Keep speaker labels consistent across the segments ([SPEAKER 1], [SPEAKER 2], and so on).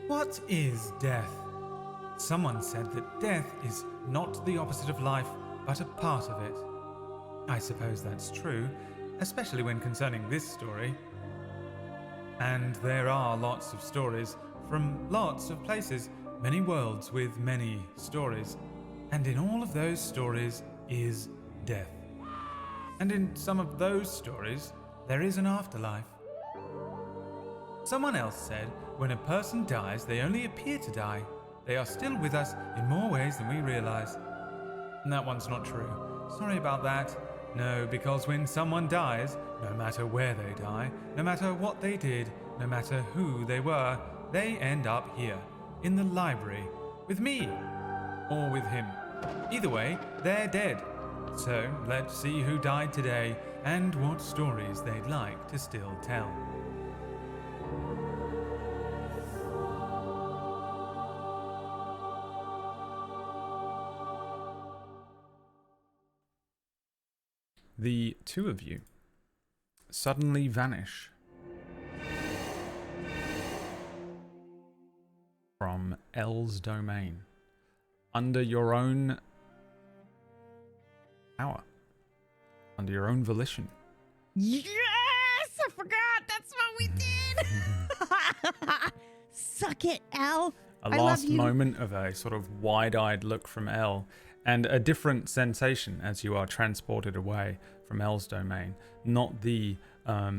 [SPEAKER 1] What is death? Someone said that death is not the opposite of life, but a part of it. I suppose that's true, especially when concerning this story. And there are lots of stories from lots of places, many worlds with many stories. And in all of those stories is death. And in some of those stories, there is an afterlife. Someone else said, when a person dies, they only appear to die. They are still with us in more ways than we realize. And that one's not true. Sorry about that. No, because when someone dies, no matter where they die, no matter what they did, no matter who they were, they end up here, in the library, with me, or with him. Either way, they're dead. So let's see who died today and what stories they'd like to still tell. The two of you suddenly vanish from L's domain under your own power, under your own volition.
[SPEAKER 2] Yes! I forgot! That's what we did! Suck it, L.
[SPEAKER 1] A last moment of a sort of wide-eyed look from L, and a different sensation as you are transported away from L's domain. Not the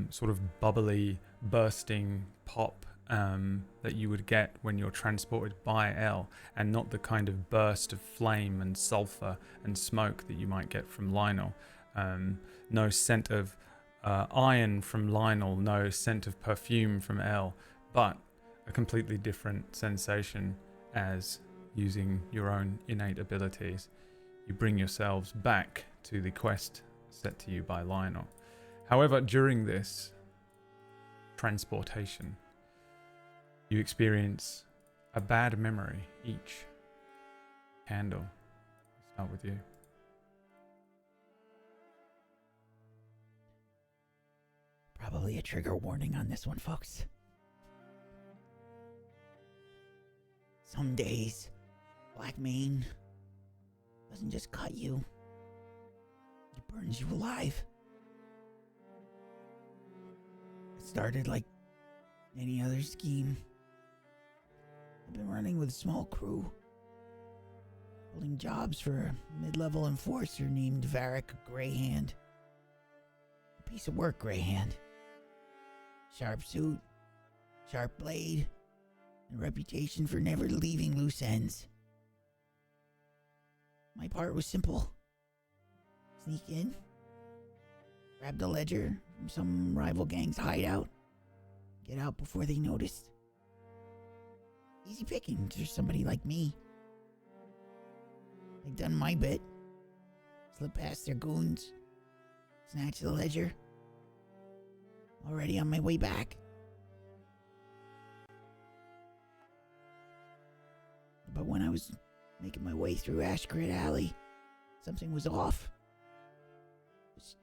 [SPEAKER 1] sort of bubbly, bursting pop that you would get when you're transported by L, and not the kind of burst of flame and sulfur and smoke that you might get from Lionel. No scent of iron from Lionel, no scent of perfume from L, but a completely different sensation as, using your own innate abilities, you bring yourselves back to the quest set to you by Lionel. However, during this transportation, you experience a bad memory each. Candle, we'll start with you.
[SPEAKER 3] Probably a trigger warning on this one, folks. Some days, Blackmane doesn't just cut you, it burns you alive. It started like any other scheme. I've been running with a small crew, holding jobs for a mid-level enforcer named Varric Greyhand. A piece of work, Greyhand. Sharp suit, sharp blade, and a reputation for never leaving loose ends. My part was simple. Sneak in, grab the ledger from some rival gang's hideout, get out before they noticed. Easy pickings for somebody like me. I've done my bit. Slip past their goons, snatch the ledger. Already on my way back. But when I was making my way through Ashgrid Alley, something was off. It was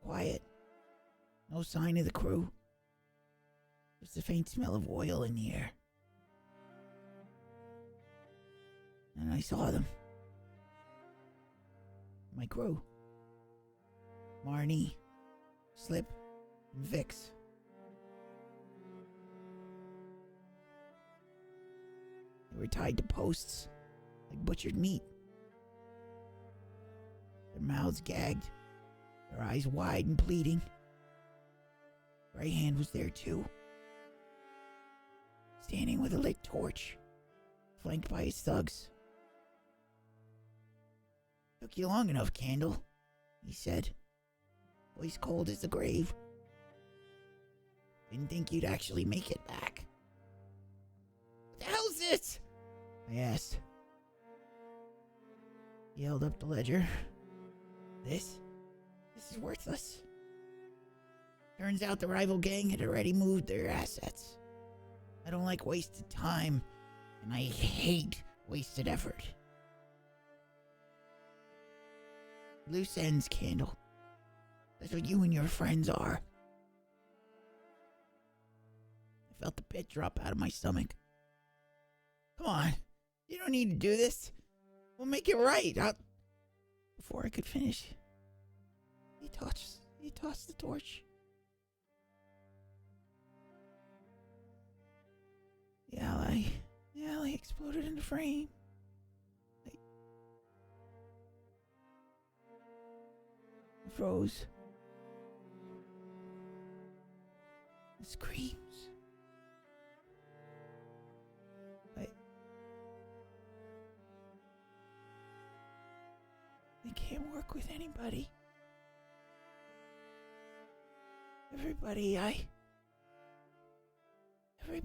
[SPEAKER 3] quiet. No sign of the crew. Just a faint smell of oil in the air. And I saw them. My crew. Marnie, Slip, and Vix. They were tied to posts like butchered meat. Their mouths gagged, their eyes wide and bleeding. Greyhand was there too, standing with a lit torch, flanked by his thugs. "Took you long enough, Candle," he said, voice cold as the grave. "Didn't think you'd actually make it back." "What the hell's this?" I asked. He held up the ledger. This is worthless. Turns out the rival gang had already moved their assets. I don't like wasted time, and I hate wasted effort. Loose ends, Candle. That's what you and your friends are. I felt the pit drop out of my stomach. Come on. You don't need to do this. We'll make it right. Before I could finish, he tossed the torch. The ally exploded into flame. I froze. The screams. I can't work with anybody. Everybody I can't.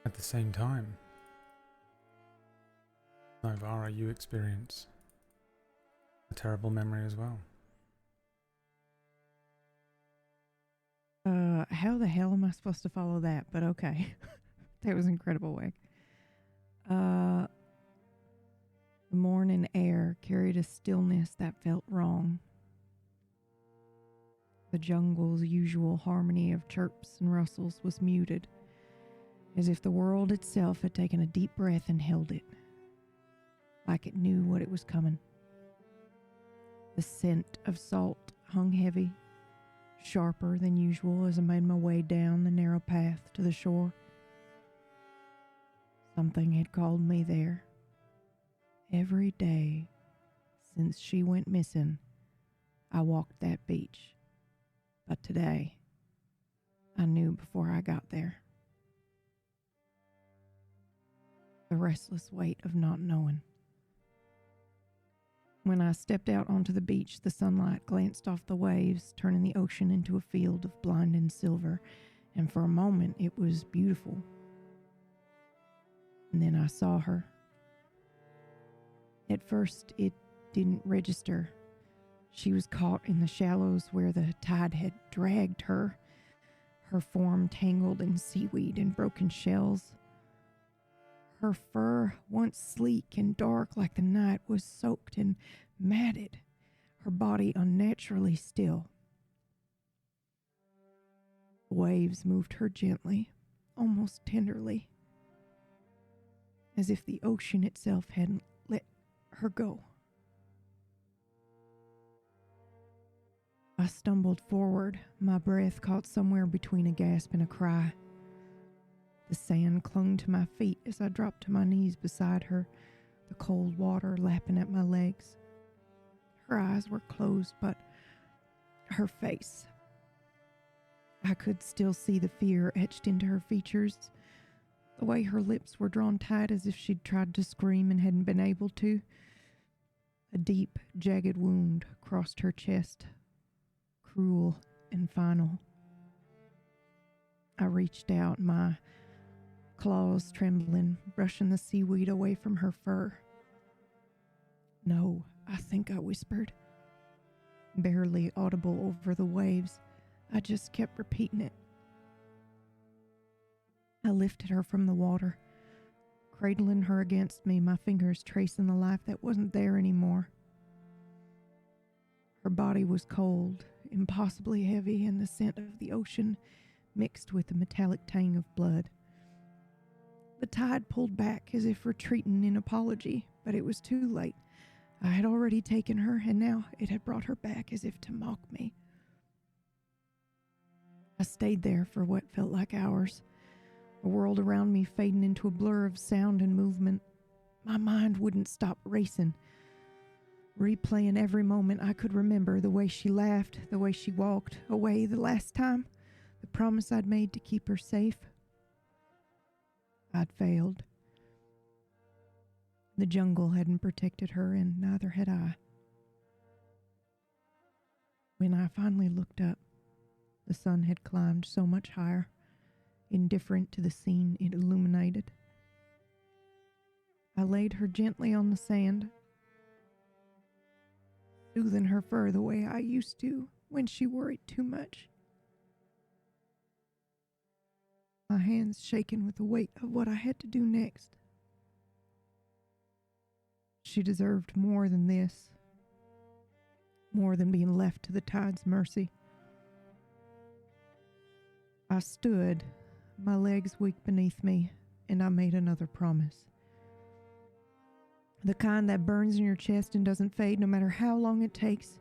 [SPEAKER 1] At the same time, Novara, you experience a terrible memory as well.
[SPEAKER 2] How the hell am I supposed to follow that? But okay. That was incredible, Wick. The morning air carried a stillness that felt wrong. The jungle's usual harmony of chirps and rustles was muted, as if the world itself had taken a deep breath and held it, like it knew what it was coming. The scent of salt hung heavy, sharper than usual as I made my way down the narrow path to the shore. Something had called me there. Every day since she went missing, I walked that beach. But today, I knew before I got there. The restless weight of not knowing. When I stepped out onto the beach, the sunlight glanced off the waves, turning the ocean into a field of blinding silver, and for a moment it was beautiful. And then I saw her. At first, it didn't register. She was caught in the shallows where the tide had dragged her, her form tangled in seaweed and broken shells. Her fur, once sleek and dark like the night, was soaked and matted, her body unnaturally still. The waves moved her gently, almost tenderly, as if the ocean itself hadn't let her go. I stumbled forward, my breath caught somewhere between a gasp and a cry. The sand clung to my feet as I dropped to my knees beside her, the cold water lapping at my legs. Her eyes were closed, but her face. I could still see the fear etched into her features, the way her lips were drawn tight as if she'd tried to scream and hadn't been able to. A deep, jagged wound crossed her chest, cruel and final. I reached out, my claws trembling, brushing the seaweed away from her fur. "No," I think I whispered. Barely audible over the waves, I just kept repeating it. I lifted her from the water, cradling her against me, my fingers tracing the life that wasn't there anymore. Her body was cold, impossibly heavy, and the scent of the ocean mixed with the metallic tang of blood. The tide pulled back as if retreating in apology, but it was too late. I had already taken her, and now it had brought her back as if to mock me. I stayed there for what felt like hours, the world around me fading into a blur of sound and movement. My mind wouldn't stop racing, replaying every moment I could remember, the way she laughed, the way she walked away the last time, the promise I'd made to keep her safe. I'd failed. The jungle hadn't protected her, and neither had I. When I finally looked up, the sun had climbed so much higher, indifferent to the scene it illuminated. I laid her gently on the sand, soothing her fur the way I used to when she worried too much. My hands shaking with the weight of what I had to do next. She deserved more than this, more than being left to the tide's mercy. I stood, my legs weak beneath me, and I made another promise. The kind that burns in your chest and doesn't fade no matter how long it takes.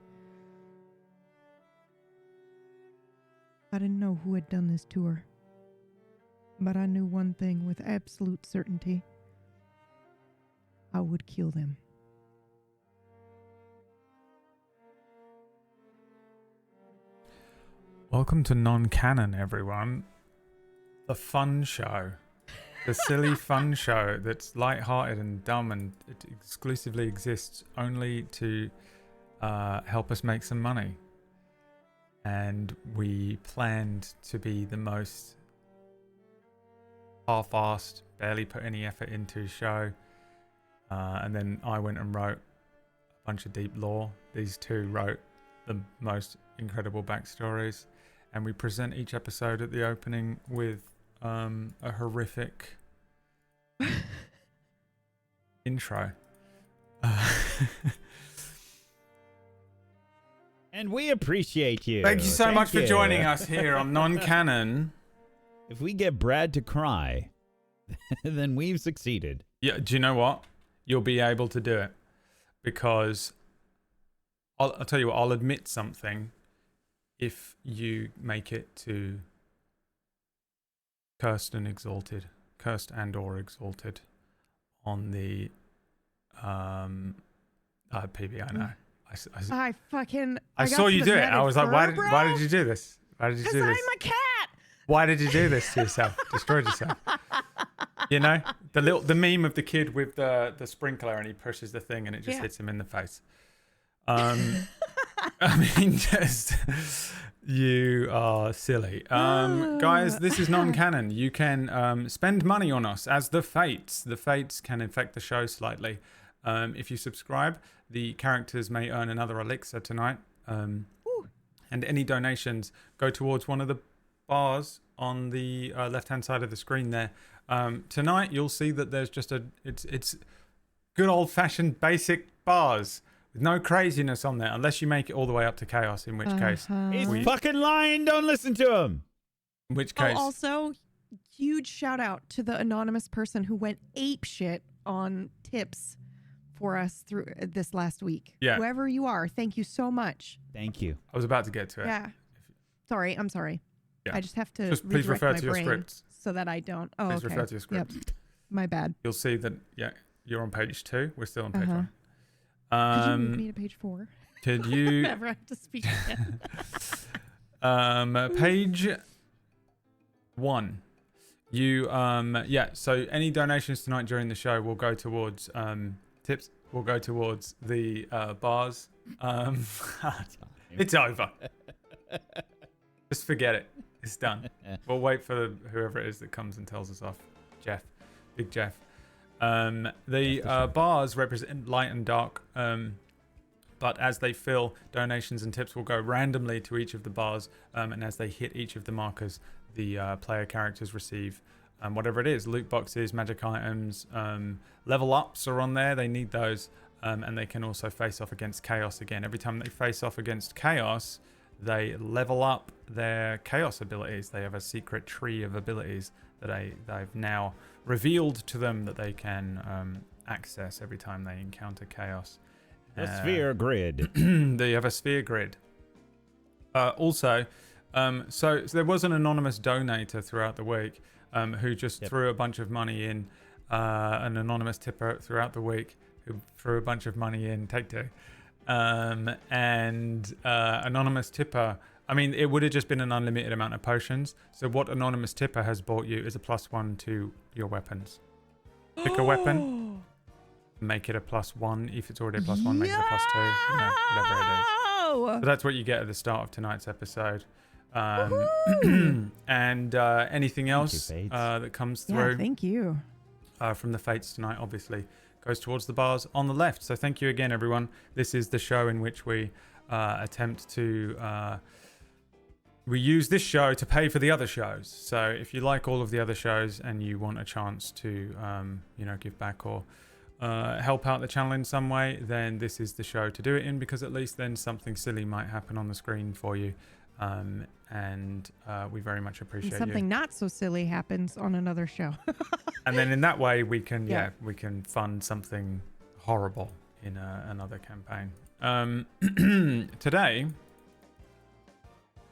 [SPEAKER 2] I didn't know who had done this to her, but I knew one thing with absolute certainty. I would kill them.
[SPEAKER 1] Welcome to Non-Canon, everyone. The fun show. The silly fun show that's light-hearted and dumb, and it exclusively exists only to help us make some money. And we planned to be the most half-assed, barely put any effort into show. And then I went and wrote a bunch of deep lore. These two wrote the most incredible backstories. And we present each episode at the opening with a horrific intro.
[SPEAKER 4] And we appreciate you.
[SPEAKER 1] Thank you so much for joining us here on Non-Canon.
[SPEAKER 4] If we get Brad to cry, then we've succeeded.
[SPEAKER 1] Yeah, do you know what? You'll be able to do it. Because I'll tell you what, I'll admit something if you make it to cursed and or exalted on the PB. I know.
[SPEAKER 2] I
[SPEAKER 1] saw you do it. I was like, why did you do this? Why did you do this?
[SPEAKER 2] Because I'm a cat.
[SPEAKER 1] Why did you do this to yourself? Destroyed yourself. You know, the meme of the kid with the sprinkler and he pushes the thing and it just hits him in the face. I mean, just you are silly. Guys, this is Non-Canon. You can spend money on us as the Fates. The Fates can affect the show slightly. If you subscribe, the characters may earn another elixir tonight. And any donations go towards one of the bars on the left-hand side of the screen there. Tonight, you'll see that there's just it's good old-fashioned basic bars. With no craziness on there, unless you make it all the way up to chaos, in which case...
[SPEAKER 4] He's fucking lying, don't listen to him!
[SPEAKER 1] In which case...
[SPEAKER 2] Also, huge shout out to the anonymous person who went apeshit on tips for us through this last week.
[SPEAKER 1] Yeah.
[SPEAKER 2] Whoever you are, thank you so much.
[SPEAKER 4] Thank you.
[SPEAKER 1] I was about to get to it.
[SPEAKER 2] Yeah. Sorry, I'm sorry.
[SPEAKER 1] Yeah.
[SPEAKER 2] I just have to
[SPEAKER 1] Just please refer
[SPEAKER 2] my
[SPEAKER 1] to your
[SPEAKER 2] brain
[SPEAKER 1] scripts.
[SPEAKER 2] so that I don't... Oh,
[SPEAKER 1] Please
[SPEAKER 2] okay.
[SPEAKER 1] refer to your scripts.
[SPEAKER 2] Yep. My bad.
[SPEAKER 1] You'll see that, you're on page 2. We're still on page 1.
[SPEAKER 2] Could you move me to page 4?
[SPEAKER 1] Could you...
[SPEAKER 2] Never have to speak again.
[SPEAKER 1] Page 1. You, so any donations tonight during the show will go towards tips, will go towards the bars. It's over. Just forget it. It's done. We'll wait for whoever it is that comes and tells us off. Jeff. Big Jeff. The bars represent light and dark, but as they fill, donations and tips will go randomly to each of the bars, and as they hit each of the markers, the player characters receive whatever it is, loot boxes, magic items, level ups are on there, they need those, and they can also face off against chaos again. Every time they face off against chaos, they level up their chaos abilities. They have a secret tree of abilities that they've now revealed to them that they can access every time they encounter chaos.
[SPEAKER 4] A sphere grid.
[SPEAKER 1] They have a sphere grid. Also, so there was an anonymous donator throughout the week who just threw a bunch of money in. An anonymous tipper throughout the week who threw a bunch of money in. Take 2. And anonymous tipper, I mean, it would have just been an unlimited amount of potions. So what anonymous tipper has bought you is a +1 to your weapons. Pick a weapon, make it a +1. If it's already a +1, make it a +2. Whatever it is.
[SPEAKER 2] go.
[SPEAKER 1] So that's what you get at the start of tonight's episode. And anything else
[SPEAKER 4] Fates.
[SPEAKER 1] that comes
[SPEAKER 2] Yeah,
[SPEAKER 1] through
[SPEAKER 2] thank you.
[SPEAKER 1] from the Fates tonight, obviously, goes towards the bars on the left. So thank you again, everyone. This is the show in which we attempt to... we use this show to pay for the other shows. So if you like all of the other shows and you want a chance to, give back or help out the channel in some way, then this is the show to do it in, because at least then something silly might happen on the screen for you. And we very much appreciate
[SPEAKER 2] And something not so silly happens on another show.
[SPEAKER 1] And then in that way we can, we can fund something horrible in another campaign. Today,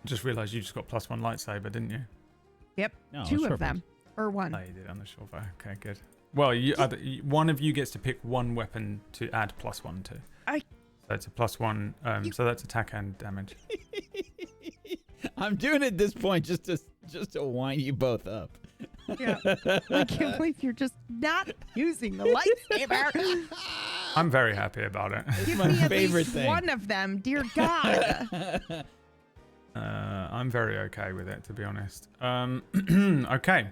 [SPEAKER 1] just realized you just got +1 lightsaber, didn't you?
[SPEAKER 2] Yep,
[SPEAKER 4] No,
[SPEAKER 2] 2
[SPEAKER 4] short
[SPEAKER 2] of them. Or 1.
[SPEAKER 1] Oh, you did on the short bow. Okay, good. Well, one of you gets to pick one weapon to add +1 to. So it's a +1. So that's attack and damage.
[SPEAKER 4] I'm doing it at this point just to wind you both up.
[SPEAKER 2] Yeah. I can't believe you're just not using the lightsaber.
[SPEAKER 1] I'm very happy about it.
[SPEAKER 2] Give
[SPEAKER 4] my
[SPEAKER 2] me at
[SPEAKER 4] favorite
[SPEAKER 2] least
[SPEAKER 4] thing.
[SPEAKER 2] one of them, dear God.
[SPEAKER 1] I'm very okay with it, to be honest. Okay.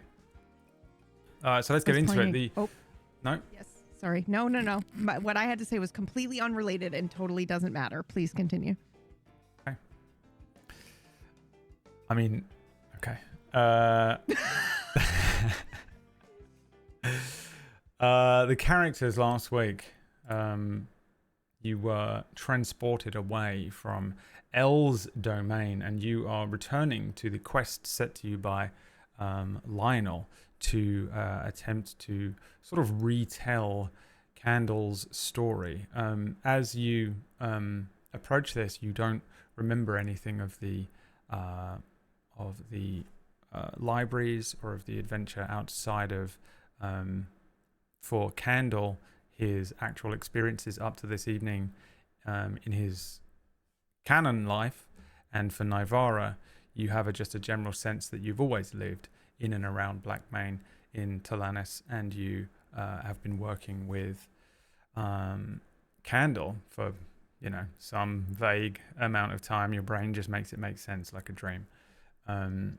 [SPEAKER 1] So let's get into it. No?
[SPEAKER 2] Yes. Sorry. No. What I had to say was completely unrelated and totally doesn't matter. Please continue.
[SPEAKER 1] Okay. I mean, okay. The characters last week, you were transported away from El's domain, and you are returning to the quest set to you by Lionel to attempt to sort of retell Candle's story. As you approach this, you don't remember anything of the libraries or of the adventure outside of, for Candle, his actual experiences up to this evening in his canon life, and for Nivara, you have just a general sense that you've always lived in and around Blackmane in Talanis, and you have been working with Candle for some vague amount of time. Your brain just makes it make sense like a dream. And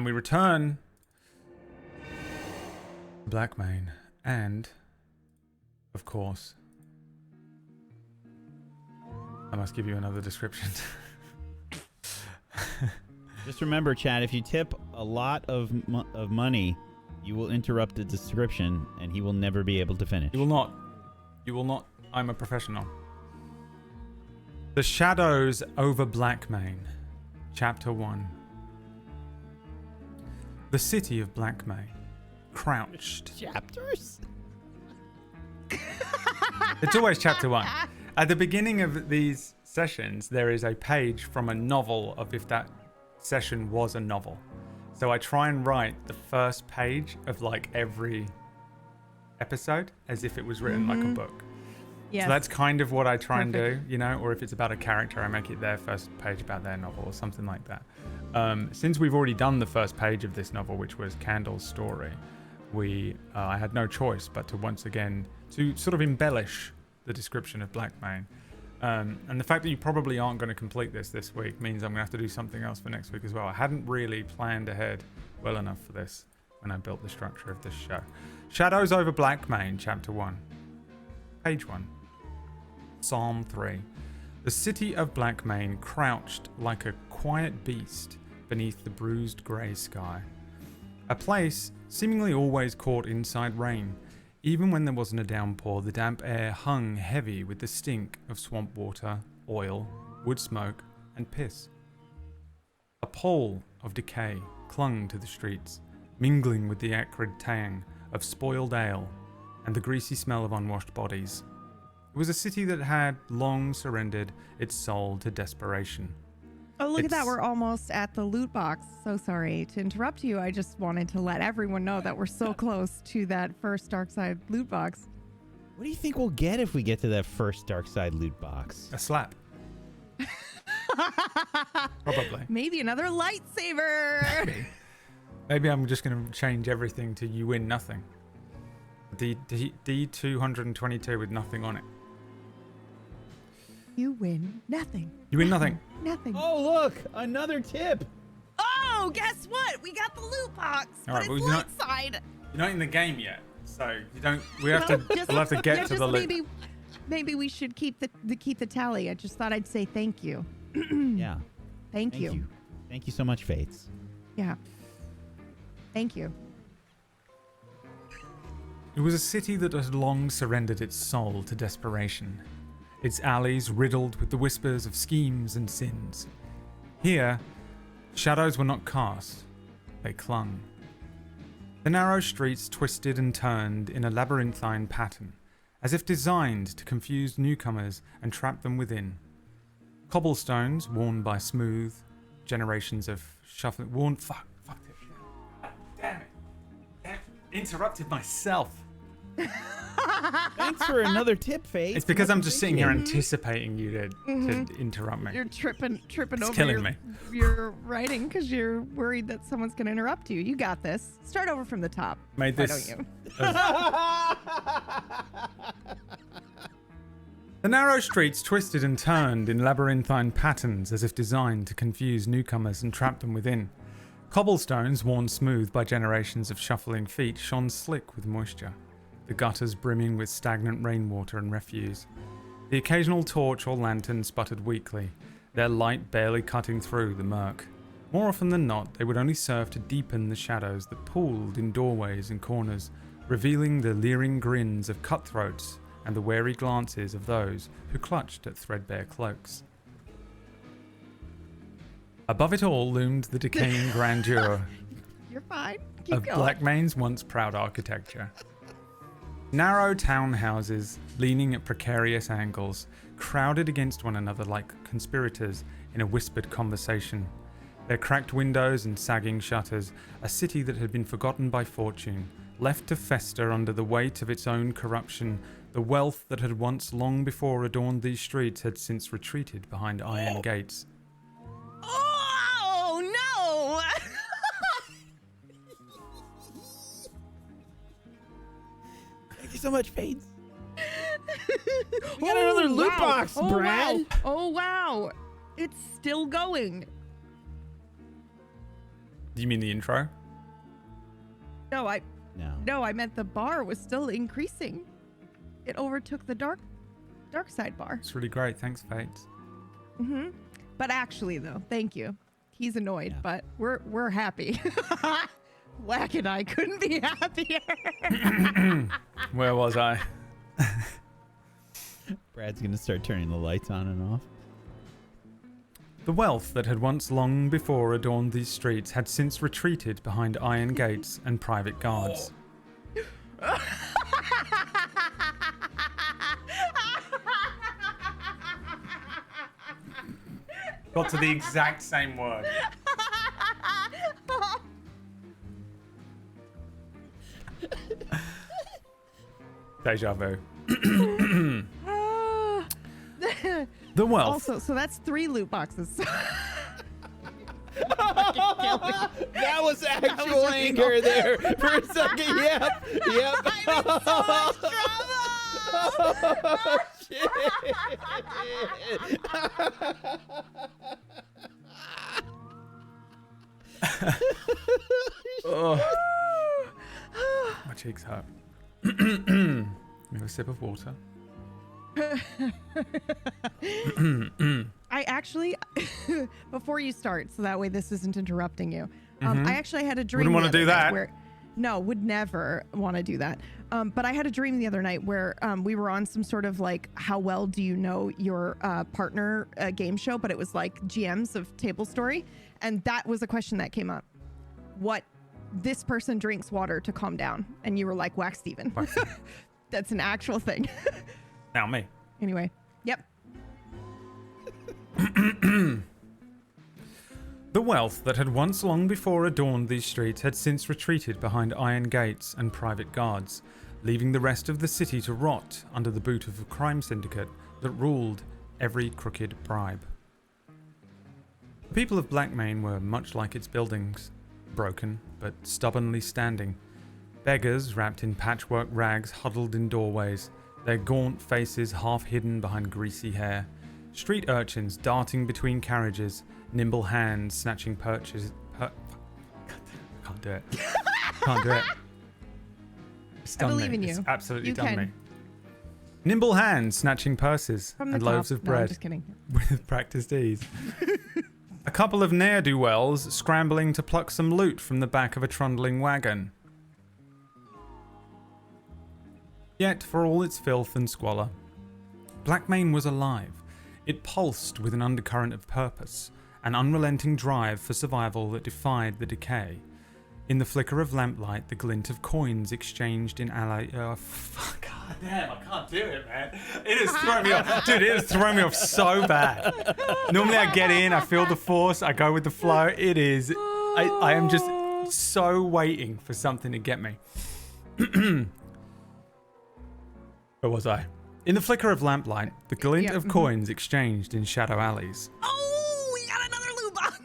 [SPEAKER 1] we return to Blackmane, and of course I must give you another description.
[SPEAKER 4] Just remember, Chad, if you tip a lot of money, you will interrupt the description, and he will never be able to finish.
[SPEAKER 1] You will not. You will not. I'm a professional. The Shadows over Blackmane, Chapter 1. The city of Blackmane, crouched.
[SPEAKER 4] Chapters?
[SPEAKER 1] It's always Chapter 1. At the beginning of these sessions, there is a page from a novel of if that session was a novel. So I try and write the first page of like every episode as if it was written like a book.
[SPEAKER 2] Yes.
[SPEAKER 1] So that's kind of what I try and do, or if it's about a character, I make it their first page about their novel or something like that. Since we've already done the first page of this novel, which was Candle's story, I had no choice but to once again to sort of embellish the description of Blackmane. And the fact that you probably aren't going to complete this week means I'm going to have to do something else for next week as well. I hadn't really planned ahead well enough for this when I built the structure of this show. Shadows over Blackmane, Chapter 1. Page 1. Psalm 3. The city of Blackmane crouched like a quiet beast beneath the bruised grey sky. A place seemingly always caught inside rain. Even when there wasn't a downpour, the damp air hung heavy with the stink of swamp water, oil, wood smoke, and piss. A pall of decay clung to the streets, mingling with the acrid tang of spoiled ale and the greasy smell of unwashed bodies. It was a city that had long surrendered its soul to desperation.
[SPEAKER 2] Oh, look at that. We're almost at the loot box. So sorry to interrupt you. I just wanted to let everyone know that we're so close to that first Dark Side loot box.
[SPEAKER 4] What do you think we'll get if we get to that first Dark Side loot box?
[SPEAKER 1] A slap. Probably.
[SPEAKER 2] Maybe another lightsaber.
[SPEAKER 1] Maybe I'm just going to change everything to you win nothing. D222 with nothing on it.
[SPEAKER 2] You win nothing.
[SPEAKER 1] You win nothing.
[SPEAKER 2] Nothing.
[SPEAKER 4] Oh, look, another tip.
[SPEAKER 5] Oh, guess what? We got the loot box,
[SPEAKER 1] All
[SPEAKER 5] but
[SPEAKER 1] right,
[SPEAKER 5] it's
[SPEAKER 1] well, you're not-
[SPEAKER 5] light side.
[SPEAKER 1] You're not in the game yet, so you don't. We have to. We'll have to get to the loot.
[SPEAKER 2] Maybe we should keep the tally. I just thought I'd say thank you.
[SPEAKER 4] Yeah.
[SPEAKER 2] Thank you.
[SPEAKER 4] Thank you so much, Fates.
[SPEAKER 2] Yeah. Thank you.
[SPEAKER 1] It was a city that had long surrendered its soul to desperation, its alleys riddled with the whispers of schemes and sins. Here, shadows were not cast, they clung. The narrow streets twisted and turned in a labyrinthine pattern, as if designed to confuse newcomers and trap them within. Cobblestones worn by smooth generations of shuffling. Fuck it. Damn it. Interrupted myself.
[SPEAKER 4] Thanks for another tip, Fates.
[SPEAKER 1] It's because I'm just sitting here anticipating you to interrupt me.
[SPEAKER 2] You're tripping
[SPEAKER 1] It's
[SPEAKER 2] over
[SPEAKER 1] killing me.
[SPEAKER 2] your writing because you're worried that someone's going to interrupt you. You got this. Start over from the top.
[SPEAKER 1] Made
[SPEAKER 2] Why
[SPEAKER 1] this.
[SPEAKER 2] don't you?
[SPEAKER 1] The narrow streets twisted and turned in labyrinthine patterns as if designed to confuse newcomers and trap them within. Cobblestones, worn smooth by generations of shuffling feet, shone slick with moisture, the gutters brimming with stagnant rainwater and refuse. The occasional torch or lantern sputtered weakly, their light barely cutting through the murk. More often than not, they would only serve to deepen the shadows that pooled in doorways and corners, revealing the leering grins of cutthroats and the wary glances of those who clutched at threadbare cloaks. Above it all loomed the decaying grandeur
[SPEAKER 2] You're fine. Keep
[SPEAKER 1] of
[SPEAKER 2] going.
[SPEAKER 1] Blackmane's once proud architecture. Narrow townhouses, leaning at precarious angles, crowded against one another like conspirators in a whispered conversation. Their cracked windows and sagging shutters, a city that had been forgotten by fortune, left to fester under the weight of its own corruption. The wealth that had once long before adorned these streets had since retreated behind iron gates.
[SPEAKER 5] Oh, no!
[SPEAKER 3] Thank you so much, Fates.
[SPEAKER 4] We got another loot box,
[SPEAKER 2] oh,
[SPEAKER 4] Brad.
[SPEAKER 2] Wow. Oh, wow. It's still going.
[SPEAKER 1] Do you mean the intro?
[SPEAKER 2] No, I meant the bar was still increasing. It overtook the dark side bar.
[SPEAKER 1] It's really great. Thanks, Fates.
[SPEAKER 2] Mm-hmm. But actually, though, thank you. He's annoyed,
[SPEAKER 4] Yeah.
[SPEAKER 2] but we're happy. Wack and I couldn't be happier.
[SPEAKER 1] Where was I?
[SPEAKER 4] Brad's going to start turning the lights on and off.
[SPEAKER 1] The wealth that had once long before adorned these streets had since retreated behind iron gates and private guards. Got to the exact same word. Deja vu. The wealth.
[SPEAKER 2] Also, so that's 3 loot boxes.
[SPEAKER 4] That was actual anger there for a second. Yep.
[SPEAKER 5] I'm in so much trouble!
[SPEAKER 4] Oh, shit.
[SPEAKER 1] Oh. My cheeks hurt. Have a sip of water.
[SPEAKER 2] I actually, before you start, so that way this isn't interrupting you. I actually had a dream.
[SPEAKER 1] Wouldn't want to do that.
[SPEAKER 2] No, would never want to do that. But I had a dream the other night where we were on some sort of like, how well do you know your partner game show? But it was like GMs of Tablestory. And that was a question that came up. What this person drinks water to calm down. And you were like, Wacksteven. That's an actual thing.
[SPEAKER 1] Now me.
[SPEAKER 2] Anyway, yep.
[SPEAKER 1] The wealth that had once long before adorned these streets had since retreated behind iron gates and private guards, leaving the rest of the city to rot under the boot of a crime syndicate that ruled every crooked bribe. The people of Blackmane were much like its buildings, broken but stubbornly standing. Beggars wrapped in patchwork rags huddled in doorways, their gaunt faces half hidden behind greasy hair. Street urchins darting between carriages, nimble hands snatching purchases. Can't do it. Can't do it. It's done
[SPEAKER 2] believe
[SPEAKER 1] me.
[SPEAKER 2] in you.
[SPEAKER 1] It's absolutely
[SPEAKER 2] You
[SPEAKER 1] done
[SPEAKER 2] can.
[SPEAKER 1] me. Nimble hands snatching purses
[SPEAKER 2] From the
[SPEAKER 1] and
[SPEAKER 2] top.
[SPEAKER 1] loaves of
[SPEAKER 2] No, I'm
[SPEAKER 1] bread
[SPEAKER 2] just kidding.
[SPEAKER 1] with practiced ease. A couple of ne'er-do-wells scrambling to pluck some loot from the back of a trundling wagon. Yet, for all its filth and squalor, Blackmane was alive. It pulsed with an undercurrent of purpose, an unrelenting drive for survival that defied the decay. In the flicker of lamplight, the glint of coins exchanged in ally. Oh, fuck. God damn, I can't do it, man. It has thrown me off. Dude, it has thrown me off so bad. Normally I get in, I feel the force, I go with the flow. It is. I am just so waiting for something to get me. Where was I? In the flicker of lamplight, the glint of coins exchanged in shadow alleys.
[SPEAKER 5] Oh, we got another loot box.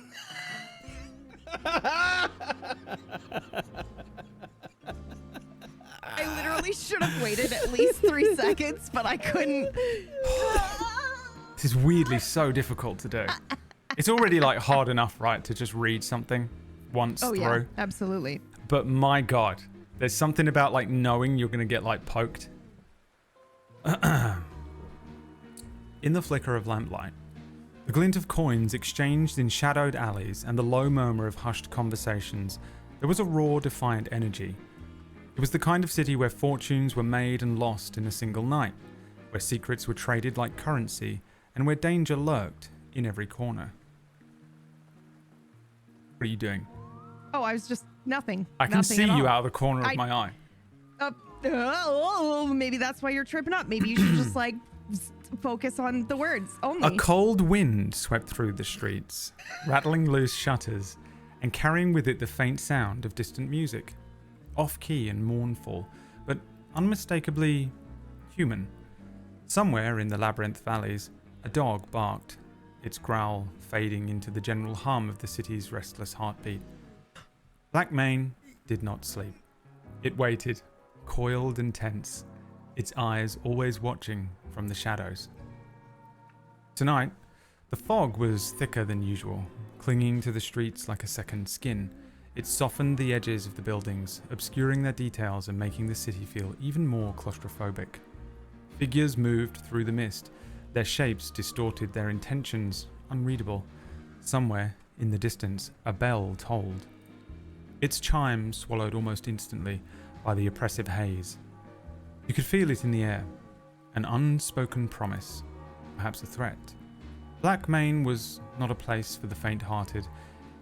[SPEAKER 5] I literally should have waited at least 3 seconds, but I couldn't.
[SPEAKER 1] This is weirdly so difficult to do. It's already like hard enough, right, to just read something once
[SPEAKER 2] Oh,
[SPEAKER 1] through.
[SPEAKER 2] yeah. Absolutely.
[SPEAKER 1] But my God, there's something about like knowing you're going to get like poked. In the flicker of lamplight, the glint of coins exchanged in shadowed alleys and the low murmur of hushed conversations, there was a raw, defiant energy. It was the kind of city where fortunes were made and lost in a single night, where secrets were traded like currency, and where danger lurked in every corner. What are you doing?
[SPEAKER 2] Oh, I was just nothing.
[SPEAKER 1] I can
[SPEAKER 2] Nothing
[SPEAKER 1] see
[SPEAKER 2] at
[SPEAKER 1] you
[SPEAKER 2] all.
[SPEAKER 1] out of the corner of my eye.
[SPEAKER 2] Maybe that's why you're tripping up. Maybe you should just like focus on the words only.
[SPEAKER 1] A cold wind swept through the streets, rattling loose shutters and carrying with it the faint sound of distant music, off-key and mournful, but unmistakably human. Somewhere in the labyrinth valleys, a dog barked, its growl fading into the general hum of the city's restless heartbeat. Blackmane did not sleep. It waited, coiled and tense, its eyes always watching from the shadows. Tonight, the fog was thicker than usual, clinging to the streets like a second skin. It softened the edges of the buildings, obscuring their details and making the city feel even more claustrophobic. Figures moved through the mist, their shapes distorted, their intentions unreadable. Somewhere, in the distance, a bell tolled. Its chime swallowed almost instantly by the oppressive haze. You could feel it in the air, an unspoken promise, perhaps a threat. Blackmane was not a place for the faint-hearted.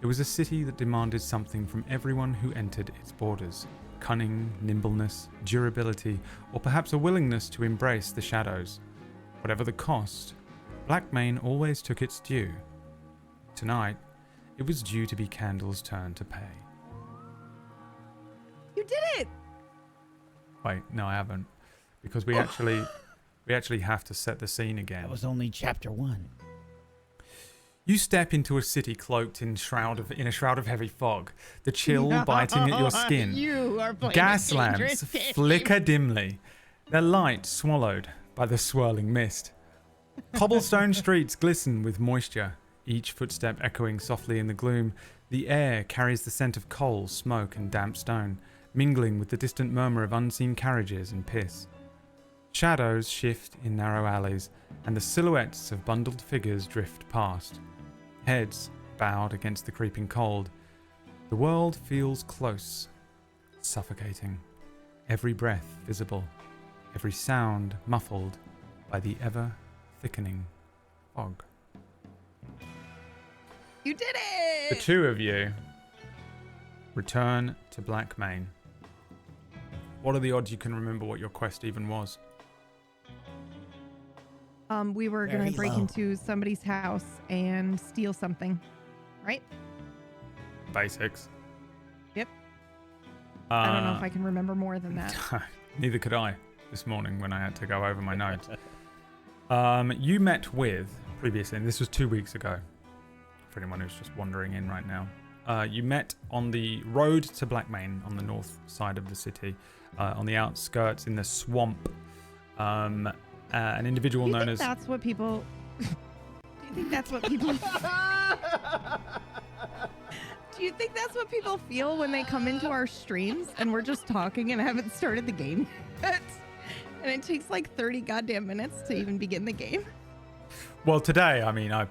[SPEAKER 1] It was a city that demanded something from everyone who entered its borders. Cunning, nimbleness, durability, or perhaps a willingness to embrace the shadows. Whatever the cost, Blackmane always took its due. Tonight, it was due to be Candle's turn to pay.
[SPEAKER 2] You did it!
[SPEAKER 1] Wait, no, I haven't, because we actually have to set the scene again.
[SPEAKER 3] That was only chapter 1.
[SPEAKER 1] You step into a city cloaked in a shroud of heavy fog, the chill biting at your skin.
[SPEAKER 2] You are playing
[SPEAKER 1] Gas
[SPEAKER 2] a dangerous
[SPEAKER 1] lamps
[SPEAKER 2] game.
[SPEAKER 1] flicker dimly, their light swallowed by the swirling mist. Cobblestone streets glisten with moisture, each footstep echoing softly in the gloom. The air carries the scent of coal, smoke, and damp stone, mingling with the distant murmur of unseen carriages and piss. Shadows shift in narrow alleys, and the silhouettes of bundled figures drift past. Heads bowed against the creeping cold. The world feels close, suffocating. Every breath visible, every sound muffled by the ever-thickening fog.
[SPEAKER 2] You did
[SPEAKER 1] The
[SPEAKER 2] it!
[SPEAKER 1] two of you return to Blackmane. What are the odds you can remember what your quest even was?
[SPEAKER 2] We were
[SPEAKER 3] Very
[SPEAKER 2] gonna break
[SPEAKER 3] low.
[SPEAKER 2] into somebody's house and steal something, right?
[SPEAKER 1] Basics.
[SPEAKER 2] Yep. I don't know if I can remember more than that.
[SPEAKER 1] Neither could I this morning when I had to go over my notes. You met with, previously, and this was 2 weeks ago, for anyone who's just wandering in right now. You met on the road to Blackmane on the north side of the city, on the outskirts in the swamp. An individual
[SPEAKER 2] You
[SPEAKER 1] known
[SPEAKER 2] think
[SPEAKER 1] as...
[SPEAKER 2] that's what people...
[SPEAKER 5] you think that's what people? Do you think that's what people feel when they come into our streams and we're just talking and haven't started the game yet? And it takes like 30 goddamn minutes to even begin the game.
[SPEAKER 1] Well, today, I mean, I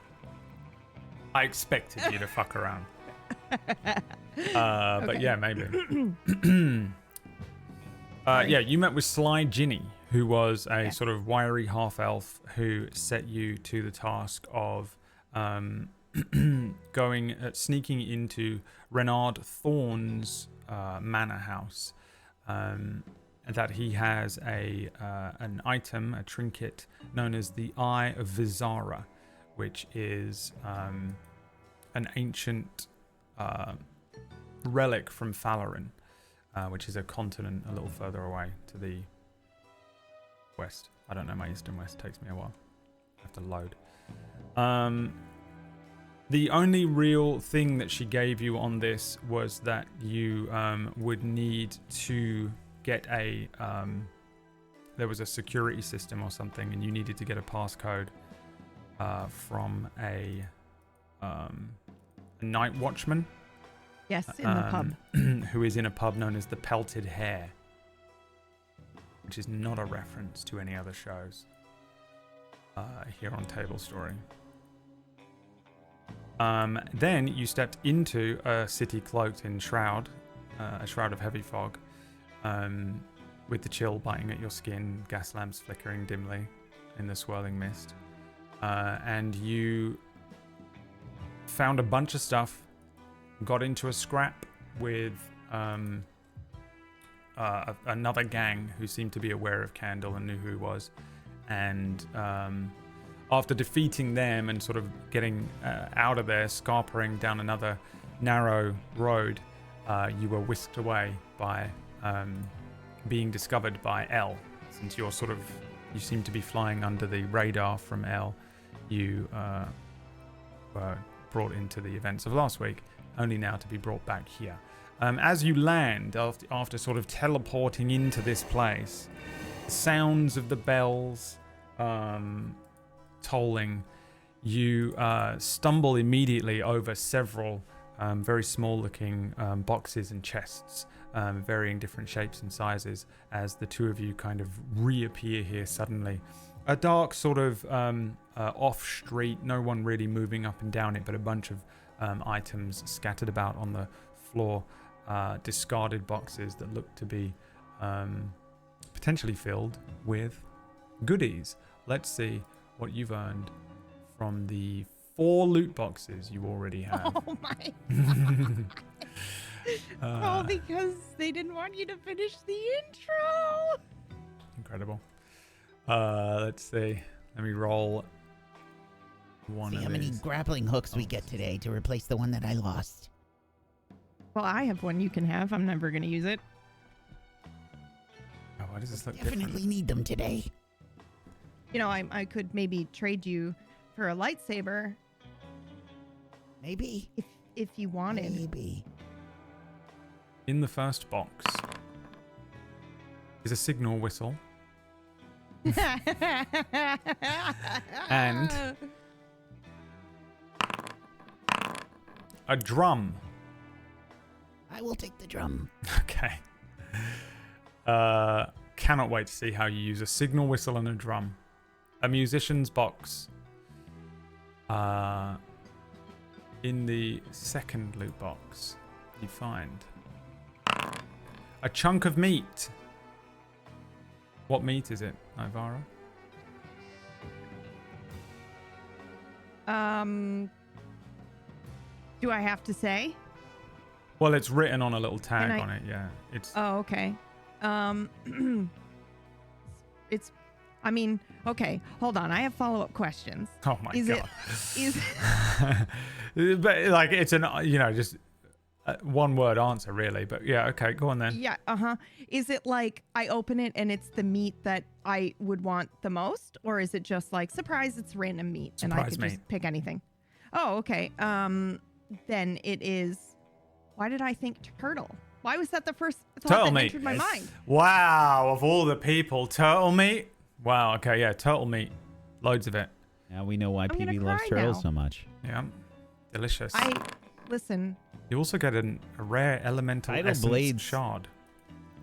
[SPEAKER 1] expected you to fuck around. But yeah, maybe. Yeah, you met with Sly Ginny, who was a sort of wiry half-elf who set you to the task of sneaking into Renard Thorne's manor house. That he has an item, a trinket known as the Eye of Vizara, which is an ancient relic from Falarin, which is a continent a little further away to the west. I don't know my east and west. It takes me a while. I have to load. The only real thing that she gave you on this was that you would need to get there was a security system or something, and you needed to get a passcode from a night watchman.
[SPEAKER 5] Yes, in the pub.
[SPEAKER 1] Who is in a pub known as the Pelted Hare, which is not a reference to any other shows here on Tablestory. Then you stepped into a city cloaked in a shroud of heavy fog, with the chill biting at your skin, gas lamps flickering dimly in the swirling mist. And you found a bunch of stuff, got into a scrap with another gang who seemed to be aware of Candle and knew who he was. And after defeating them and sort of getting out of there, scarpering down another narrow road, you were whisked away by being discovered by Elle. Since you seem to be flying under the radar from Elle, you were brought into the events of last week, only now to be brought back here. As you land, after sort of teleporting into this place, the sounds of the bells tolling, you stumble immediately over several very small-looking boxes and chests, varying different shapes and sizes, as the two of you kind of reappear here suddenly. A dark sort of off-street, no one really moving up and down it, but a bunch of items scattered about on the floor, discarded boxes that look to be potentially filled with goodies. Let's see what you've earned from the 4 loot boxes you already have.
[SPEAKER 5] Oh my god. All because they didn't want you to finish the intro.
[SPEAKER 1] Incredible. Let's see. Let me roll one of
[SPEAKER 3] how many
[SPEAKER 1] these.
[SPEAKER 3] grappling hooks we get today to replace the one that I lost.
[SPEAKER 5] Well, I have one you can have. I'm never going to use it.
[SPEAKER 1] Oh, why does this look
[SPEAKER 3] Definitely
[SPEAKER 1] different?
[SPEAKER 3] need them today.
[SPEAKER 5] You know, I could maybe trade you for a lightsaber
[SPEAKER 3] Maybe.
[SPEAKER 5] if you wanted.
[SPEAKER 3] Maybe.
[SPEAKER 1] In the first box is a signal whistle. And a drum.
[SPEAKER 3] I will take the drum.
[SPEAKER 1] Okay. Cannot wait to see how you use a signal whistle and a drum. A musician's box. In the second loot box, you find a chunk of meat. What meat is it, Ivara?
[SPEAKER 5] Do I have to say?
[SPEAKER 1] Well, it's written on a little tag
[SPEAKER 5] Can I-
[SPEAKER 1] on it. Yeah, it's.
[SPEAKER 5] Oh, okay. I mean, okay, hold on. I have follow-up questions.
[SPEAKER 1] Oh my
[SPEAKER 5] Is
[SPEAKER 1] god.
[SPEAKER 5] Is
[SPEAKER 1] But like, it's an just one-word answer, really. But yeah, okay, go on then.
[SPEAKER 5] yeah, is it like I open it and it's the meat that I would want the most, or is it just like surprise? It's random meat and I
[SPEAKER 1] Surprise
[SPEAKER 5] could
[SPEAKER 1] meat.
[SPEAKER 5] just pick anything? Oh, okay. Then it is. Why did I think turtle? Why was that the first thought
[SPEAKER 1] Turtle
[SPEAKER 5] that
[SPEAKER 1] meat.
[SPEAKER 5] entered my mind?
[SPEAKER 1] Wow, of all the people, turtle meat. Wow. Okay, yeah, turtle meat, loads of it.
[SPEAKER 4] Now we know why
[SPEAKER 5] I'm gonna
[SPEAKER 4] PB loves
[SPEAKER 5] cry
[SPEAKER 4] turtles
[SPEAKER 5] now.
[SPEAKER 4] so much.
[SPEAKER 1] Yeah, delicious.
[SPEAKER 5] Listen.
[SPEAKER 1] You also get a rare elemental
[SPEAKER 4] Tidal
[SPEAKER 1] essence
[SPEAKER 4] Blades.
[SPEAKER 1] shard.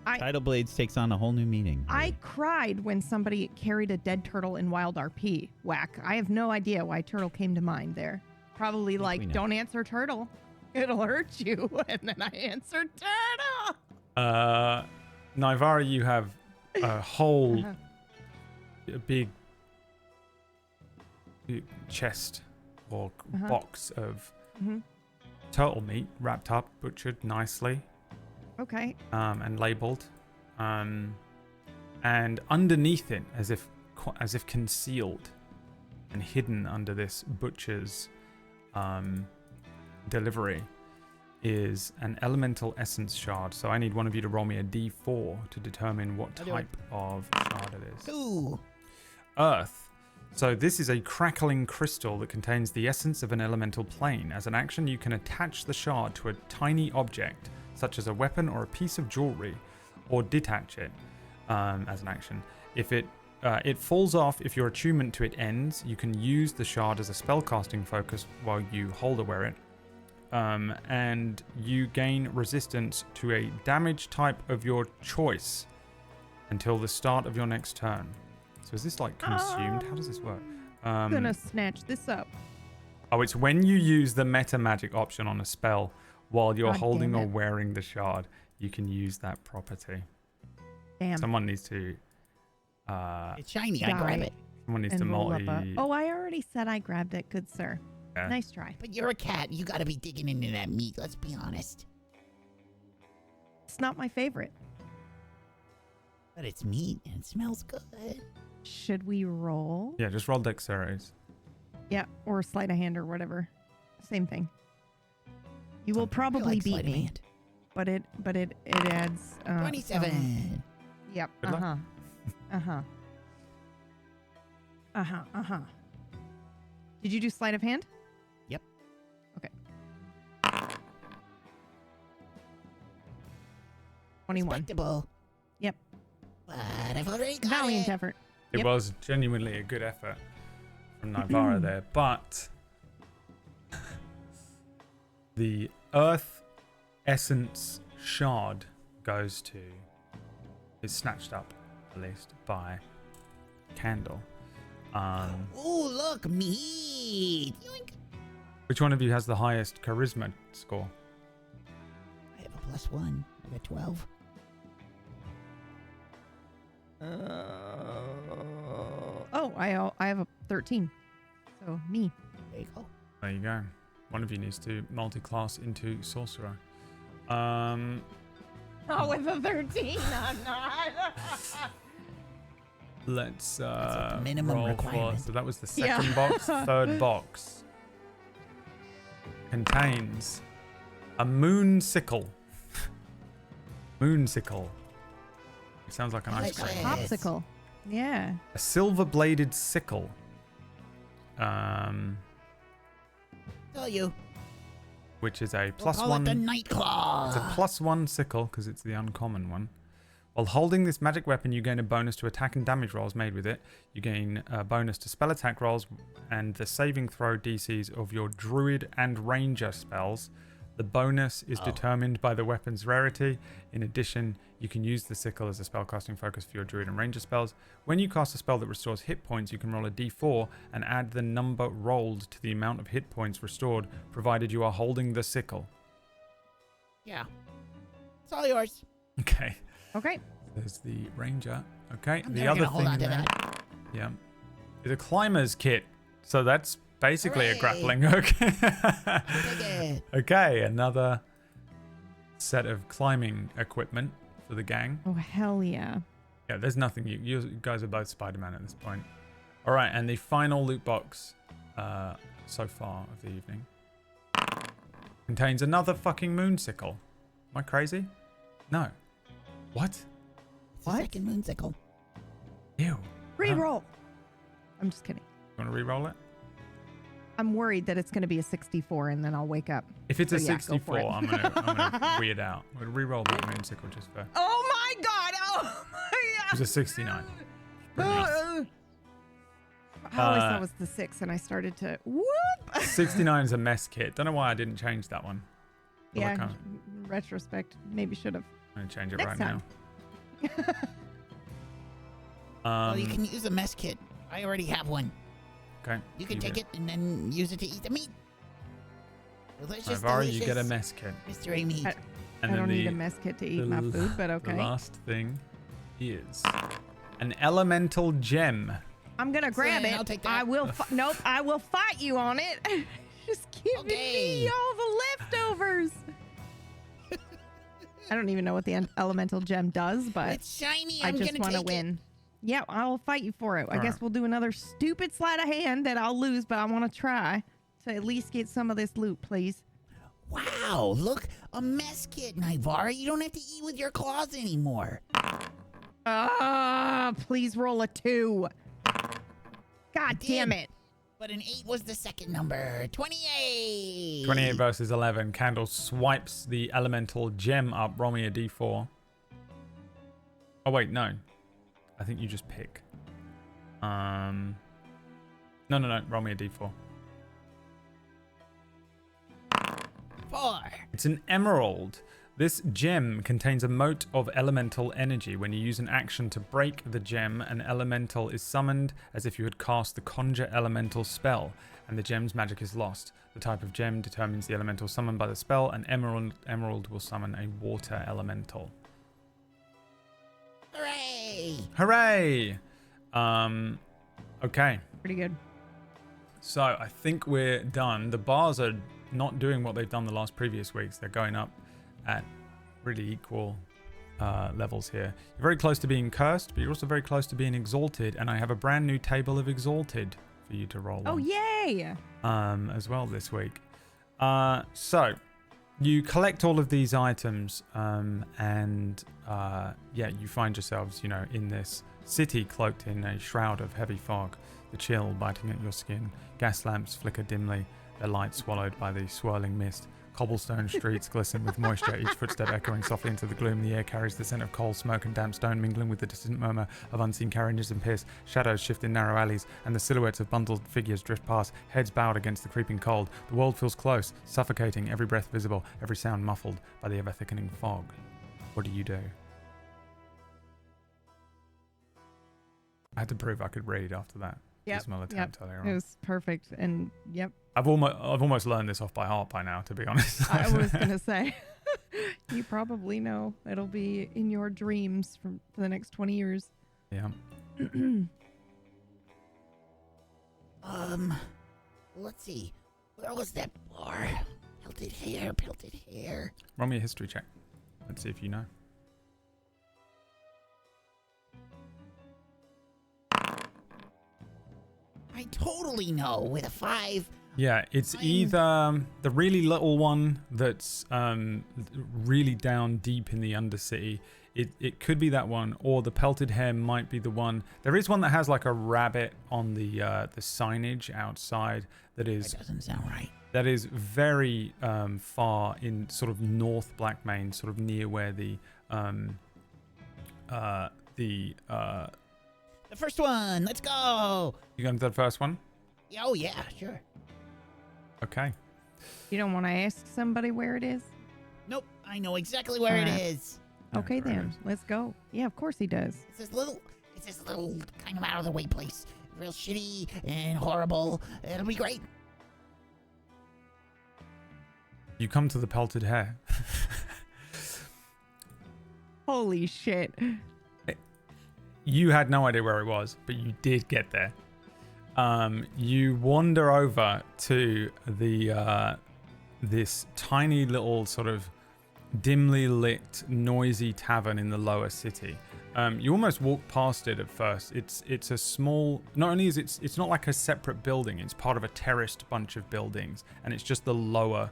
[SPEAKER 4] Tidal Blades takes on a whole new meaning.
[SPEAKER 5] I cried when somebody carried a dead turtle in Wild RP. Whack. I have no idea why turtle came to mind there. Probably
[SPEAKER 4] we know.
[SPEAKER 5] like, don't answer turtle. It'll hurt you. And then I answered turtle.
[SPEAKER 1] Nivara, you have a whole
[SPEAKER 5] Uh-huh.
[SPEAKER 1] big chest or box of
[SPEAKER 5] Mhm.
[SPEAKER 1] turtle meat wrapped up, butchered nicely,
[SPEAKER 5] Okay.
[SPEAKER 1] and labeled. And underneath it, as if concealed and hidden under this butcher's delivery, is an elemental essence shard. So I need one of you to roll me a d4 to determine what
[SPEAKER 3] I'll do it.
[SPEAKER 1] type of shard it is.
[SPEAKER 3] Ooh.
[SPEAKER 1] Earth. So this is a crackling crystal that contains the essence of an elemental plane. As an action, you can attach the shard to a tiny object, such as a weapon or a piece of jewelry, or detach it as an action. If it falls off if your attunement to it ends, you can use the shard as a spellcasting focus while you hold or wear it. And you gain resistance to a damage type of your choice until the start of your next turn. So is this like consumed? How does this work?
[SPEAKER 5] I'm gonna snatch this up.
[SPEAKER 1] Oh, it's when you use the meta magic option on a spell while you're
[SPEAKER 5] God
[SPEAKER 1] holding
[SPEAKER 5] damn
[SPEAKER 1] or
[SPEAKER 5] it.
[SPEAKER 1] wearing the shard, you can use that property.
[SPEAKER 5] Damn.
[SPEAKER 1] Someone needs to
[SPEAKER 3] It's shiny. I grab it.
[SPEAKER 1] someone needs
[SPEAKER 5] And
[SPEAKER 1] to
[SPEAKER 5] roll up
[SPEAKER 1] multi.
[SPEAKER 5] Oh, I already said I grabbed it. Good sir.
[SPEAKER 1] Yeah.
[SPEAKER 5] Nice try.
[SPEAKER 3] But you're a cat. You gotta be digging into that meat. Let's be honest.
[SPEAKER 5] It's not my favorite.
[SPEAKER 3] But it's meat and it smells good.
[SPEAKER 5] Should we roll?
[SPEAKER 1] Yeah, just roll dexterities.
[SPEAKER 5] Yeah, or sleight of hand or whatever. Same thing. You will
[SPEAKER 3] I
[SPEAKER 5] probably
[SPEAKER 3] like
[SPEAKER 5] beat
[SPEAKER 3] sleight of
[SPEAKER 5] me,
[SPEAKER 3] hand.
[SPEAKER 5] but it adds
[SPEAKER 3] 27.
[SPEAKER 5] Yep.
[SPEAKER 1] Good luck.
[SPEAKER 5] Did you do sleight of hand?
[SPEAKER 3] Yep.
[SPEAKER 5] Okay. 21.
[SPEAKER 3] Respectable.
[SPEAKER 5] Yep.
[SPEAKER 3] But I've already got
[SPEAKER 5] Valiant
[SPEAKER 3] it.
[SPEAKER 5] effort.
[SPEAKER 1] It
[SPEAKER 5] Yep.
[SPEAKER 1] was genuinely a good effort from Nivara there, but the Earth Essence shard is snatched up, at least, by Candle.
[SPEAKER 3] Ooh, look, meat. Yoink.
[SPEAKER 1] Which one of you has the highest charisma score?
[SPEAKER 3] I have a +1. I got 12.
[SPEAKER 5] Oh, I have a 13. So me.
[SPEAKER 3] There you go.
[SPEAKER 1] There you go. One of you needs to multi-class into sorcerer.
[SPEAKER 5] Oh, with a 13, I'm not.
[SPEAKER 1] Let's
[SPEAKER 3] the minimum
[SPEAKER 1] roll
[SPEAKER 3] requirement.
[SPEAKER 1] so that was the
[SPEAKER 5] Yeah.
[SPEAKER 1] second box. Third box contains a moon sickle. Moonsicle. It sounds like an ice cream.
[SPEAKER 3] Delicious.
[SPEAKER 5] Popsicle. Yeah.
[SPEAKER 1] A silver-bladed sickle.
[SPEAKER 3] Tell you.
[SPEAKER 1] Which is a
[SPEAKER 3] We'll
[SPEAKER 1] plus
[SPEAKER 3] call
[SPEAKER 1] one.
[SPEAKER 3] it the Night Claw.
[SPEAKER 1] It's a +1 sickle because it's the uncommon one. While holding this magic weapon, you gain a bonus to attack and damage rolls made with it. You gain a bonus to spell attack rolls and the saving throw DCs of your druid and ranger spells. The bonus is determined by the weapon's rarity. In addition, you can use the sickle as a spellcasting focus for your druid and ranger spells. When you cast a spell that restores hit points, you can roll a d4 and add the number rolled to the amount of hit points restored, provided you are holding the sickle.
[SPEAKER 3] Yeah. It's all yours.
[SPEAKER 1] Okay.
[SPEAKER 5] Okay.
[SPEAKER 1] There's the ranger. Okay.
[SPEAKER 3] I'm
[SPEAKER 1] the
[SPEAKER 3] never
[SPEAKER 1] other
[SPEAKER 3] gonna hold
[SPEAKER 1] thing
[SPEAKER 3] on to
[SPEAKER 1] there,
[SPEAKER 3] that.
[SPEAKER 1] yeah, is a climber's kit. So that's basically a
[SPEAKER 3] Hooray.
[SPEAKER 1] grappling hook.
[SPEAKER 3] Take it.
[SPEAKER 1] Okay, another set of climbing equipment for the gang.
[SPEAKER 5] Oh, hell yeah.
[SPEAKER 1] Yeah, there's nothing. You guys are both Spider-Man at this point. All right, and the final loot box so far of the evening contains another fucking moonsicle. Am I crazy? No. What?
[SPEAKER 3] It's the
[SPEAKER 5] What?
[SPEAKER 3] second moonsicle.
[SPEAKER 1] Ew.
[SPEAKER 5] Reroll. I'm just kidding.
[SPEAKER 1] You want to re-roll it?
[SPEAKER 5] I'm worried that it's going to be a 64 and then I'll wake up.
[SPEAKER 1] If it's a
[SPEAKER 5] So yeah, go for
[SPEAKER 1] 64,
[SPEAKER 5] it.
[SPEAKER 1] I'm gonna weird out. I'm gonna re-roll that moonsicle just for.
[SPEAKER 5] Oh my god! Oh my
[SPEAKER 1] It was a 69. Pretty nice.
[SPEAKER 5] I always thought it was the 6, and I started to whoop.
[SPEAKER 1] 69 is a mess kit. Don't know why I didn't change that one. Feel like
[SPEAKER 5] Yeah, retrospect, maybe should have.
[SPEAKER 1] I'm gonna change it
[SPEAKER 5] Next
[SPEAKER 1] right
[SPEAKER 5] time.
[SPEAKER 1] now.
[SPEAKER 3] Well, you can use a mess kit. I already have one.
[SPEAKER 1] Okay.
[SPEAKER 3] You can take it and then use it to eat the meat. Delicious,
[SPEAKER 1] Navarre,
[SPEAKER 3] delicious
[SPEAKER 1] you get a mess kit.
[SPEAKER 3] mystery meat.
[SPEAKER 5] I
[SPEAKER 1] And
[SPEAKER 5] I
[SPEAKER 1] then
[SPEAKER 5] don't need a mess kit to eat my food, but okay.
[SPEAKER 1] The last thing is an elemental gem.
[SPEAKER 5] I'm gonna grab
[SPEAKER 3] Say,
[SPEAKER 5] it.
[SPEAKER 3] I'll take that.
[SPEAKER 5] I will. Nope. I will fight you on it. Just give
[SPEAKER 3] Okay.
[SPEAKER 5] me all the leftovers. I don't even know what the elemental gem does, but
[SPEAKER 3] It's shiny.
[SPEAKER 5] I
[SPEAKER 3] I'm
[SPEAKER 5] just
[SPEAKER 3] gonna
[SPEAKER 5] want to
[SPEAKER 3] take
[SPEAKER 5] win. Yeah, I'll fight you for it. I
[SPEAKER 1] All
[SPEAKER 5] guess
[SPEAKER 1] right.
[SPEAKER 5] we'll do another stupid sleight of hand that I'll lose, but I want to try to at least get some of this loot, please.
[SPEAKER 3] it. Wow, look, a mess kit, Navarre. You don't have to eat with your claws anymore.
[SPEAKER 5] Please roll a 2. God damn it.
[SPEAKER 3] But an 8 was the second number. 28.
[SPEAKER 1] 28 versus 11. Candle swipes the elemental gem up. Roll me a d4. Oh, wait, no. I think you just pick. No. Roll me a d4.
[SPEAKER 3] 4.
[SPEAKER 1] It's an emerald. This gem contains a mote of elemental energy. When you use an action to break the gem, an elemental is summoned as if you had cast the conjure elemental spell, and the gem's magic is lost. The type of gem determines the elemental summoned by the spell. An emerald will summon a water elemental.
[SPEAKER 3] Hooray!
[SPEAKER 1] Hooray! Okay.
[SPEAKER 5] Pretty good.
[SPEAKER 1] So I think we're done. The bars are not doing what they've done the last previous weeks. They're going up at really equal levels here. You're very close to being cursed, but you're also very close to being exalted. And I have a brand new table of exalted for you to roll
[SPEAKER 5] Oh,
[SPEAKER 1] on,
[SPEAKER 5] yay.
[SPEAKER 1] as well this week. So you collect all of these items, and yeah, you find yourselves, in this city cloaked in a shroud of heavy fog. The chill biting at your skin. Gas lamps flicker dimly, their light swallowed by the swirling mist. Cobblestone streets glisten with moisture, each footstep echoing softly into the gloom. The air carries the scent of coal, smoke, and damp stone, mingling with the distant murmur of unseen carriages and pierced. Shadows shift in narrow alleys, and the silhouettes of bundled figures drift past, heads bowed against the creeping cold. The world feels close, suffocating, every breath visible, every sound muffled by the ever-thickening fog. What do you do? I had to prove I could read after that.
[SPEAKER 5] Yep,
[SPEAKER 1] Dismal attempt earlier
[SPEAKER 5] It
[SPEAKER 1] on.
[SPEAKER 5] was perfect. And yep,
[SPEAKER 1] I've almost learned this off by heart by now, to be honest.
[SPEAKER 5] I was going to say, you probably know it'll be in your dreams for the next 20 years.
[SPEAKER 1] Yeah.
[SPEAKER 3] Let's see. Where was that bar? Pelted hair, pelted hair.
[SPEAKER 1] Roll me a history check. Let's see if you know.
[SPEAKER 3] I totally know with a 5.
[SPEAKER 1] Yeah, it's either the really little one that's really down deep in the Undercity. It could be that one, or the pelted hair might be the one. There is one that has like a rabbit on the signage outside that
[SPEAKER 3] That doesn't sound right.
[SPEAKER 1] That is very far in sort of North Blackmane, sort of near where the
[SPEAKER 3] first one. Let's go.
[SPEAKER 1] You going to the first one?
[SPEAKER 3] Oh yeah, sure.
[SPEAKER 1] Okay.
[SPEAKER 5] You don't want to ask somebody where it is?
[SPEAKER 3] Nope. I know exactly where it
[SPEAKER 5] Alright.
[SPEAKER 3] is.
[SPEAKER 5] Okay,
[SPEAKER 1] That's where it
[SPEAKER 5] then.
[SPEAKER 1] is.
[SPEAKER 5] Let's go. Yeah, of course he does.
[SPEAKER 3] It's this little kind of out of the way place. Real shitty and horrible. It'll be great.
[SPEAKER 1] You come to the pelted hair.
[SPEAKER 5] Holy shit.
[SPEAKER 1] You had no idea where it was, but you did get there. You wander over to the this tiny little sort of dimly lit, noisy tavern in the lower city. You almost walk past it at first. It's a small. Not only is it's not like a separate building. It's part of a terraced bunch of buildings, and it's just the lower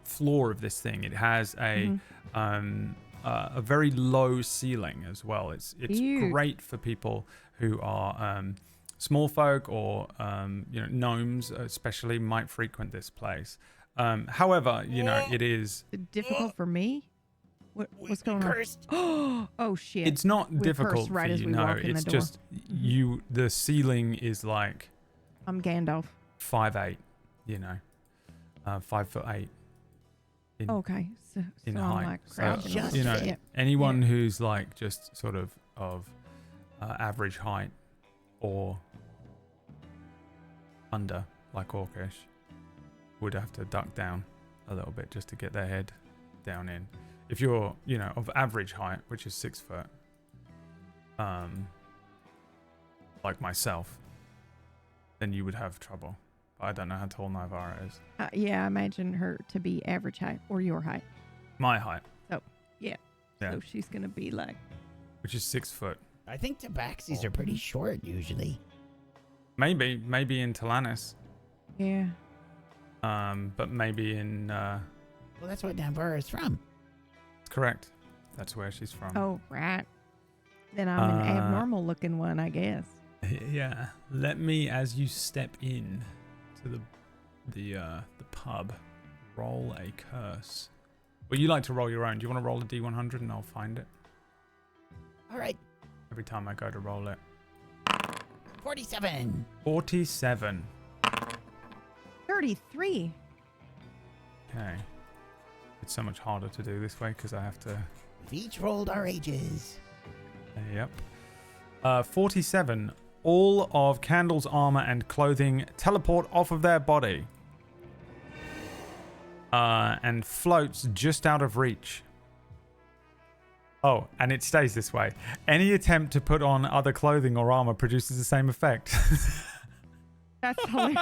[SPEAKER 1] floor of this thing. It has a very low ceiling as well. It's
[SPEAKER 5] Ew.
[SPEAKER 1] great for people who are small folk or gnomes, especially, might frequent this place. However, it is
[SPEAKER 5] Difficult for me?
[SPEAKER 2] What's going on?
[SPEAKER 3] Cursed.
[SPEAKER 2] Oh shit!
[SPEAKER 1] It's not
[SPEAKER 2] We're
[SPEAKER 1] difficult
[SPEAKER 2] cursed right
[SPEAKER 1] for
[SPEAKER 2] as
[SPEAKER 1] you,
[SPEAKER 2] we
[SPEAKER 1] no.
[SPEAKER 2] walk in
[SPEAKER 1] It's
[SPEAKER 2] the door.
[SPEAKER 1] just you. The ceiling is like
[SPEAKER 2] I'm Gandalf.
[SPEAKER 1] 5'8", you know, 5'8".
[SPEAKER 2] Okay, so
[SPEAKER 1] In
[SPEAKER 2] I'm
[SPEAKER 1] height.
[SPEAKER 2] like
[SPEAKER 1] So,
[SPEAKER 2] crouching.
[SPEAKER 3] just
[SPEAKER 1] you know,
[SPEAKER 3] fit.
[SPEAKER 1] anyone who's like just sort of average height or under, like orcish, would have to duck down a little bit just to get their head down in. If you're, you know, of average height, which is 6 foot, like myself, then you would have trouble. But I don't know how tall Nivara is.
[SPEAKER 2] Yeah, I imagine her to be average height or your height.
[SPEAKER 1] My height, Yeah.
[SPEAKER 2] So she's gonna be like.
[SPEAKER 1] which is 6 foot.
[SPEAKER 3] I think tabaxis are pretty short usually.
[SPEAKER 1] Maybe in Talanis,
[SPEAKER 2] Yeah.
[SPEAKER 1] but maybe in.
[SPEAKER 3] Well, that's what Navarra is from.
[SPEAKER 1] Correct. That's where she's from.
[SPEAKER 2] Oh right. Then I'm an abnormal looking one, I guess.
[SPEAKER 1] Yeah. Let me, as you step in to the pub, roll a curse. Well, you like to roll your own. Do you want to roll a D100 and I'll find it
[SPEAKER 3] All right,
[SPEAKER 1] every time I go to roll it?
[SPEAKER 3] 47.
[SPEAKER 1] 47.
[SPEAKER 2] 33.
[SPEAKER 1] Okay. It's so much harder to do this way because I have to.
[SPEAKER 3] We've each rolled our ages.
[SPEAKER 1] Yep. 47. All of Candle's armor and clothing teleport off of their body. And floats just out of reach. Oh, and it stays this way. Any attempt to put on other clothing or armor produces the same effect.
[SPEAKER 2] That's hilarious.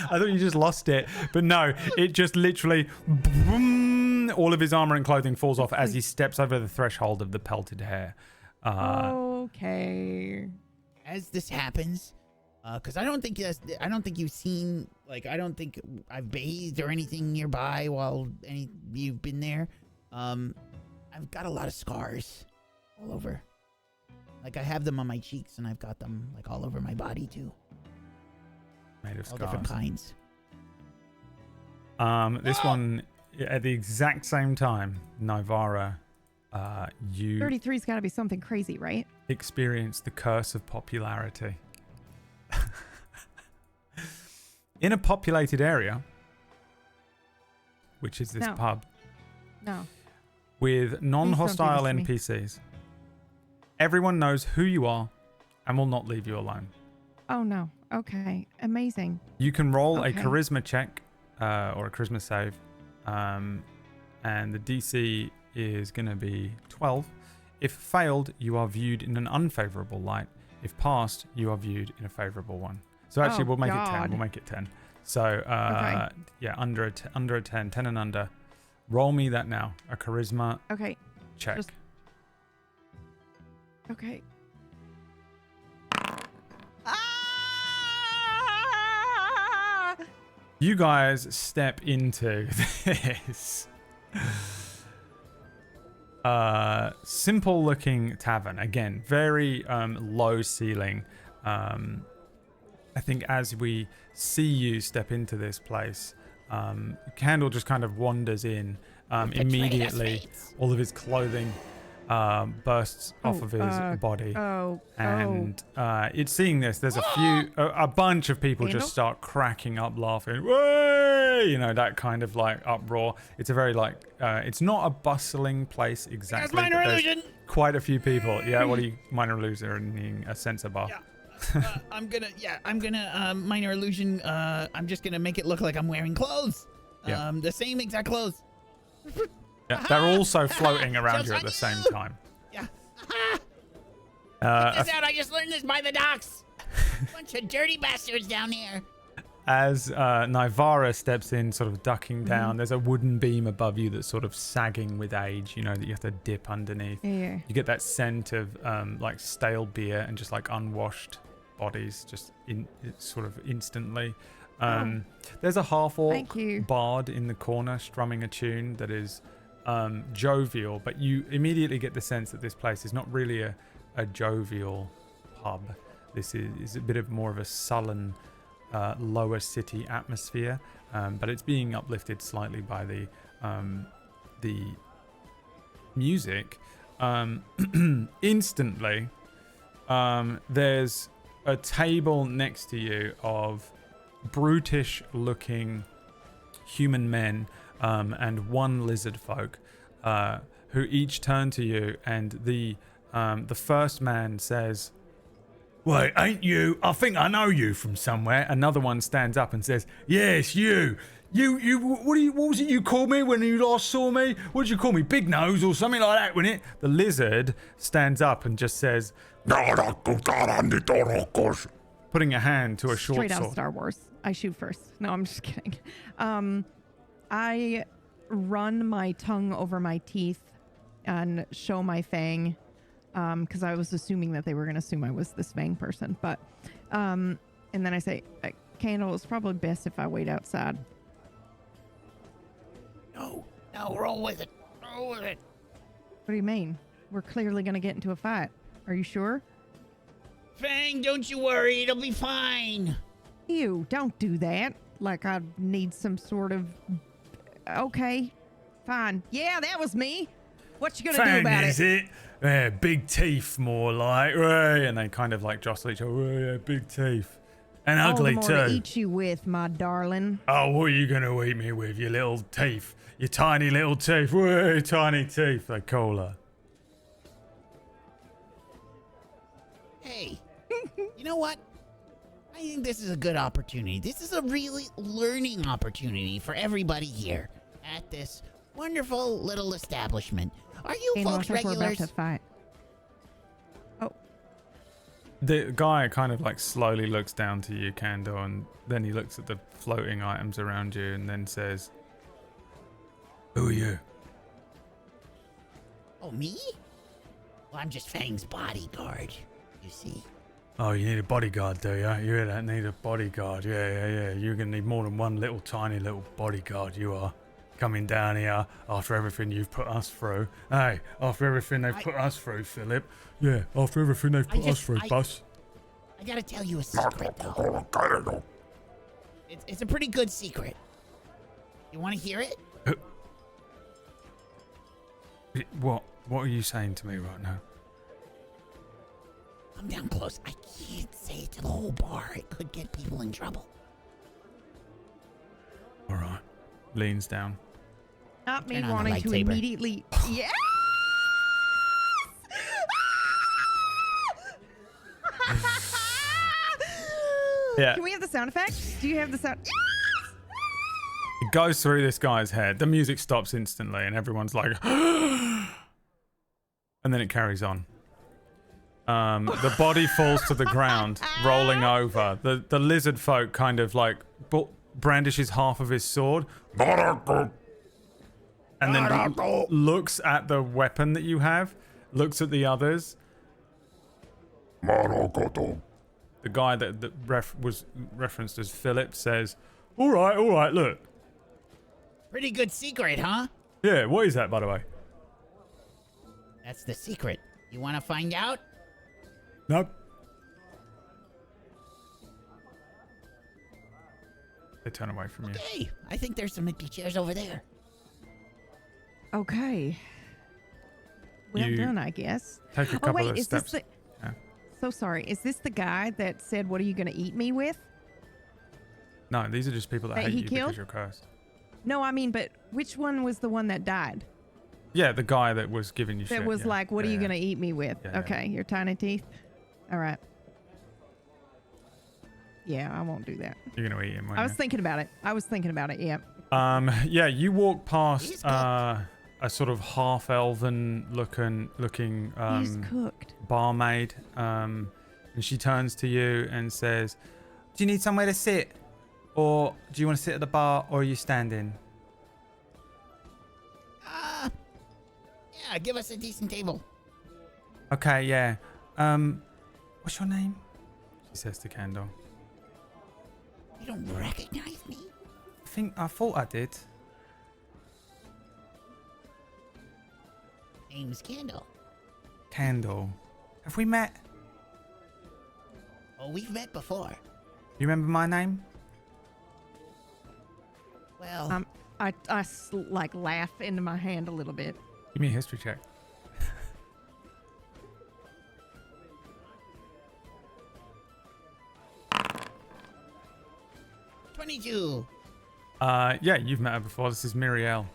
[SPEAKER 1] I thought you just lost it, but no, it just literally boom, all of his armor and clothing falls off as he steps over the threshold of the pelted hair.
[SPEAKER 2] Okay.
[SPEAKER 3] As this happens, because I don't think you've seen, like, I don't think I've bathed or anything nearby while you've been there. I've got a lot of scars all over. Like, I have them on my cheeks and I've got them like all over my body too.
[SPEAKER 1] Made of
[SPEAKER 3] All different
[SPEAKER 1] scars.
[SPEAKER 3] kinds.
[SPEAKER 1] This one at the exact same time, Nivara, you
[SPEAKER 2] 33's got to be something crazy, right?
[SPEAKER 1] experience the curse of popularity. In a populated area, which is this
[SPEAKER 2] No.
[SPEAKER 1] pub,
[SPEAKER 2] No.
[SPEAKER 1] with non-hostile
[SPEAKER 2] Please don't do this
[SPEAKER 1] NPCs, everyone knows who you are and will not leave you alone.
[SPEAKER 2] Oh no. Okay. Amazing.
[SPEAKER 1] You can roll
[SPEAKER 2] Okay.
[SPEAKER 1] a charisma check or a charisma save, and the DC is going to be 12. If failed, you are viewed in an unfavorable light. If passed, you are viewed in a favorable one. So actually,
[SPEAKER 2] Oh,
[SPEAKER 1] we'll make it 10.
[SPEAKER 2] God.
[SPEAKER 1] We'll make it 10. So
[SPEAKER 2] Okay.
[SPEAKER 1] yeah, under a 10, 10 and under. Roll me that now. A charisma
[SPEAKER 2] Okay.
[SPEAKER 1] check.
[SPEAKER 2] Just- Okay. Ah!
[SPEAKER 1] You guys step into this simple looking tavern. Again, very low ceiling. I think as we see you step into this place, Candle just kind of wanders in. Immediately, all of his clothing bursts off of his body. And it's seeing this. There's a bunch of people
[SPEAKER 2] Candle?
[SPEAKER 1] just start cracking up, laughing. Way, you know, that kind of like uproar. It's a very like, it's not a bustling place exactly.
[SPEAKER 3] That's minor
[SPEAKER 1] but there's
[SPEAKER 3] illusion.
[SPEAKER 1] quite a few people. Yeah, what are you minor illusioning a sensor bar?
[SPEAKER 3] Yeah. I'm gonna minor illusion. I'm just gonna make it look like I'm wearing clothes.
[SPEAKER 1] Yeah.
[SPEAKER 3] The same exact clothes.
[SPEAKER 1] Yeah, they're also floating around
[SPEAKER 3] Joke's
[SPEAKER 1] you at
[SPEAKER 3] on
[SPEAKER 1] the same
[SPEAKER 3] you.
[SPEAKER 1] time.
[SPEAKER 3] Yeah.
[SPEAKER 1] Uh,
[SPEAKER 3] Check this out. I just learned this by the docks. Bunch of dirty bastards down here.
[SPEAKER 1] As Nivara steps in, sort of ducking down, there's a wooden beam above you that's sort of sagging with age, you know, that you have to dip underneath.
[SPEAKER 2] Yeah.
[SPEAKER 1] You get that scent of like stale beer and just like unwashed bodies just sort of instantly. There's a half-orc
[SPEAKER 2] Thank you.
[SPEAKER 1] bard in the corner strumming a tune that is jovial, but you immediately get the sense that this place is not really a jovial pub. This is a bit of more of a sullen lower city atmosphere, but it's being uplifted slightly by the the music, instantly, there's a table next to you of brutish-looking human men and one lizard folk, who each turn to you, and the first man says, "Wait, ain't you? I think I know you from somewhere." Another one stands up and says, "Yes, you. What was it you called me when you last saw me? What did you call me? Big nose or something like that, wasn't it?" The lizard stands up and just says, putting a hand to a short
[SPEAKER 5] Straight out
[SPEAKER 1] sword.
[SPEAKER 5] of Star Wars. I shoot first. No, I'm just kidding. I run my tongue over my teeth and show my fang, because I was assuming that they were going to assume I was this fang person. But, and then I say, Candle, it's probably best if I wait outside.
[SPEAKER 3] No, roll with it. Roll with it.
[SPEAKER 5] What do you mean? We're clearly going to get into a fight. Are you sure?
[SPEAKER 3] Fang, don't you worry. It'll be fine.
[SPEAKER 5] Ew, don't do that. Like I need some sort of... Okay, fine. Yeah, that was me. What you gonna do about
[SPEAKER 1] is it? Yeah, big teeth, more like. Right? And they kind of like jostle each other. Yeah, big teeth. And
[SPEAKER 5] All the
[SPEAKER 1] ugly
[SPEAKER 5] more
[SPEAKER 1] too.
[SPEAKER 5] to eat you with, my darling.
[SPEAKER 1] Oh, what are you going to eat me with, your little teeth? Your tiny little teeth. Whoa, tiny teeth, they call her.
[SPEAKER 3] Hey, you know what? I think this is a good opportunity. This is a really learning opportunity for everybody here at this wonderful little establishment. Are you
[SPEAKER 5] And
[SPEAKER 3] folks
[SPEAKER 5] watch out, we're about
[SPEAKER 3] regulars?
[SPEAKER 5] to fight. Oh,
[SPEAKER 1] The guy kind of like slowly looks down to you, Candle, and then he looks at the floating items around you and then says, "Who are you?"
[SPEAKER 3] Oh, me? Well, I'm just Fang's bodyguard, you see.
[SPEAKER 1] "Oh, you need a bodyguard, do you? You hear that? Need a bodyguard. Yeah. You're going to need more than one little tiny little bodyguard, you are. Coming down here after everything you've put us through. Hey, after everything they've put us through, Philip. Yeah, after everything they've put us through, Bus.
[SPEAKER 3] I gotta tell you a secret, though. It's a pretty good secret. You want to hear it?
[SPEAKER 1] What are you saying to me right now?
[SPEAKER 3] Come down close. I can't say it to the whole bar. It could get people in trouble.
[SPEAKER 1] All right. Leans down.
[SPEAKER 5] not me
[SPEAKER 3] Turn on the
[SPEAKER 5] wanting to
[SPEAKER 3] lightsaber.
[SPEAKER 5] immediately... Yes!
[SPEAKER 1] Yeah.
[SPEAKER 5] Can we have the sound effect? Do you have the sound?
[SPEAKER 1] It goes through this guy's head. The music stops instantly, and everyone's like, and then it carries on. The body falls to the ground, rolling over. The lizard folk kind of like brandishes half of his sword, and then looks at the weapon that you have, looks at the others. The guy that was referenced as Philip says, all right, look.
[SPEAKER 3] Pretty good secret, huh?
[SPEAKER 1] Yeah, what is that, by the way?
[SPEAKER 3] That's the secret. You want to find out?
[SPEAKER 1] Nope. They turn away from you.
[SPEAKER 3] Hey, I think there's some empty chairs over there.
[SPEAKER 5] Okay. Well
[SPEAKER 1] You
[SPEAKER 5] done, I guess.
[SPEAKER 1] Take a couple
[SPEAKER 5] wait,
[SPEAKER 1] of
[SPEAKER 5] is
[SPEAKER 1] steps.
[SPEAKER 5] this the...
[SPEAKER 1] Yeah.
[SPEAKER 5] So sorry. Is this the guy that said, what are you going to eat me with?
[SPEAKER 1] No, these are just people that
[SPEAKER 5] That
[SPEAKER 1] hate
[SPEAKER 5] he
[SPEAKER 1] you
[SPEAKER 5] killed?
[SPEAKER 1] because you're cursed.
[SPEAKER 5] No, I mean, but which one was the one that died?
[SPEAKER 1] Yeah, the guy that was giving you
[SPEAKER 5] That
[SPEAKER 1] shit.
[SPEAKER 5] was
[SPEAKER 1] yeah.
[SPEAKER 5] like, what are you
[SPEAKER 1] Yeah.
[SPEAKER 5] going to eat me with?
[SPEAKER 1] Yeah, yeah.
[SPEAKER 5] Okay, your tiny teeth? All right. Yeah, I won't do that.
[SPEAKER 1] You're going to eat him,
[SPEAKER 5] I was
[SPEAKER 1] won't
[SPEAKER 5] thinking about it. Yeah.
[SPEAKER 1] you? Yeah, you walk past
[SPEAKER 3] He's cooked.
[SPEAKER 1] a sort of half-elven looking
[SPEAKER 5] He's cooked.
[SPEAKER 1] barmaid, and she turns to you and says, do you need somewhere to sit? Or do you want to sit at the bar, or are you standing?
[SPEAKER 3] Yeah, give us a decent table.
[SPEAKER 1] Okay, yeah. What's your name? She says to Candle.
[SPEAKER 3] You don't recognize me?
[SPEAKER 1] I thought I did.
[SPEAKER 3] Name's Candle.
[SPEAKER 1] Candle. Have we met?
[SPEAKER 3] Oh, we've met before.
[SPEAKER 1] You remember my name?
[SPEAKER 3] Well,
[SPEAKER 5] like laugh into my hand a little bit.
[SPEAKER 1] Give me a history check.
[SPEAKER 3] 22.
[SPEAKER 1] Yeah, you've met her before. This is Miriel.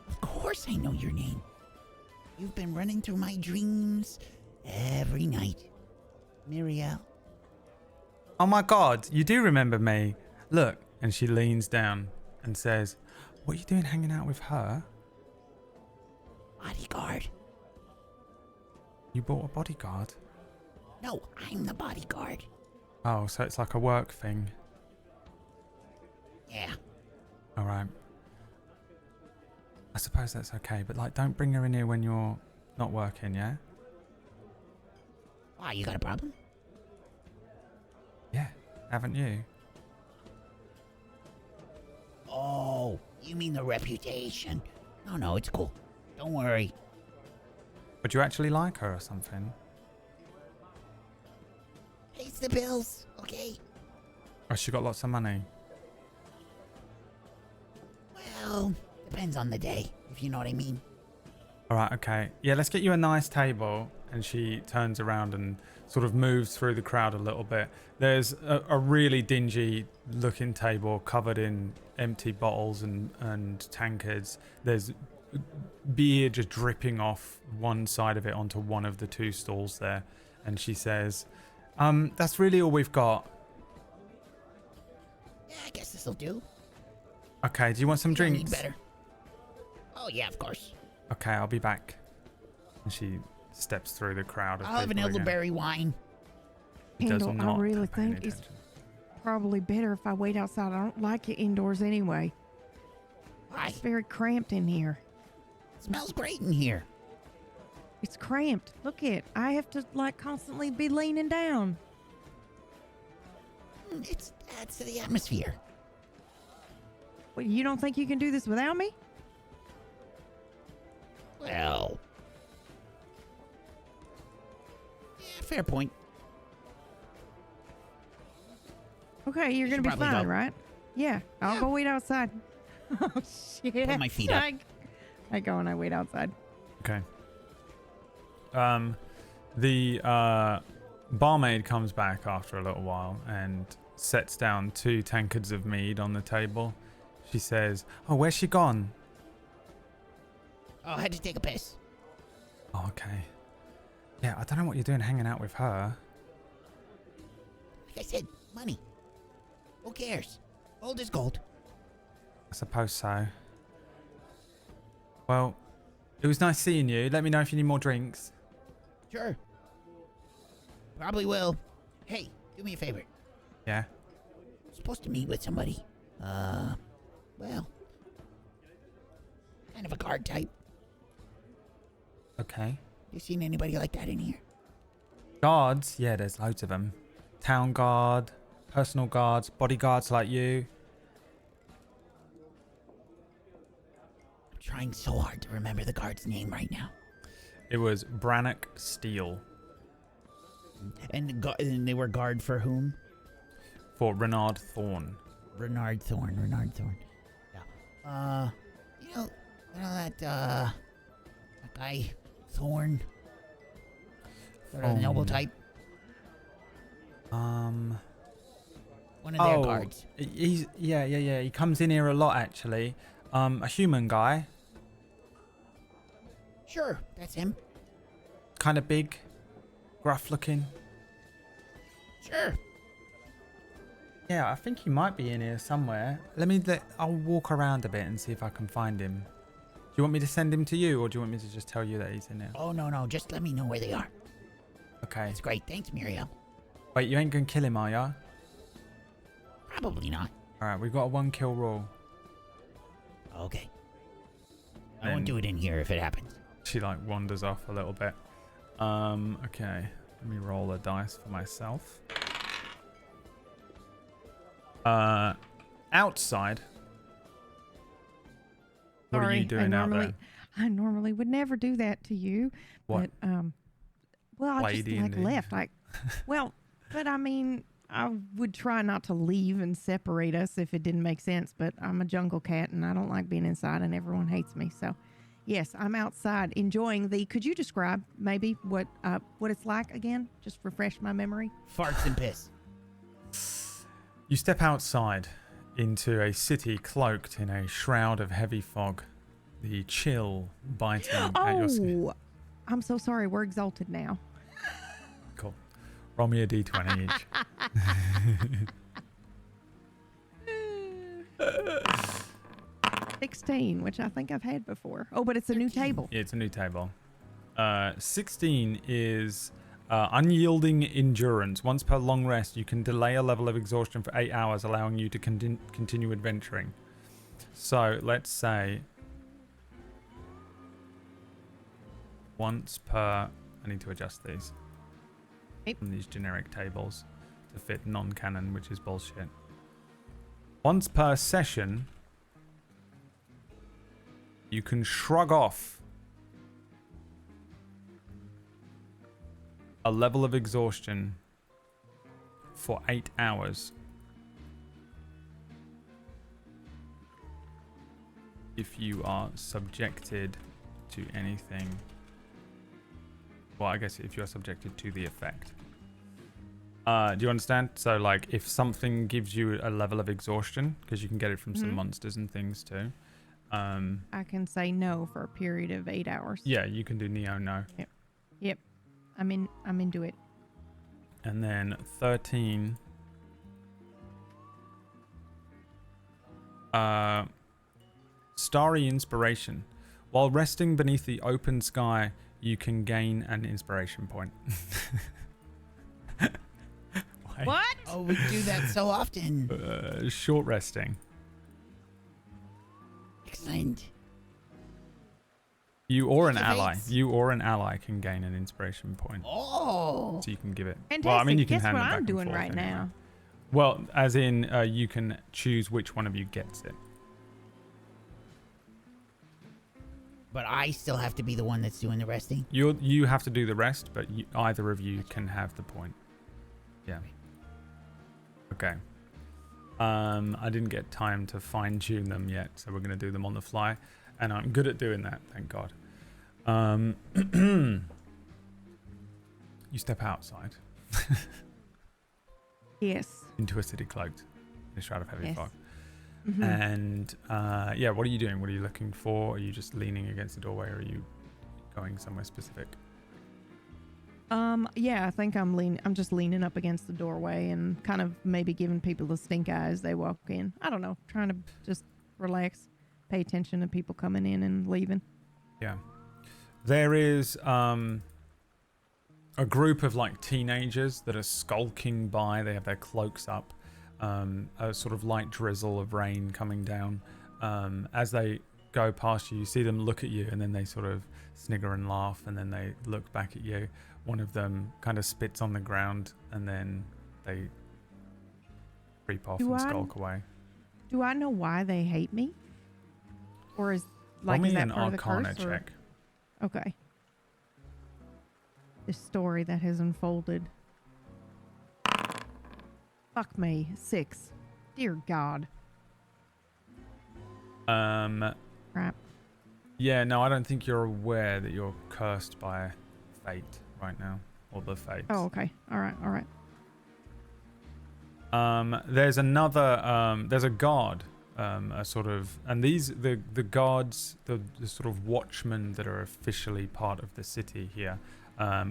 [SPEAKER 3] Of course I know your name. You've been running through my dreams every night. Miriel.
[SPEAKER 1] Oh my god, you do remember me. Look. And she leans down and says, what are you doing hanging out with her?
[SPEAKER 3] Bodyguard.
[SPEAKER 1] You bought a bodyguard?
[SPEAKER 3] No, I'm the bodyguard.
[SPEAKER 1] Oh, so it's like a work thing.
[SPEAKER 3] Yeah.
[SPEAKER 1] Alright. I suppose that's okay, but like don't bring her in here when you're not working, yeah?
[SPEAKER 3] Why, you got a problem?
[SPEAKER 1] Yeah, haven't you?
[SPEAKER 3] Oh, you mean the reputation. No, it's cool. Don't worry.
[SPEAKER 1] Would you actually like her or something?
[SPEAKER 3] Pays the bills, okay?
[SPEAKER 1] Or has she got lots of money?
[SPEAKER 3] Well, depends on the day, if you know what I mean.
[SPEAKER 1] Alright, okay. Yeah, let's get you a nice table. And she turns around and sort of moves through the crowd a little bit. There's a really dingy looking table covered in empty bottles and tankards. There's beer just dripping off one side of it onto one of the two stalls there. And she says, that's really all we've got.
[SPEAKER 3] Yeah, I guess this'll do.
[SPEAKER 1] Okay, do you want some
[SPEAKER 3] Don't need
[SPEAKER 1] drinks?
[SPEAKER 3] better. Oh, yeah, of course.
[SPEAKER 1] Okay, I'll be back. And she steps through the crowd of
[SPEAKER 3] I'll have an
[SPEAKER 1] people again.
[SPEAKER 3] elderberry wine.
[SPEAKER 1] He does
[SPEAKER 2] Kendall,
[SPEAKER 1] not
[SPEAKER 2] I really
[SPEAKER 1] pay any
[SPEAKER 2] think it's
[SPEAKER 1] attention.
[SPEAKER 2] probably better if I wait outside. I don't like it indoors anyway.
[SPEAKER 3] Why?
[SPEAKER 2] It's very cramped in here.
[SPEAKER 3] It smells great in here.
[SPEAKER 2] It's cramped. Look it. I have to like constantly be leaning down.
[SPEAKER 3] It adds to the atmosphere.
[SPEAKER 2] What, you don't think you can do this without me?
[SPEAKER 3] Well. Yeah, fair point.
[SPEAKER 2] Okay, you're
[SPEAKER 3] You
[SPEAKER 2] gonna
[SPEAKER 3] should
[SPEAKER 2] be
[SPEAKER 3] probably
[SPEAKER 2] fine,
[SPEAKER 3] go.
[SPEAKER 2] right? Yeah, I'll
[SPEAKER 3] Yeah.
[SPEAKER 2] go wait outside. Oh shit!
[SPEAKER 3] Put my feet up.
[SPEAKER 2] I go and I wait outside.
[SPEAKER 1] Okay. The barmaid comes back after a little while and sets down 2 tankards of mead on the table. She says, oh, where's she gone?
[SPEAKER 3] Oh, I had to take a piss.
[SPEAKER 1] Oh, okay. Yeah, I don't know what you're doing hanging out with her.
[SPEAKER 3] Like I said, money. Who cares? Gold is gold.
[SPEAKER 1] I suppose so. Well, it was nice seeing you. Let me know if you need more drinks.
[SPEAKER 3] Sure. Probably will. Hey, do me a favor.
[SPEAKER 1] Yeah?
[SPEAKER 3] I'm supposed to meet with somebody. Well, kind of a guard type.
[SPEAKER 1] Okay.
[SPEAKER 3] You seen anybody like that in here?
[SPEAKER 1] Guards? Yeah, there's loads of them. Town guard, personal guards, bodyguards like you.
[SPEAKER 3] I'm trying so hard to remember the guard's name right now.
[SPEAKER 1] It was Brannock Steele
[SPEAKER 3] And they were guard for whom?
[SPEAKER 1] for Renard Thorne.
[SPEAKER 3] Renard Thorne. Yeah. You know that guy, Thorne? Sort of the noble
[SPEAKER 1] Thorne.
[SPEAKER 3] type?
[SPEAKER 1] Um.
[SPEAKER 3] One of their guards.
[SPEAKER 1] He's yeah. He comes in here a lot actually. A human guy,
[SPEAKER 3] Sure, that's him.
[SPEAKER 1] kind of big, gruff looking.
[SPEAKER 3] Sure.
[SPEAKER 1] Yeah, I think he might be in here somewhere. I'll walk around a bit and see if I can find him. Do you want me to send him to you, or do you want me to just tell you that he's in here?
[SPEAKER 3] Oh, no, just let me know where they are.
[SPEAKER 1] Okay.
[SPEAKER 3] That's great. Thanks, Muriel.
[SPEAKER 1] Wait, you ain't gonna kill him, are ya?
[SPEAKER 3] Probably not.
[SPEAKER 1] All right, we've got a 1-kill rule.
[SPEAKER 3] Okay. I
[SPEAKER 1] Then-
[SPEAKER 3] won't do it in here if it happens.
[SPEAKER 1] She like wanders off a little bit. Okay. Let me roll a dice for myself. Outside. What are
[SPEAKER 2] Sorry,
[SPEAKER 1] you doing out there?
[SPEAKER 2] I normally would never do that to you.
[SPEAKER 1] What?
[SPEAKER 2] But well, I
[SPEAKER 1] Play
[SPEAKER 2] just
[SPEAKER 1] D&D.
[SPEAKER 2] like left. Like, well, but I mean,
[SPEAKER 5] I would try not to leave and separate us if it didn't make sense, but I'm a jungle cat and I don't like being inside and everyone hates me. So, yes, I'm outside enjoying the. Could you describe maybe what it's like again? Just refresh my memory.
[SPEAKER 3] Farts and piss.
[SPEAKER 1] You step outside into a city cloaked in a shroud of heavy fog. The chill biting at your skin.
[SPEAKER 5] Oh, I'm so sorry. We're exalted now.
[SPEAKER 1] Cool. Roll me a d20 each.
[SPEAKER 5] 16, which I think I've had before. Oh, but it's a new table.
[SPEAKER 1] Yeah, it's a new table. 16 is unyielding endurance. Once per long rest, you can delay a level of exhaustion for 8 hours, allowing you to continue adventuring. So let's say once per. I need to adjust these. From these generic tables to fit non-canon, which is bullshit. Once per session, you can shrug off a level of exhaustion for 8 hours if you are subjected to anything. Well, I guess if you're subjected to the effect. Do you understand? So, like, if something gives you a level of exhaustion, because you can get it from some monsters and things too.
[SPEAKER 5] I can say no for a period of 8 hours.
[SPEAKER 1] Yeah, you can do Neo no.
[SPEAKER 5] Yep. I'm into it.
[SPEAKER 1] And then 13. Starry inspiration. While resting beneath the open sky, you can gain an inspiration point.
[SPEAKER 5] What?
[SPEAKER 3] Oh, we do that so often.
[SPEAKER 1] Short resting.
[SPEAKER 3] Excellent.
[SPEAKER 1] You or an
[SPEAKER 3] Activates.
[SPEAKER 1] ally can gain an inspiration point.
[SPEAKER 3] Oh.
[SPEAKER 1] So you can give it.
[SPEAKER 5] Fantastic.
[SPEAKER 1] Well, I mean, you can
[SPEAKER 5] Guess
[SPEAKER 1] hand
[SPEAKER 5] what
[SPEAKER 1] them back
[SPEAKER 5] I'm
[SPEAKER 1] and
[SPEAKER 5] doing
[SPEAKER 1] forth
[SPEAKER 5] right
[SPEAKER 1] anyway.
[SPEAKER 5] now?
[SPEAKER 1] Well, as in, you can choose which one of you gets it.
[SPEAKER 3] But I still have to be the one that's doing the resting.
[SPEAKER 1] You have to do the rest, but either of you can have the point. Yeah. Okay. I didn't get time to fine tune them yet, so we're going to do them on the fly, and I'm good at doing that, thank God. You step outside.
[SPEAKER 5] Yes.
[SPEAKER 1] Into a city cloaked in a shroud of heavy
[SPEAKER 5] Yes.
[SPEAKER 1] fog.
[SPEAKER 5] Mm-hmm.
[SPEAKER 1] And yeah, what are you doing? What are you looking for? Are you just leaning against the doorway, or are you going somewhere specific?
[SPEAKER 5] Yeah, I think I'm just leaning up against the doorway and kind of maybe giving people the stink eye as they walk in. I don't know, trying to just relax, pay attention to people coming in and leaving.
[SPEAKER 1] Yeah. There is a group of like teenagers that are skulking by. They have their cloaks up. A sort of light drizzle of rain coming down. As they go past you, you see them look at you, and then they sort of snigger and laugh, and then they look back at you. One of them kind of spits on the ground, and then they creep off and skulk away.
[SPEAKER 5] Do I know why they hate me? Or is
[SPEAKER 1] Roll me
[SPEAKER 5] is that
[SPEAKER 1] an
[SPEAKER 5] part of the
[SPEAKER 1] Arcana
[SPEAKER 5] curse? Or?
[SPEAKER 1] check.
[SPEAKER 5] Okay. This story that has unfolded. Fuck me. 6. Dear God. Crap.
[SPEAKER 1] Yeah, no, I don't think you're aware that you're cursed by fate right now, or the fates.
[SPEAKER 5] Oh, okay. All right.
[SPEAKER 1] There's another. There's a guard. A sort of, and the guards, the sort of watchmen that are officially part of the city here,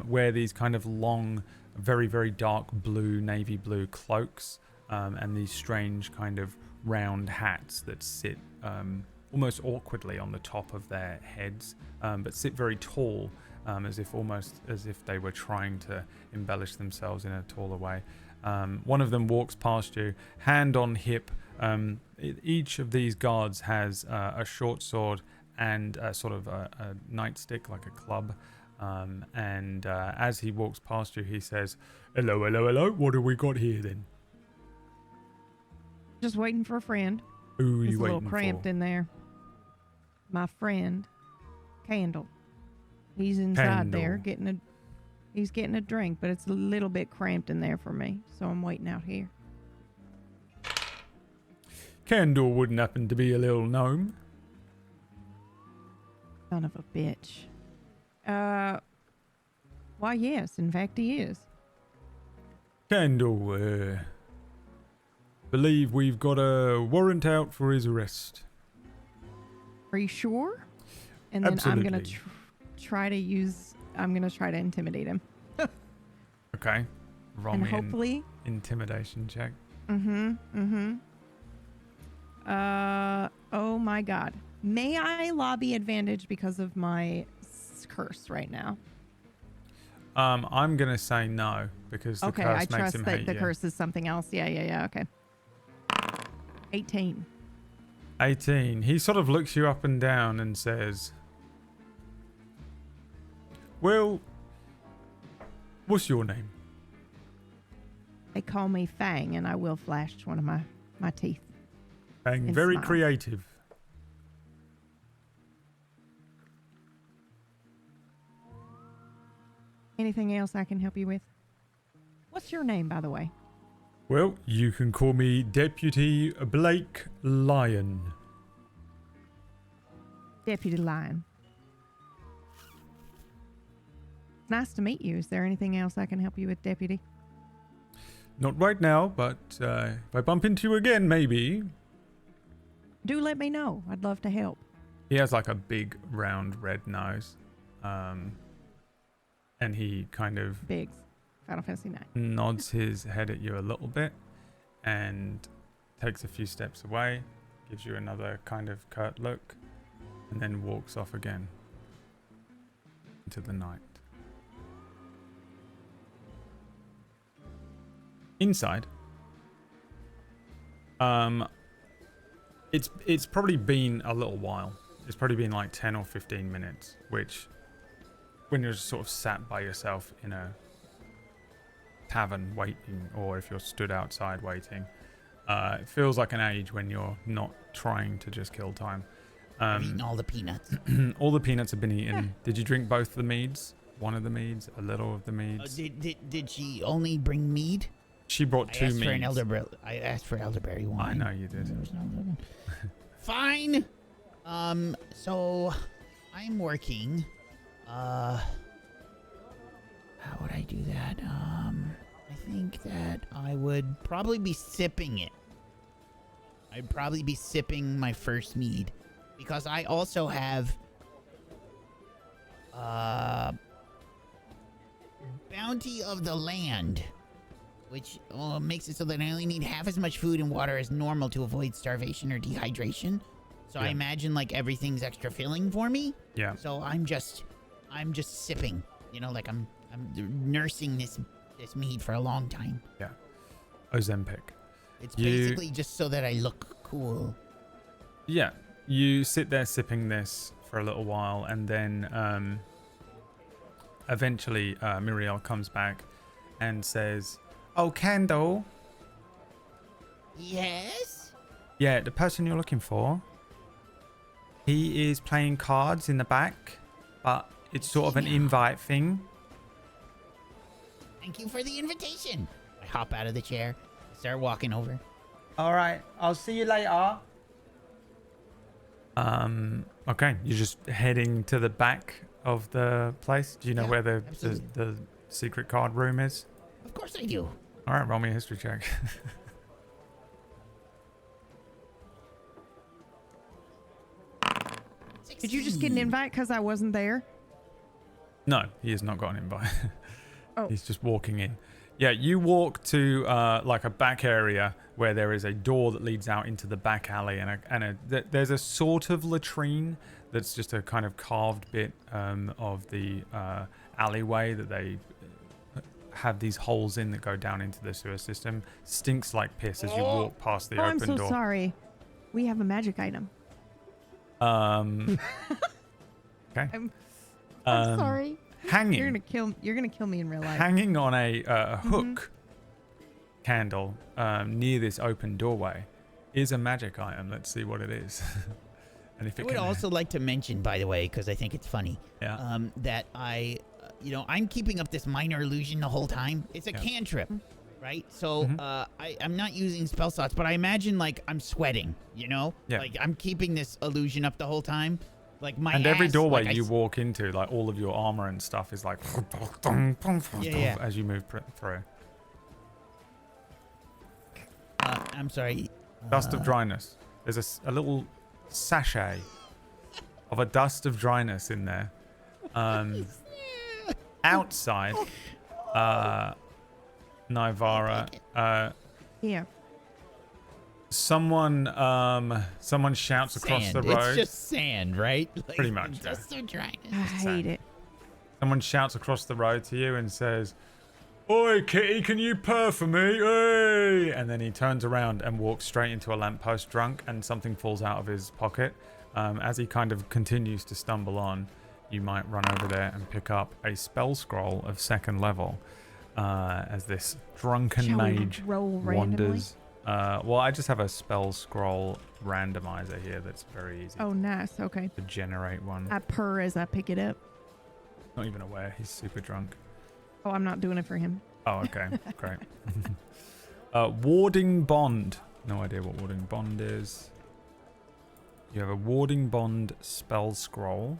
[SPEAKER 1] wear these kind of long, very very dark blue, navy blue cloaks, and these strange kind of round hats that sit almost awkwardly on the top of their heads, but sit very tall, as if they were trying to embellish themselves in a taller way. One of them walks past you, hand on hip. Each of these guards has a short sword and a sort of a nightstick, like a club. And as he walks past you, he says, "Hello, hello, hello. What have we got here then?"
[SPEAKER 5] Just waiting for a friend.
[SPEAKER 1] Who are
[SPEAKER 5] He's
[SPEAKER 1] you
[SPEAKER 5] a little
[SPEAKER 1] waiting
[SPEAKER 5] cramped
[SPEAKER 1] for?
[SPEAKER 5] in there. My friend, Candle. He's inside there
[SPEAKER 1] Candle.
[SPEAKER 5] getting a He's getting a drink, but it's a little bit cramped in there for me, so I'm waiting out here.
[SPEAKER 1] Candle wouldn't happen to be a little gnome.
[SPEAKER 5] Son of a bitch. Why, yes, in fact, he is.
[SPEAKER 1] Candle, believe we've got a warrant out for his arrest.
[SPEAKER 5] Are you sure? And then
[SPEAKER 1] Absolutely.
[SPEAKER 5] I'm going to I'm going to try to intimidate him.
[SPEAKER 1] Okay. Roll
[SPEAKER 5] And
[SPEAKER 1] me an
[SPEAKER 5] hopefully...
[SPEAKER 1] intimidation check.
[SPEAKER 5] Oh my god. May I lobby advantage because of my curse right now?
[SPEAKER 1] I'm gonna say no because the
[SPEAKER 5] Okay,
[SPEAKER 1] curse
[SPEAKER 5] I
[SPEAKER 1] makes
[SPEAKER 5] trust
[SPEAKER 1] him
[SPEAKER 5] that
[SPEAKER 1] hate
[SPEAKER 5] the
[SPEAKER 1] you.
[SPEAKER 5] curse is something else. Yeah, okay. 18.
[SPEAKER 1] 18. He sort of looks you up and down and says, "Well, what's your name?"
[SPEAKER 5] They call me Fang, and I will flash one of my teeth.
[SPEAKER 1] And
[SPEAKER 5] And
[SPEAKER 1] very
[SPEAKER 5] smile.
[SPEAKER 1] creative.
[SPEAKER 5] Anything else I can help you with? What's your name, by the way?
[SPEAKER 1] Well, you can call me Deputy Blake Lyon.
[SPEAKER 5] Deputy Lion. Nice to meet you. Is there anything else I can help you with, Deputy?
[SPEAKER 1] Not right now, but if I bump into you again, maybe.
[SPEAKER 5] Do let me know. I'd love to help.
[SPEAKER 1] He has like a big, round, red nose. And he kind of
[SPEAKER 5] Biggs. Final Fantasy 9.
[SPEAKER 1] nods his head at you a little bit and takes a few steps away, gives you another kind of curt look, and then walks off again into the night. Inside, it's probably been a little while. It's probably been like 10 or 15 minutes, which when you're just sort of sat by yourself in a tavern waiting, or if you're stood outside waiting, it feels like an age when you're not trying to just kill time.
[SPEAKER 3] I've eaten all the peanuts.
[SPEAKER 1] All the peanuts have been eaten. Did you drink both the meads? One of the meads? A little of the meads?
[SPEAKER 3] Did she only bring mead?
[SPEAKER 1] She brought two meads.
[SPEAKER 3] I asked for elderberry wine.
[SPEAKER 1] I know you did.
[SPEAKER 3] There was no other. Fine. So I'm working. How would I do that? I think that I would probably be sipping it. I'd probably be sipping my first mead because I also have Bounty of the Land, which makes it so that I only need half as much food and water as normal to avoid starvation or dehydration. So I
[SPEAKER 1] Yeah.
[SPEAKER 3] imagine like everything's extra filling for me.
[SPEAKER 1] Yeah.
[SPEAKER 3] So I'm just sipping, like I'm nursing this mead for a long time.
[SPEAKER 1] Ozempic.
[SPEAKER 3] It's
[SPEAKER 1] You-
[SPEAKER 3] basically just so that I look cool.
[SPEAKER 1] Yeah. You sit there sipping this for a little while, and then eventually Muriel comes back and says, "Oh, Candle.
[SPEAKER 3] Yes?
[SPEAKER 1] Yeah, the person you're looking for. He is playing cards in the back, but it's sort of an invite thing."
[SPEAKER 3] Thank you for the invitation. I hop out of the chair, start walking over.
[SPEAKER 1] All right, I'll see you later. Okay, you're just heading to the back of the place. Do you know
[SPEAKER 3] Yeah,
[SPEAKER 1] where the
[SPEAKER 3] absolutely.
[SPEAKER 1] secret card room is?
[SPEAKER 3] Of course I do.
[SPEAKER 1] All right, roll me a history check.
[SPEAKER 5] Did you just get an invite because I wasn't there?
[SPEAKER 1] No, he has not got an invite.
[SPEAKER 5] Oh.
[SPEAKER 1] He's just walking in. Yeah, you walk to like a back area where there is a door that leads out into the back alley, and there's a sort of latrine that's just a kind of carved bit of the alleyway that they have these holes in that go down into the sewer system. Stinks like piss as you walk past the
[SPEAKER 5] Oh,
[SPEAKER 1] open
[SPEAKER 5] I'm so
[SPEAKER 1] door.
[SPEAKER 5] sorry. We have a magic item.
[SPEAKER 1] Okay.
[SPEAKER 5] I'm
[SPEAKER 1] Um,
[SPEAKER 5] sorry.
[SPEAKER 1] Hanging.
[SPEAKER 5] You're gonna kill me in real life.
[SPEAKER 1] Hanging on a hook candle near this open doorway is a magic item. Let's see what it is. And if
[SPEAKER 3] I
[SPEAKER 1] it
[SPEAKER 3] would
[SPEAKER 1] can,
[SPEAKER 3] also like to mention, by the way, because I think it's funny,
[SPEAKER 1] yeah.
[SPEAKER 3] that I you know, I'm keeping up this minor illusion the whole time. It's a cantrip, right? So I'm not using spell slots, but I imagine like I'm sweating, you know?
[SPEAKER 1] Yeah.
[SPEAKER 3] Like I'm keeping this illusion up the whole time. Like my
[SPEAKER 1] And every
[SPEAKER 3] ass,
[SPEAKER 1] doorway
[SPEAKER 3] like,
[SPEAKER 1] you walk into, like all of your armor and stuff is like
[SPEAKER 3] Yeah.
[SPEAKER 1] as you move through.
[SPEAKER 3] I'm sorry.
[SPEAKER 1] Dust of dryness. There's a little sachet of a dust of dryness in there. Outside, Nivara,
[SPEAKER 5] Yeah.
[SPEAKER 1] someone shouts across
[SPEAKER 3] Sand.
[SPEAKER 1] the road.
[SPEAKER 3] It's just sand, right? Like,
[SPEAKER 1] Pretty much, yeah.
[SPEAKER 3] Just so dryness.
[SPEAKER 5] I hate it.
[SPEAKER 1] Someone shouts across the road to you and says, "Oi, Kitty, can you purr for me? Hey!" And then he turns around and walks straight into a lamppost drunk, and something falls out of his pocket. As he kind of continues to stumble on, you might run over there and pick up a spell scroll of 2nd level as this drunken
[SPEAKER 5] Shall we
[SPEAKER 1] mage
[SPEAKER 5] roll randomly?
[SPEAKER 1] wanders. Well, I just have a spell scroll randomizer here that's very easy
[SPEAKER 5] Oh, nice. Okay.
[SPEAKER 1] to generate one.
[SPEAKER 5] I purr as I pick it up.
[SPEAKER 1] Not even aware, he's super drunk.
[SPEAKER 5] Oh, I'm not doing it for him.
[SPEAKER 1] Oh, okay. Great. Warding Bond. No idea what Warding Bond is. You have a Warding Bond spell scroll,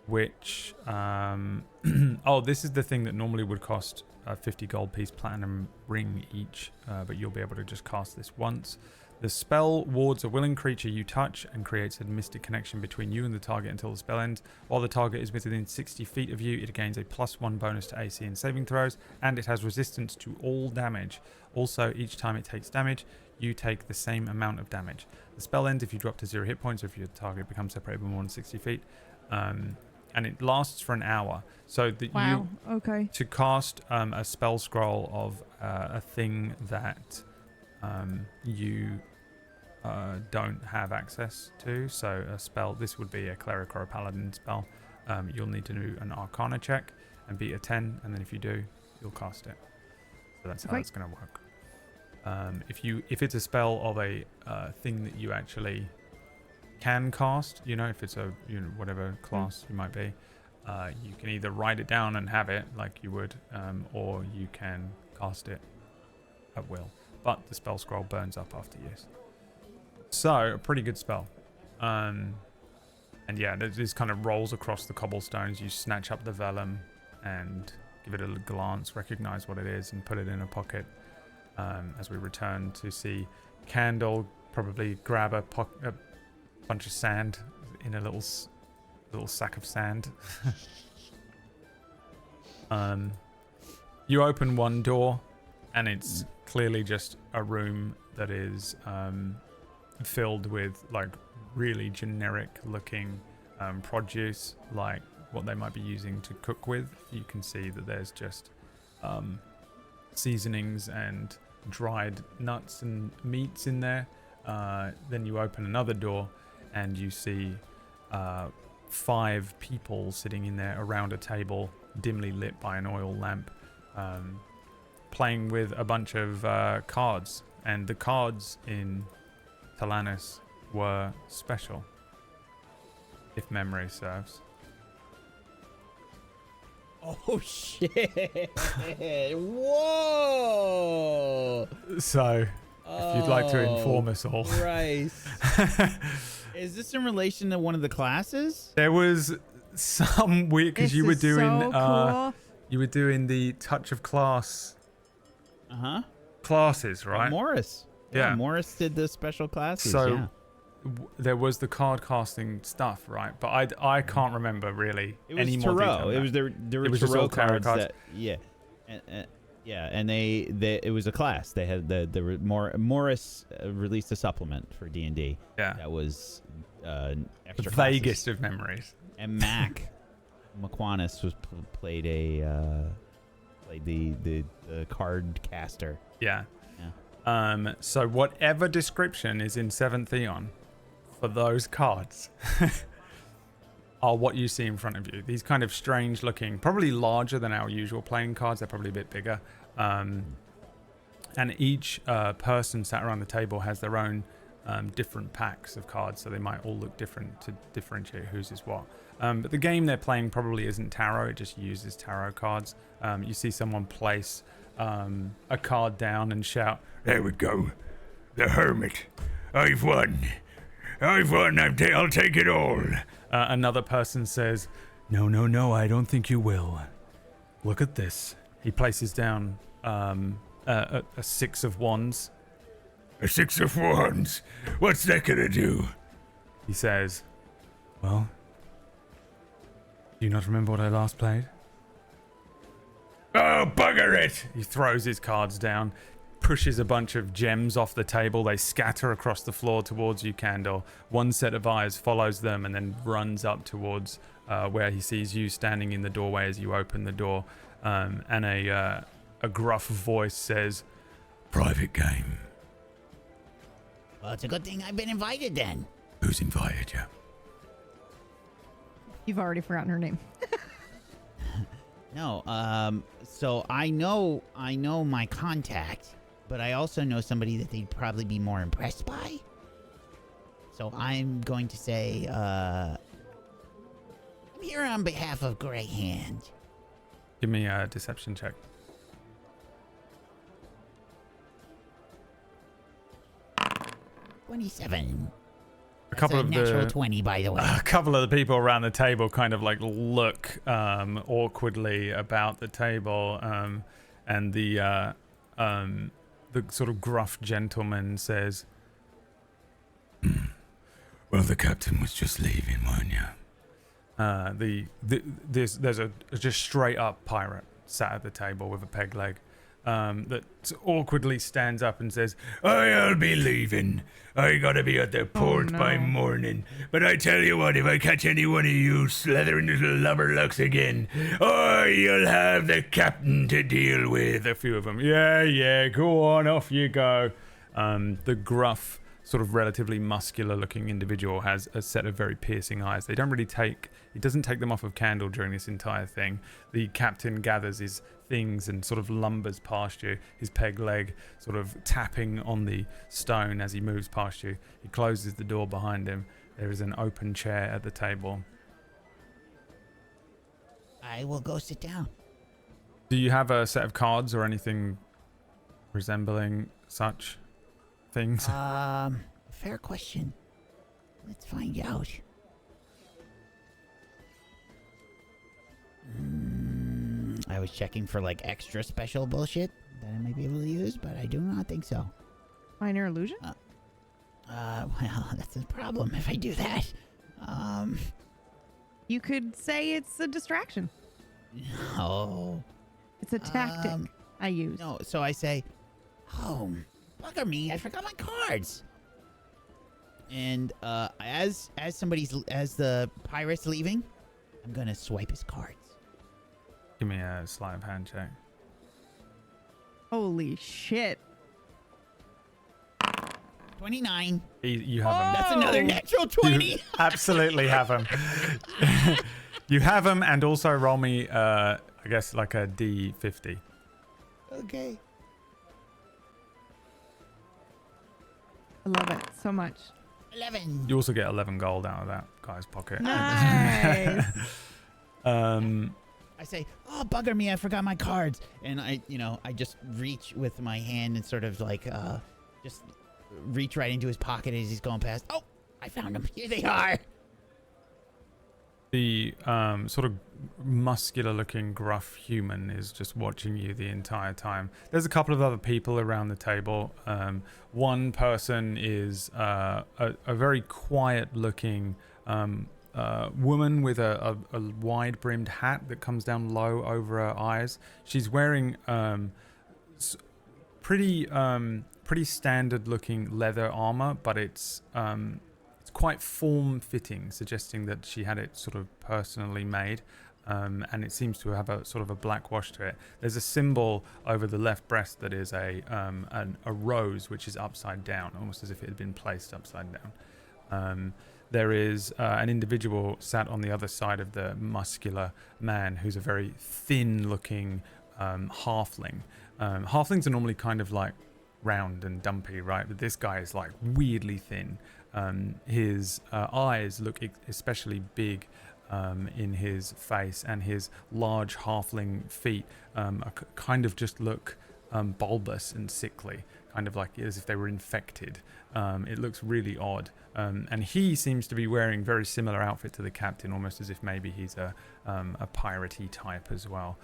[SPEAKER 1] which... oh, this is the thing that normally would cost a 50 gold piece platinum ring each, but you'll be able to just cast this once. The spell wards a willing creature you touch and creates a mystic connection between you and the target until the spell ends. While the target is within 60 feet of you, it gains a +1 bonus to AC and saving throws, and it has resistance to all damage. Also, each time it takes damage, you take the same amount of damage. The spell ends if you drop to 0 hit points or if your target becomes separated by more than 60 feet. And it lasts for an hour. So that
[SPEAKER 5] Wow. Okay.
[SPEAKER 1] to cast a spell scroll of a thing that you don't have access to, so a spell, this would be a cleric or a paladin spell, you'll need to do an arcana check and beat a 10, and then if you do, you'll cast it. So that's how
[SPEAKER 5] Okay.
[SPEAKER 1] it's going to work. If it's a spell of a thing that you actually can cast, you know, if it's a, you know, whatever class you might be, you can either write it down and have it like you would, or you can cast it at will. But the spell scroll burns up after use. So, a pretty good spell. And yeah, this kind of rolls across the cobblestones. You snatch up the vellum and give it a glance, recognize what it is, and put it in a pocket. As we return to see Candle probably grab a bunch of sand in a little sack of sand. You open one door, and it's clearly just a room that is filled with like really generic looking produce, like what they might be using to cook with. You can see that there's just seasonings and dried nuts and meats in there. Then you open another door and you see 5 people sitting in there around a table, dimly lit by an oil lamp, playing with a bunch of cards. And the cards in Talanis were special, if memory serves.
[SPEAKER 3] Oh shit! Whoa!
[SPEAKER 1] So, if you'd like to inform us all.
[SPEAKER 3] Christ. Is this in relation to one of the classes?
[SPEAKER 1] There was some weird, because you were doing
[SPEAKER 5] so cool.
[SPEAKER 1] you were doing the touch of class classes, right?
[SPEAKER 4] Morris.
[SPEAKER 1] Yeah.
[SPEAKER 4] Morris did the special classes.
[SPEAKER 1] So
[SPEAKER 4] yeah.
[SPEAKER 1] there was the card casting stuff, right? But I can't remember really
[SPEAKER 4] It was
[SPEAKER 1] any more
[SPEAKER 4] tarot.
[SPEAKER 1] detail.
[SPEAKER 4] It
[SPEAKER 1] than
[SPEAKER 4] was
[SPEAKER 1] that.
[SPEAKER 4] there were
[SPEAKER 1] It was just
[SPEAKER 4] tarot
[SPEAKER 1] all tarot
[SPEAKER 4] cards
[SPEAKER 1] cards.
[SPEAKER 4] that and they it was a class. They had Morris released a supplement for D&D.
[SPEAKER 1] Yeah.
[SPEAKER 4] That was
[SPEAKER 1] The
[SPEAKER 4] extra
[SPEAKER 1] vaguest
[SPEAKER 4] classes.
[SPEAKER 1] of memories.
[SPEAKER 4] And Mac McQuanis was played the card caster.
[SPEAKER 1] Yeah.
[SPEAKER 4] Yeah.
[SPEAKER 1] So whatever description is in Seventh Eon for those cards are what you see in front of you. These kind of strange looking, probably larger than our usual playing cards. They're probably a bit bigger. And each person sat around the table has their own different packs of cards, so they might all look different to differentiate whose is what. But the game they're playing probably isn't tarot, it just uses tarot cards. You see someone place a card down and shout,
[SPEAKER 6] "There we go. The Hermit. I've won. I'll take it all."
[SPEAKER 1] Another person says, No, I don't think you will. Look at this. He places down a 6 of wands.
[SPEAKER 6] A 6 of wands. What's that gonna do?
[SPEAKER 1] He says, well, do you not remember what I last played?
[SPEAKER 6] Oh, bugger it!
[SPEAKER 1] He throws his cards down, pushes a bunch of gems off the table. They scatter across the floor towards you, Candle. One set of eyes follows them and then runs up towards where he sees you standing in the doorway as you open the door. And a gruff voice says,
[SPEAKER 6] Private game.
[SPEAKER 3] Well, it's a good thing I've been invited then.
[SPEAKER 6] Who's invited you?
[SPEAKER 5] You've already forgotten her name.
[SPEAKER 3] No, so I know my contact, but I also know somebody that they'd probably be more impressed by. So I'm going to say, I'm here on behalf of Grey Hand.
[SPEAKER 1] give me a deception check.
[SPEAKER 3] 27.
[SPEAKER 1] A couple
[SPEAKER 3] That's
[SPEAKER 1] of
[SPEAKER 3] natural
[SPEAKER 1] the
[SPEAKER 3] 20, by the way.
[SPEAKER 1] a couple of the people around the table kind of like look awkwardly about the table, and the sort of gruff gentleman says,
[SPEAKER 6] Well, the captain was just leaving, weren't you?
[SPEAKER 1] There's a just straight up pirate sat at the table with a peg leg that awkwardly stands up and says,
[SPEAKER 6] I'll be leaving. I gotta be at the port by morning. But I tell you what, if I catch any one of you slithering little lubberlucks again, you'll have the captain to deal with.
[SPEAKER 1] a few of them, yeah, go on, off you go. The gruff, sort of relatively muscular looking individual has a set of very piercing eyes. They don't really he doesn't take them off of Candle during this entire thing. The captain gathers his things and sort of lumbers past you, his peg leg sort of tapping on the stone as he moves past you. He closes the door behind him. There is an open chair at the table.
[SPEAKER 3] I will go sit down.
[SPEAKER 1] Do you have a set of cards or anything resembling such things?
[SPEAKER 3] Fair question. Let's find out. I was checking for like extra special bullshit that I might be able to use, but I do not think so.
[SPEAKER 5] Minor illusion?
[SPEAKER 3] Well, that's a problem if I do that.
[SPEAKER 5] You could say it's a distraction.
[SPEAKER 3] No.
[SPEAKER 5] It's a tactic I use.
[SPEAKER 3] No, so I say, oh, bugger me, I forgot my cards. And as the pirate's leaving, I'm gonna swipe his cards.
[SPEAKER 1] Give me a sleight of hand check.
[SPEAKER 5] Holy shit.
[SPEAKER 3] 29.
[SPEAKER 1] You have him.
[SPEAKER 3] That's another natural 20.
[SPEAKER 1] You absolutely have him. You have him, and also roll me, I guess, like a D50.
[SPEAKER 3] Okay.
[SPEAKER 5] I love it so much.
[SPEAKER 3] 11.
[SPEAKER 1] You also get 11 gold out of that guy's pocket.
[SPEAKER 5] Nice.
[SPEAKER 3] I say, oh, bugger me, I forgot my cards. And I just reach with my hand and sort of like, just reach right into his pocket as he's going past. Oh, I found them. Here they are.
[SPEAKER 1] The sort of muscular-looking gruff human is just watching you the entire time. There's a couple of other people around the table. One person is a very quiet-looking woman with a wide-brimmed hat that comes down low over her eyes. She's wearing pretty standard-looking leather armor, but it's quite form-fitting, suggesting that she had it sort of personally made, and it seems to have a sort of a black wash to it. There's a symbol over the left breast that is a rose, which is upside down, almost as if it had been placed upside down. There is an individual sat on the other side of the muscular man who's a very thin-looking halfling. Halflings are normally kind of like round and dumpy, right? But this guy is like weirdly thin. His eyes look especially big in his face, and his large halfling feet kind of just look bulbous and sickly, kind of like as if they were infected. It looks really odd. And he seems to be wearing very similar outfit to the captain, almost as if maybe he's a piratey type as well.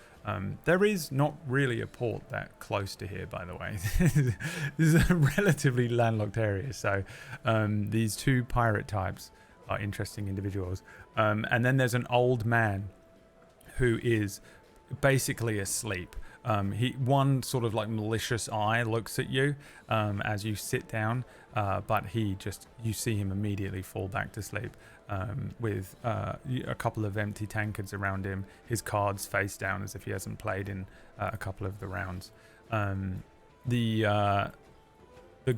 [SPEAKER 1] There is not really a port that close to here, by the way. This is a relatively landlocked area, so these two pirate types are interesting individuals. And then there's an old man who is basically asleep. One sort of like malicious eye looks at you as you sit down, but you see him immediately fall back to sleep with a couple of empty tankards around him, his cards face down as if he hasn't played in a couple of the rounds. The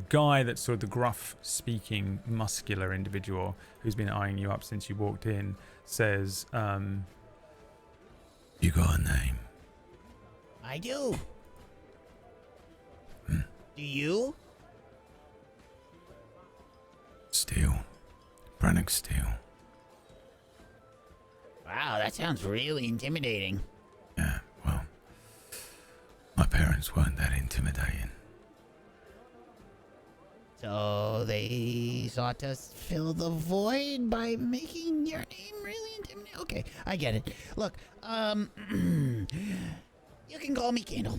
[SPEAKER 1] guy that's sort of the gruff speaking muscular individual who's been eyeing you up since you walked in says,
[SPEAKER 6] You got a name?
[SPEAKER 3] I do. Do you?
[SPEAKER 6] Steele. Brannock Steele.
[SPEAKER 3] Wow, that sounds really intimidating.
[SPEAKER 6] Yeah, well, my parents weren't that intimidating.
[SPEAKER 3] So they sought to fill the void by making your name really intimidating. Okay, I get it. Look, you can call me Candle.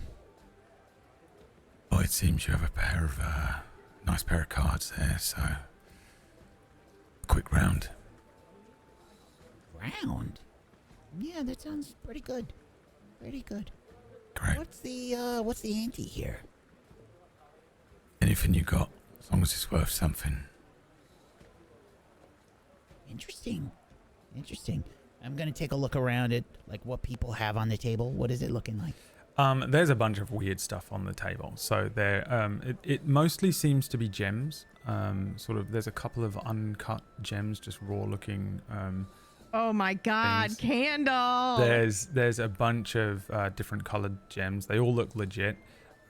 [SPEAKER 6] Oh, it seems you have a nice pair of cards there, so quick round.
[SPEAKER 3] Round? Yeah, that sounds pretty good. Pretty good.
[SPEAKER 6] Great.
[SPEAKER 3] What's the ante here?
[SPEAKER 6] Anything you got, as long as it's worth something.
[SPEAKER 3] Interesting. I'm gonna take a look around at like what people have on the table. What is it looking like?
[SPEAKER 1] There's a bunch of weird stuff on the table. So there, it mostly seems to be gems. There's a couple of uncut gems, just raw looking.
[SPEAKER 5] Oh my God,
[SPEAKER 1] things.
[SPEAKER 5] Candle!
[SPEAKER 1] There's a bunch of different colored gems. They all look legit.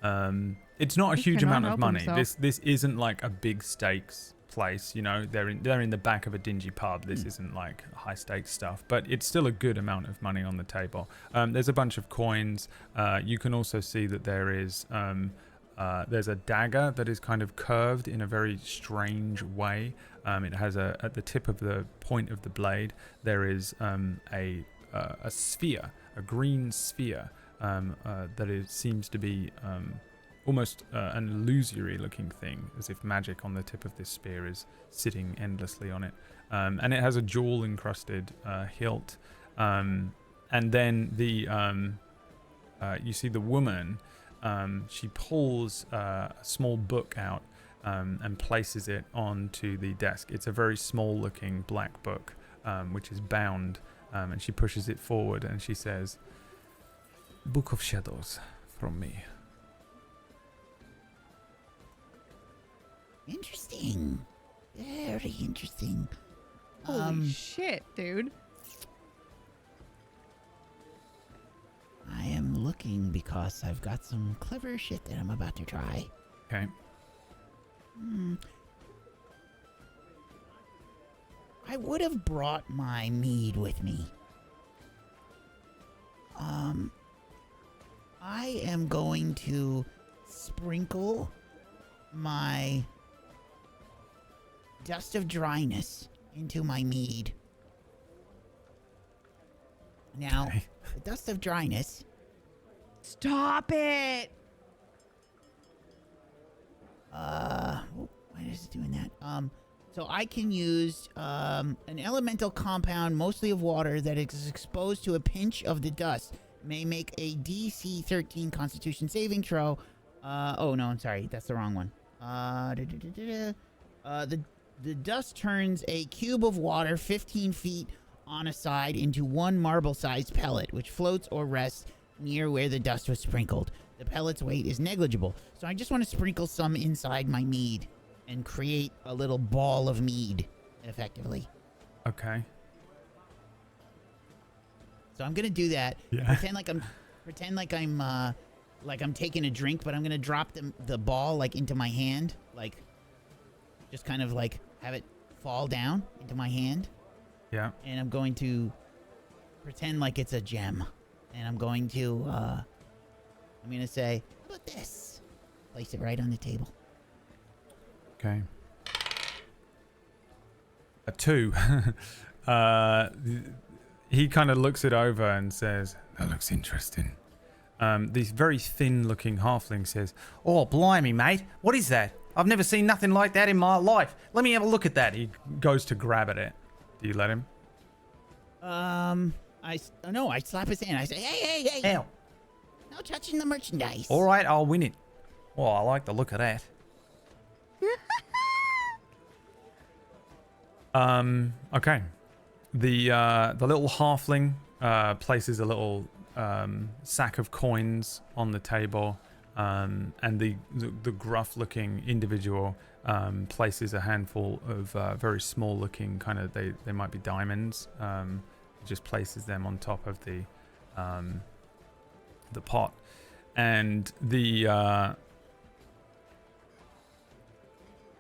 [SPEAKER 1] It's not a
[SPEAKER 5] He
[SPEAKER 1] huge
[SPEAKER 5] cannot
[SPEAKER 1] amount of
[SPEAKER 5] help
[SPEAKER 1] money.
[SPEAKER 5] himself.
[SPEAKER 1] This isn't like a big stakes place. You know, they're in the back of a dingy pub. This isn't like high stakes stuff, but it's still a good amount of money on the table. There's a bunch of coins. You can also see that there's a dagger that is kind of curved in a very strange way. It has at the tip of the point of the blade, there is a sphere, a green sphere that seems to be almost an illusory looking thing, as if magic on the tip of this spear is sitting endlessly on it. And it has a jewel encrusted hilt. And then you see the woman. She pulls a small book out and places it onto the desk. It's a very small looking black book, which is bound, and she pushes it forward and she says, "Book of Shadows from me."
[SPEAKER 3] Interesting. Very interesting.
[SPEAKER 5] Holy shit, dude.
[SPEAKER 3] I am looking because I've got some clever shit that I'm about to try.
[SPEAKER 1] Okay.
[SPEAKER 3] I would have brought my mead with me. I am going to sprinkle my dust of dryness into my mead. Now,
[SPEAKER 1] Okay.
[SPEAKER 3] the dust of dryness.
[SPEAKER 5] Stop it!
[SPEAKER 3] Why is it doing that? So I can use an elemental compound, mostly of water, that is exposed to a pinch of the dust. May make a DC 13 Constitution saving throw. Oh no, I'm sorry, that's the wrong one. The dust turns a cube of water 15 feet on a side into one marble-sized pellet, which floats or rests near where the dust was sprinkled. The pellet's weight is negligible, so I just want to sprinkle some inside my mead and create a little ball of mead, effectively.
[SPEAKER 1] Okay.
[SPEAKER 3] So I'm gonna do that.
[SPEAKER 1] Yeah.
[SPEAKER 3] Pretend like I'm like I'm taking a drink, but I'm gonna drop the ball like into my hand, like just kind of like have it fall down into my hand.
[SPEAKER 1] Yeah.
[SPEAKER 3] And I'm going to pretend like it's a gem, and I'm going to say, "How about this?" Place it right on the table.
[SPEAKER 1] Okay. A 2. He kind of looks it over and says, "That looks interesting." This very thin-looking halfling says, "Oh, blimey, mate! What is that? I've never seen nothing like that in my life. Let me have a look at that." He goes to grab at it. Do you let him?
[SPEAKER 3] I slap his hand. I say, "Hey!
[SPEAKER 1] Ow!
[SPEAKER 3] No touching the merchandise."
[SPEAKER 1] All right, I'll win it. Oh, I like the look of that. Okay. The little halfling places a little sack of coins on the table, and the gruff-looking individual places a handful of very small-looking kind of they might be diamonds. Just places them on top of the pot, and the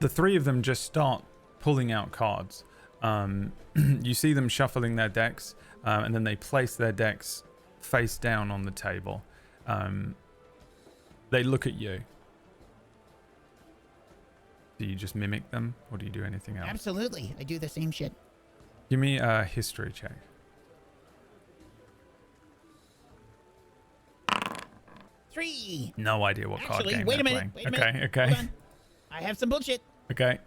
[SPEAKER 1] three of them just start pulling out cards. You see them shuffling their decks, and then they place their decks face down on the table. They look at you. Do you just mimic them, or do you do anything else?
[SPEAKER 3] Absolutely, I do the same shit.
[SPEAKER 1] Give me a history check.
[SPEAKER 3] 3.
[SPEAKER 1] No idea what card
[SPEAKER 3] Actually,
[SPEAKER 1] game
[SPEAKER 3] wait a
[SPEAKER 1] they're
[SPEAKER 3] minute.
[SPEAKER 1] playing.
[SPEAKER 3] Wait a minute.
[SPEAKER 1] Okay.
[SPEAKER 3] Hold on. I have some bullshit.
[SPEAKER 1] Okay.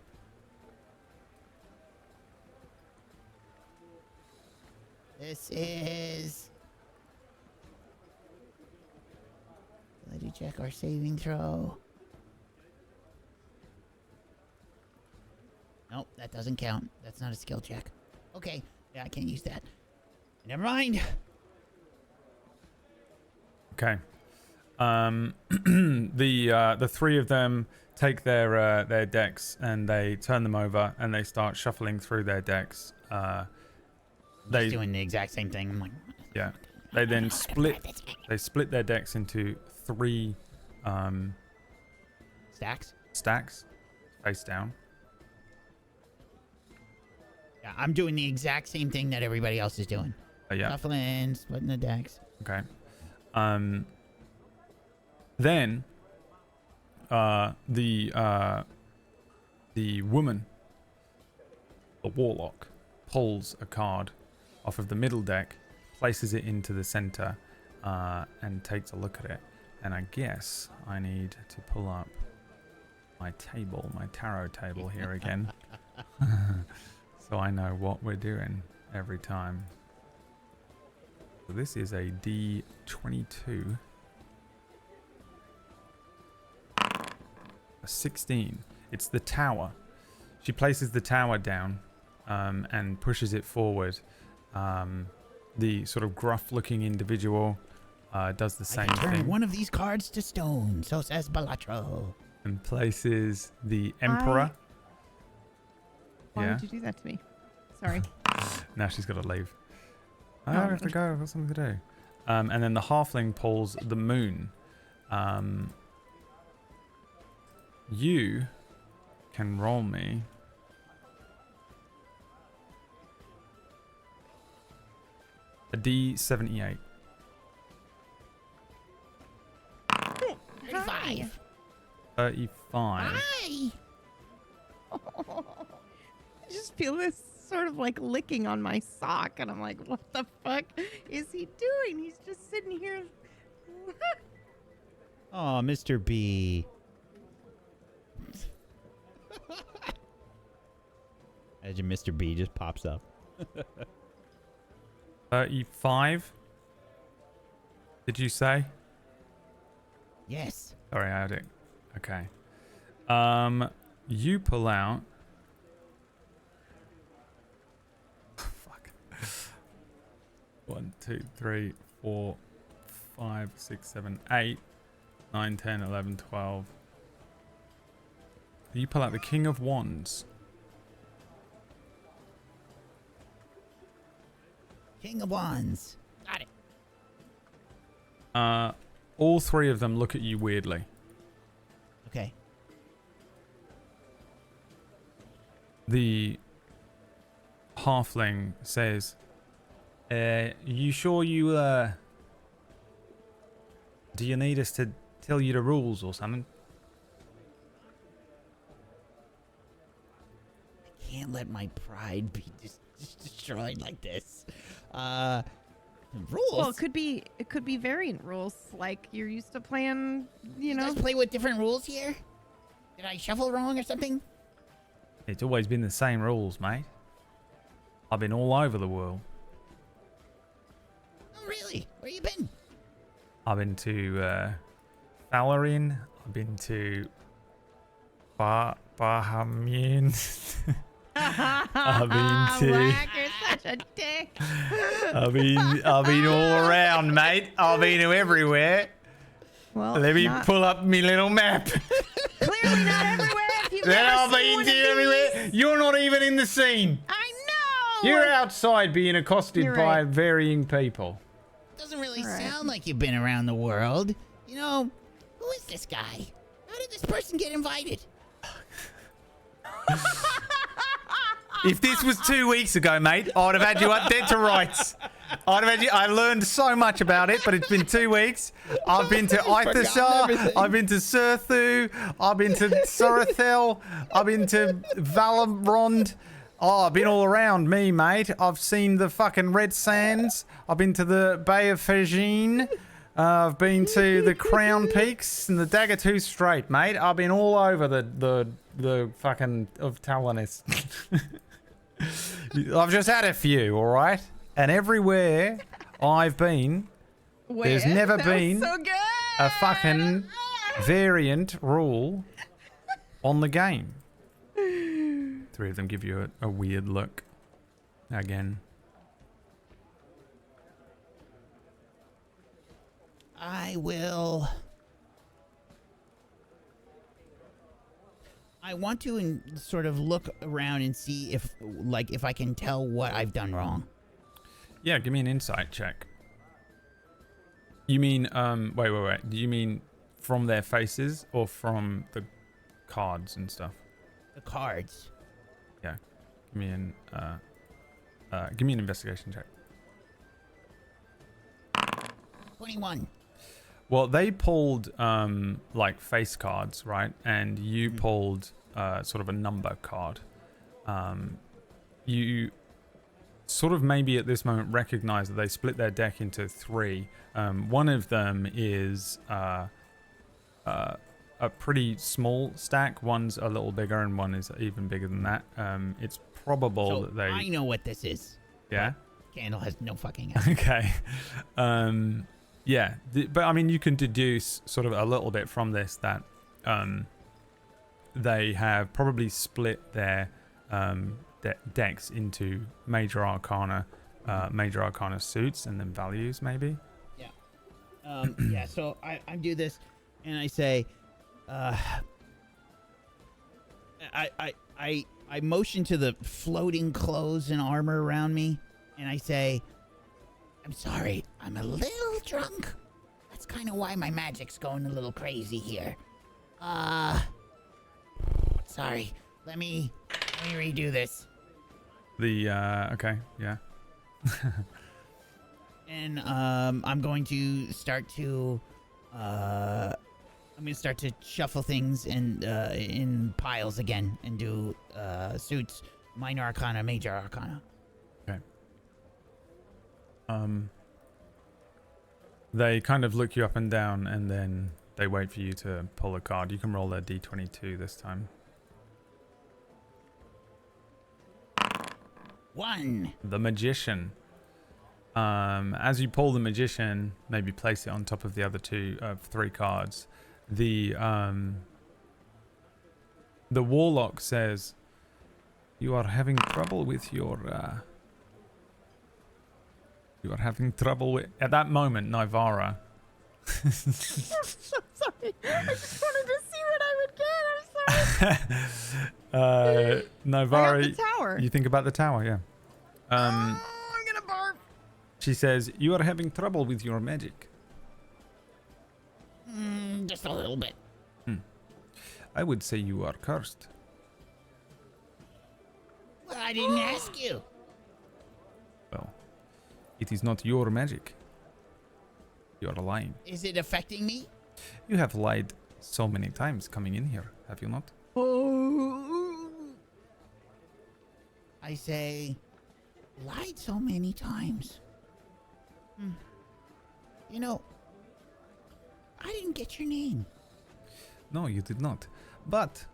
[SPEAKER 3] This is. Let me check our saving throw. Nope, that doesn't count. That's not a skill check. Okay, yeah, I can't use that. Never mind.
[SPEAKER 1] Okay. The three of them take their decks and they turn them over and they start shuffling through their decks.
[SPEAKER 3] They doing the exact same thing. I'm like,
[SPEAKER 1] yeah. They then split. They split their decks into 3
[SPEAKER 3] stacks,
[SPEAKER 1] face down.
[SPEAKER 3] Yeah, I'm doing the exact same thing that everybody else is doing.
[SPEAKER 1] Yeah.
[SPEAKER 3] Shuffling, splitting the decks.
[SPEAKER 1] Okay. Then the woman, the warlock, pulls a card off of the middle deck, places it into the center, and takes a look at it. And I guess I need to pull up my table, my tarot table here again, so I know what we're doing every time. So this is a D22. A 16. It's the tower. She places the tower down and pushes it forward. The sort of gruff-looking individual does the same
[SPEAKER 3] I can turn
[SPEAKER 1] thing.
[SPEAKER 3] one of these cards to stone, so says Balatro.
[SPEAKER 1] And places the emperor.
[SPEAKER 5] Why would you do that to me? Sorry.
[SPEAKER 1] Now she's got to leave. I have to go. I've got something to do. And then the halfling pulls the moon. You can roll me a D78.
[SPEAKER 3] 35.
[SPEAKER 1] 35.
[SPEAKER 3] Hi.
[SPEAKER 5] I just feel this sort of like licking on my sock, and I'm like, what the fuck is he doing? He's just sitting here.
[SPEAKER 4] Oh, Mr. B. Imagine Mr. B just pops up.
[SPEAKER 1] 35. Did you say?
[SPEAKER 3] Yes.
[SPEAKER 1] Sorry, I had it. Okay. You pull out. Fuck. 1, 2, 3, 4, 5, 6, 7, 8, 9, 10, 11, 12. You pull out the King of Wands.
[SPEAKER 3] King of Wands. Got it.
[SPEAKER 1] all three of them look at you weirdly.
[SPEAKER 3] Okay.
[SPEAKER 1] The halfling says, you sure you, do you need us to tell you the rules or something?
[SPEAKER 3] I can't let my pride be just destroyed like this. Rules?
[SPEAKER 5] Well, it could be variant rules. Like you're used to playing, you know.
[SPEAKER 3] guys play with different rules here? Did I shuffle wrong or something?
[SPEAKER 1] It's always been the same rules, mate. I've been all over the world.
[SPEAKER 3] Oh, really? Where you been?
[SPEAKER 1] I've been to Valerian. I've been to Bahamian. I've been to.
[SPEAKER 5] Wack, you're such a dick.
[SPEAKER 1] I've been all around, mate. I've been to everywhere.
[SPEAKER 5] Well,
[SPEAKER 1] Let me pull up my little map.
[SPEAKER 5] clearly not everywhere. If you've
[SPEAKER 1] Then
[SPEAKER 5] never
[SPEAKER 1] I've
[SPEAKER 5] seen
[SPEAKER 1] been
[SPEAKER 5] one
[SPEAKER 1] to
[SPEAKER 5] of
[SPEAKER 1] everywhere.
[SPEAKER 5] these.
[SPEAKER 1] You're not even in the scene.
[SPEAKER 5] I know.
[SPEAKER 1] You're outside being accosted
[SPEAKER 5] You're
[SPEAKER 1] by
[SPEAKER 5] right.
[SPEAKER 1] varying people.
[SPEAKER 3] Doesn't really
[SPEAKER 5] All right.
[SPEAKER 3] sound like you've been around the world. You know, who is this guy? How did this person get invited?
[SPEAKER 1] If this was 2 weeks ago, mate, I'd have had you up dead to rights. I'd have had you. I learned so much about it, but it's been 2 weeks. I've been to Ithasar. I've been to Surthu. I've been to Surathel. I've been to Valamrond. Oh, I've been all around me, mate. I've seen the fucking Red Sands. I've been to the Bay of Fagine. I've been to the Crown Peaks and the Daggotooth Strait, mate. I've been all over the fucking of Talanis. I've just had a few, all right? And everywhere I've been, there's never
[SPEAKER 5] That was
[SPEAKER 1] been
[SPEAKER 5] so good.
[SPEAKER 1] a fucking variant rule on the game. Three of them give you a weird look. Again.
[SPEAKER 3] I want to sort of look around and see if I can tell what I've done wrong.
[SPEAKER 1] Yeah, give me an insight check. You mean, wait. Do you mean from their faces or from the cards and stuff?
[SPEAKER 3] The cards.
[SPEAKER 1] Yeah. Give me an investigation check.
[SPEAKER 3] 21.
[SPEAKER 1] Well, they pulled like face cards, right? And you pulled sort of a number card. You sort of maybe at this moment recognize that they split their deck into three. One of them is a pretty small stack. One's a little bigger, and one is even bigger than that. It's probable
[SPEAKER 3] So
[SPEAKER 1] that they.
[SPEAKER 3] I know what this is.
[SPEAKER 1] Yeah.
[SPEAKER 3] Candle has no fucking idea.
[SPEAKER 1] Okay. Yeah, but I mean, you can deduce sort of a little bit from this that they have probably split their decks into major arcana suits and then values, maybe.
[SPEAKER 3] Yeah. Yeah. So I do this, and I say, I motion to the floating clothes and armor around me, and I say, I'm sorry, I'm a little drunk. That's kind of why my magic's going a little crazy here. Sorry. Let me redo this.
[SPEAKER 1] Okay, yeah.
[SPEAKER 3] And I'm going to start to shuffle things in piles again and do suits, minor arcana, major arcana.
[SPEAKER 1] They kind of look you up and down, and then they wait for you to pull a card. You can roll a d22 this time.
[SPEAKER 3] 1.
[SPEAKER 1] The Magician. As you pull the Magician, maybe place it on top of the other three cards. The Warlock says, "You are having trouble with your." You are having trouble with... At that moment, Nivara...
[SPEAKER 5] I'm so sorry. I just wanted to see what I would get. I'm sorry.
[SPEAKER 1] Nivara...
[SPEAKER 5] I got the tower.
[SPEAKER 1] You think about the tower, yeah.
[SPEAKER 5] I'm gonna barf.
[SPEAKER 1] She says, "You are having trouble with your magic.
[SPEAKER 3] just a little bit.
[SPEAKER 1] I would say you are cursed.
[SPEAKER 3] Well, I didn't ask you.
[SPEAKER 1] Well, it is not your magic. You are lying.
[SPEAKER 3] Is it affecting me?
[SPEAKER 1] You have lied so many times coming in here, have you not?
[SPEAKER 3] Oh. I say, lied so many times. You know, I didn't get your name.
[SPEAKER 1] No, you did not. But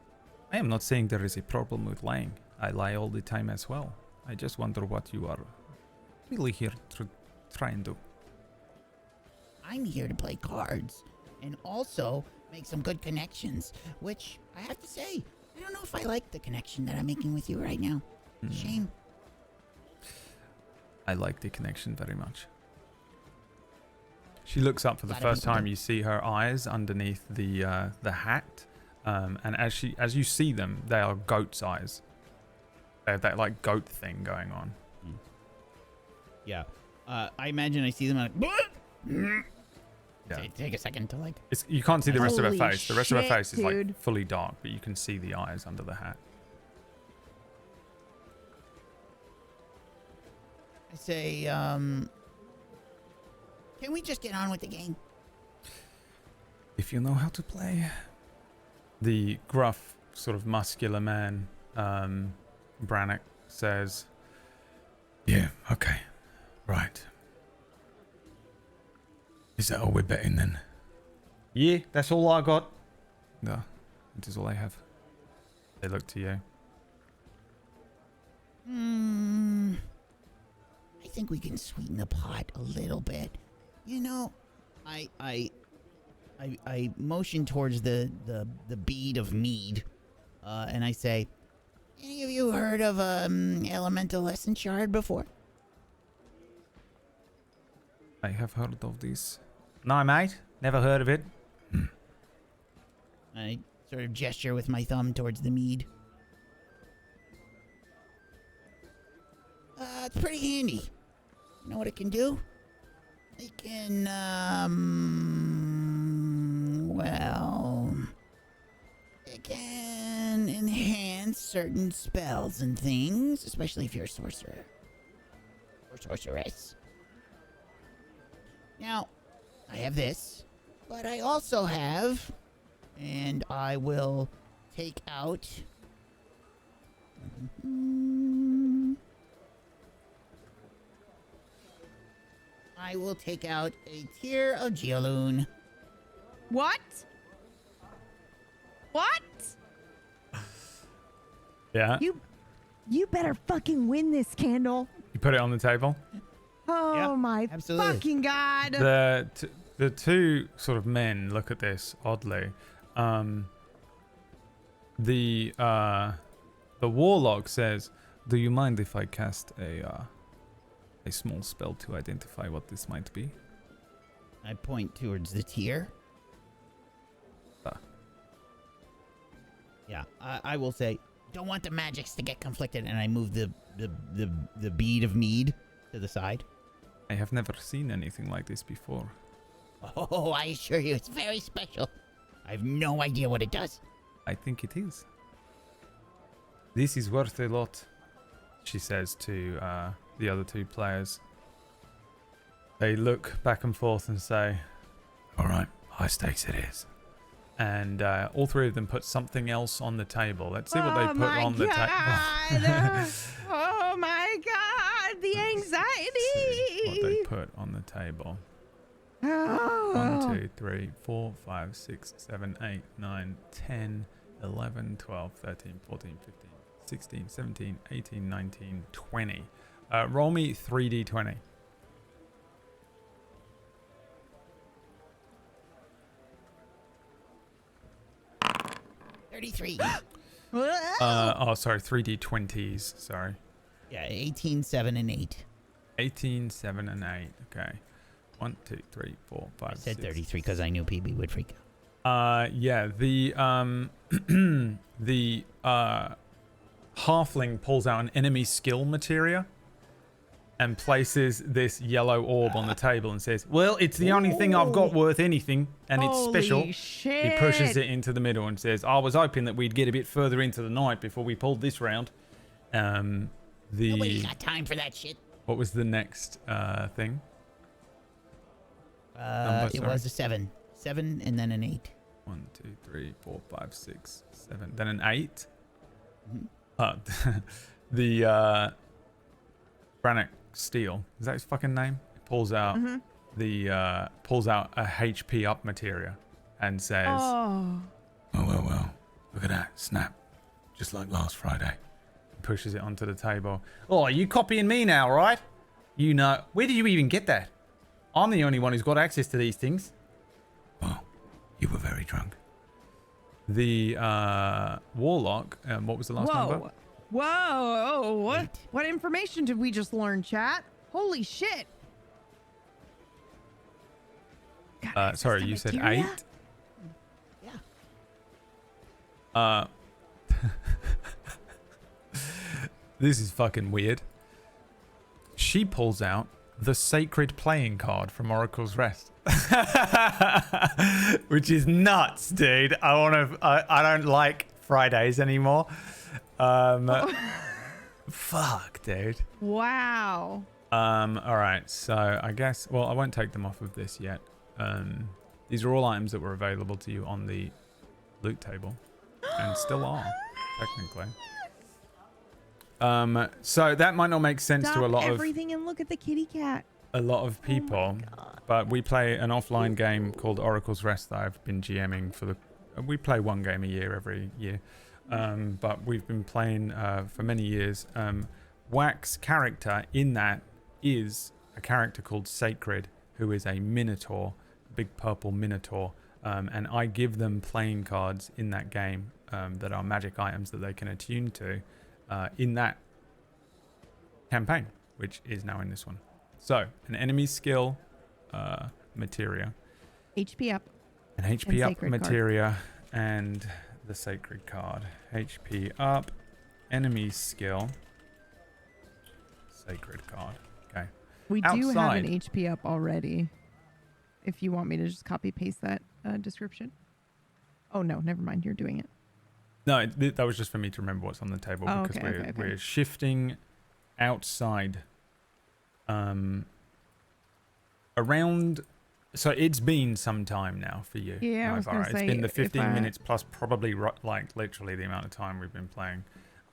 [SPEAKER 1] I am not saying there is a problem with lying. I lie all the time as well. I just wonder what you are really here to try and do.
[SPEAKER 3] I'm here to play cards and also make some good connections, which I have to say, I don't know if I like the connection that I'm making with you right now. Shame.
[SPEAKER 1] I like the connection very much. She looks up for the
[SPEAKER 3] Glad
[SPEAKER 1] first
[SPEAKER 3] people
[SPEAKER 1] time.
[SPEAKER 3] do.
[SPEAKER 1] You see her eyes underneath the hat, and as you see them, they are goat's eyes. They have that like goat thing going on.
[SPEAKER 4] Yeah. I imagine I see them and
[SPEAKER 1] Yeah.
[SPEAKER 3] Take a second to like.
[SPEAKER 1] You can't see the rest of her
[SPEAKER 5] Holy
[SPEAKER 1] face. The rest of her
[SPEAKER 5] shit,
[SPEAKER 1] face is like
[SPEAKER 5] dude.
[SPEAKER 1] fully dark, but you can see the eyes under the hat.
[SPEAKER 3] I say, can we just get on with the game?
[SPEAKER 1] If you know how to play. The gruff, sort of muscular man, Brannock, says,
[SPEAKER 6] Yeah, okay. Right. Is that all we're betting then?
[SPEAKER 1] "Yeah, that's all I got." No, it is all I have. They look to you.
[SPEAKER 3] I think we can sweeten the pot a little bit. You know,
[SPEAKER 4] I motion towards the bead of mead, and I say,
[SPEAKER 3] any of you heard of elemental essence shard before?
[SPEAKER 1] I have heard of this. No, mate. Never heard of it.
[SPEAKER 3] I sort of gesture with my thumb towards the mead. It's pretty handy. You know what it can do? It can, well, it can enhance certain spells and things, especially if you're a sorcerer or sorceress. Now, I have this, but I also have, and I will take out. I will take out a tier of Geoloon.
[SPEAKER 5] What? What?
[SPEAKER 1] Yeah.
[SPEAKER 5] You better fucking win this, Candle.
[SPEAKER 1] You put it on the table.
[SPEAKER 5] Oh
[SPEAKER 4] Yeah,
[SPEAKER 5] my
[SPEAKER 4] absolutely.
[SPEAKER 5] fucking god.
[SPEAKER 1] The two sort of men look at this oddly. The warlock says, "Do you mind if I cast a small spell to identify what this might be?"
[SPEAKER 3] I point towards the tier.
[SPEAKER 4] yeah, I will say,
[SPEAKER 3] Don't want the magics to get conflicted,
[SPEAKER 4] and I move the bead of mead to the side.
[SPEAKER 1] I have never seen anything like this before.
[SPEAKER 3] Oh, I assure you, it's very special. I have no idea what it does.
[SPEAKER 1] I think it is. This is worth a lot, she says to the other two players. They look back and forth and say,
[SPEAKER 6] All right, high stakes it is.
[SPEAKER 1] and all three of them put something else on the table. Let's see what they put on the table.
[SPEAKER 5] Oh my god, the anxiety.
[SPEAKER 1] What they put on the table.
[SPEAKER 5] Oh.
[SPEAKER 1] 1, 2, 3, 4, 5, 6, 7, 8, 9, 10, 11, 12, 13, 14, 15, 16, 17, 18, 19, 20. Roll me 3d20.
[SPEAKER 3] 33.
[SPEAKER 1] Sorry, 3d20s. Sorry.
[SPEAKER 3] Yeah, 18, 7, and 8.
[SPEAKER 1] 18, 7, and 8. Okay. 1, 2, 3, 4, 5,
[SPEAKER 3] I said
[SPEAKER 1] 6.
[SPEAKER 3] 33 because I knew PB would freak out.
[SPEAKER 1] Yeah, the halfling pulls out an enemy skill materia and places this yellow orb on the table and says, well, it's the only thing I've got worth anything, and it's special.
[SPEAKER 5] Holy shit.
[SPEAKER 1] He pushes it into the middle and says, I was hoping that we'd get a bit further into the night before we pulled this round.
[SPEAKER 3] Nobody got time for that shit.
[SPEAKER 1] What was the next thing?
[SPEAKER 3] It was a 7. 7 and then an 8.
[SPEAKER 1] 1, 2, 3, 4, 5, 6, 7. Then an 8.
[SPEAKER 3] Mm-hmm.
[SPEAKER 1] The Brannock Steel, is that his fucking name? Pulls out pulls out a HP up materia and says,
[SPEAKER 5] Oh.
[SPEAKER 6] Well. Look at that. Snap. Just like last Friday.
[SPEAKER 1] pushes it onto the table. Oh, are you copying me now, right? You know, where did you even get that? I'm the only one who's got access to these things.
[SPEAKER 6] Well, you were very drunk.
[SPEAKER 1] The Warlock, what was the last number?
[SPEAKER 5] Whoa. What information did we just learn, chat? Holy shit.
[SPEAKER 1] Sorry, you said 8?
[SPEAKER 3] Yeah.
[SPEAKER 1] This is fucking weird. She pulls out the Sacred Playing card from Oracle's Rest. Which is nuts, dude. I don't like Fridays anymore. Fuck, dude.
[SPEAKER 5] Wow.
[SPEAKER 1] All right. So I guess, well, I won't take them off of this yet. These are all items that were available to you on the loot table and still are, technically. So that might not make sense to a lot of
[SPEAKER 5] everything and look at the kitty cat.
[SPEAKER 1] a lot of people, but we play an offline game called Oracle's Rest that I've been GMing for we play one game a year every year, but we've been playing for many years. Wack's character in that is a character called Sacred, who is a minotaur, big purple minotaur, and I give them playing cards in that game that are magic items that they can attune to in that campaign, which is now in this one. So, an enemy skill materia.
[SPEAKER 5] HP up.
[SPEAKER 1] An HP up
[SPEAKER 5] sacred
[SPEAKER 1] materia and the sacred card. HP up, enemy skill, sacred card. Okay.
[SPEAKER 5] We do have
[SPEAKER 1] Outside.
[SPEAKER 5] an HP up already. If you want me to just copy paste that description. Oh no, never mind. You're doing it.
[SPEAKER 1] No, that was just for me to remember what's on the table because we're shifting outside around. So it's been some time now for you.
[SPEAKER 5] Yeah, I was gonna
[SPEAKER 1] It's
[SPEAKER 5] say,
[SPEAKER 1] been the
[SPEAKER 5] if
[SPEAKER 1] 15 minutes plus probably like literally the amount of time we've been playing.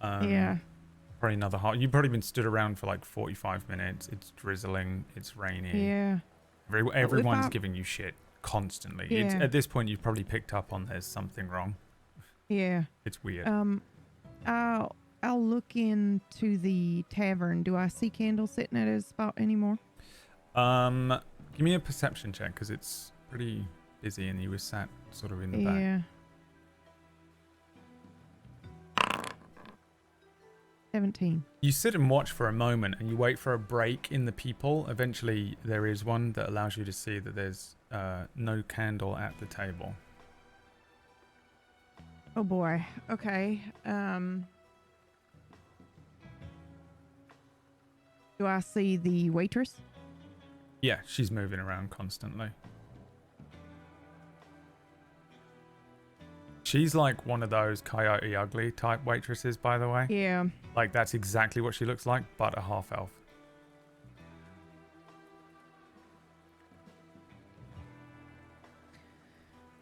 [SPEAKER 5] Yeah.
[SPEAKER 1] Probably another half. You've probably been stood around for like 45 minutes. It's drizzling. It's raining.
[SPEAKER 5] Yeah.
[SPEAKER 1] Everyone's giving you shit constantly.
[SPEAKER 5] Yeah.
[SPEAKER 1] At this point, you've probably picked up on there's something wrong.
[SPEAKER 5] Yeah.
[SPEAKER 1] It's weird.
[SPEAKER 5] I'll look into the tavern. Do I see Candle sitting at his spot anymore?
[SPEAKER 1] Give me a perception check because it's pretty busy and he was sat sort of in the back.
[SPEAKER 5] Yeah. 17.
[SPEAKER 1] You sit and watch for a moment and you wait for a break in the people. Eventually, there is one that allows you to see that there's no candle at the table.
[SPEAKER 5] Oh boy. Okay. Do I see the waitress?
[SPEAKER 1] Yeah, she's moving around constantly. She's like one of those Coyote Ugly type waitresses, by the way.
[SPEAKER 5] Yeah.
[SPEAKER 1] Like, that's exactly what she looks like, but a half elf.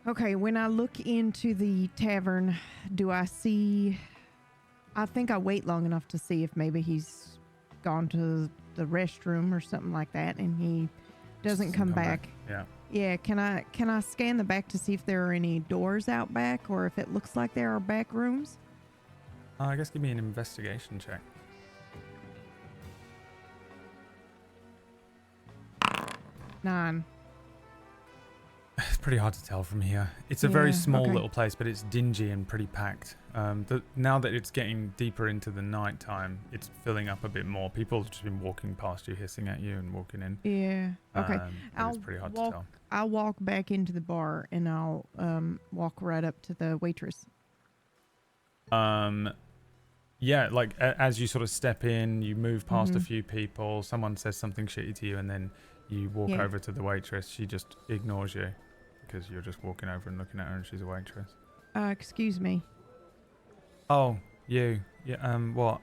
[SPEAKER 5] Okay, when I look into the tavern, do I see... I think I wait long enough to see if maybe he's gone to the restroom or something like that and he doesn't come back.
[SPEAKER 1] Yeah.
[SPEAKER 5] Yeah, can I scan the back to see if there are any doors out back or if it looks like there are back rooms?
[SPEAKER 1] I guess give me an investigation check.
[SPEAKER 5] 9.
[SPEAKER 1] It's pretty hard to tell from here. It's a very
[SPEAKER 5] Yeah,
[SPEAKER 1] small
[SPEAKER 5] okay.
[SPEAKER 1] little place, but it's dingy and pretty packed. Now that it's getting deeper into the night time, it's filling up a bit more. People have just been walking past you, hissing at you and walking in.
[SPEAKER 5] Yeah. Okay.
[SPEAKER 1] But it's pretty hard to tell.
[SPEAKER 5] I'll walk back into the bar and I'll walk right up to the waitress.
[SPEAKER 1] yeah, like as you sort of step in, you move past a
[SPEAKER 5] Mhm.
[SPEAKER 1] few people, someone says something shitty to you, and then you walk
[SPEAKER 5] Yeah.
[SPEAKER 1] over to the waitress. She just ignores you because you're just walking over and looking at her, and she's a waitress.
[SPEAKER 5] Excuse me.
[SPEAKER 1] Oh, you. Yeah. What?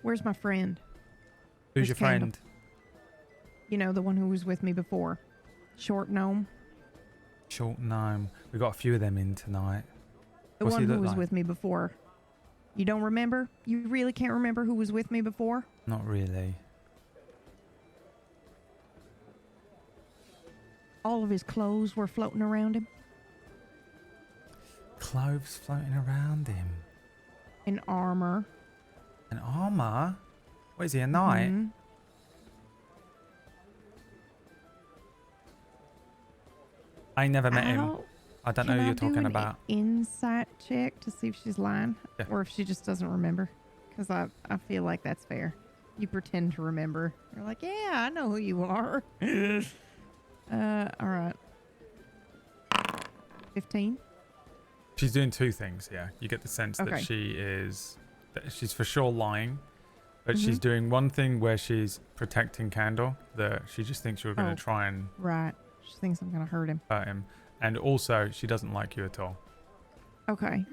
[SPEAKER 5] Where's my friend?
[SPEAKER 1] Who's
[SPEAKER 5] Where's
[SPEAKER 1] your
[SPEAKER 5] Candle?
[SPEAKER 1] friend?
[SPEAKER 5] You know, the one who was with me before. Short gnome.
[SPEAKER 1] Short gnome. We got a few of them in tonight.
[SPEAKER 5] The
[SPEAKER 1] What's he
[SPEAKER 5] one who
[SPEAKER 1] look
[SPEAKER 5] was
[SPEAKER 1] like?
[SPEAKER 5] with me before. You don't remember? You really can't remember who was with me before?
[SPEAKER 1] Not really.
[SPEAKER 5] All of his clothes were floating around him.
[SPEAKER 1] Clothes floating around him.
[SPEAKER 5] In armor.
[SPEAKER 1] An armor? What is he, a knight?
[SPEAKER 5] Mhm.
[SPEAKER 1] I never met him.
[SPEAKER 5] I'll-
[SPEAKER 1] I don't know
[SPEAKER 5] Can
[SPEAKER 1] who
[SPEAKER 5] I
[SPEAKER 1] you're
[SPEAKER 5] do
[SPEAKER 1] talking
[SPEAKER 5] an
[SPEAKER 1] about.
[SPEAKER 5] insight check to see if she's lying?
[SPEAKER 1] Yeah.
[SPEAKER 5] Or if she just doesn't remember? Because I feel like that's fair. You pretend to remember. You're like, yeah, I know who you are. All right. 15?
[SPEAKER 1] She's doing two things, yeah. You get the sense that
[SPEAKER 5] Okay.
[SPEAKER 1] she's for sure lying, but she's
[SPEAKER 5] Mhm.
[SPEAKER 1] doing one thing where she's protecting Candle, that she just thinks you're going
[SPEAKER 5] Oh.
[SPEAKER 1] to try and
[SPEAKER 5] Right. She thinks I'm going to hurt him.
[SPEAKER 1] hurt him. And also, she doesn't like you at all.
[SPEAKER 5] Okay.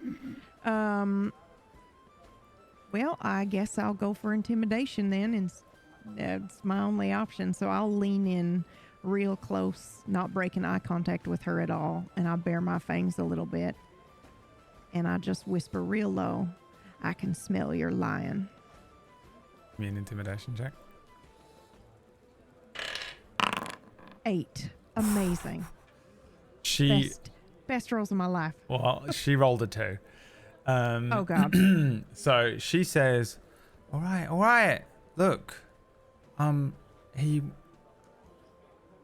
[SPEAKER 5] Well, I guess I'll go for intimidation then, and that's my only option. So I'll lean in real close, not breaking eye contact with her at all, and I bare my fangs a little bit, and I just whisper real low, "I can smell your lying."
[SPEAKER 1] Give me an intimidation check.
[SPEAKER 5] 8. Amazing.
[SPEAKER 1] She,
[SPEAKER 5] Best rolls of my life.
[SPEAKER 1] well, she rolled a 2.
[SPEAKER 5] Oh God.
[SPEAKER 1] So she says, all right, look, he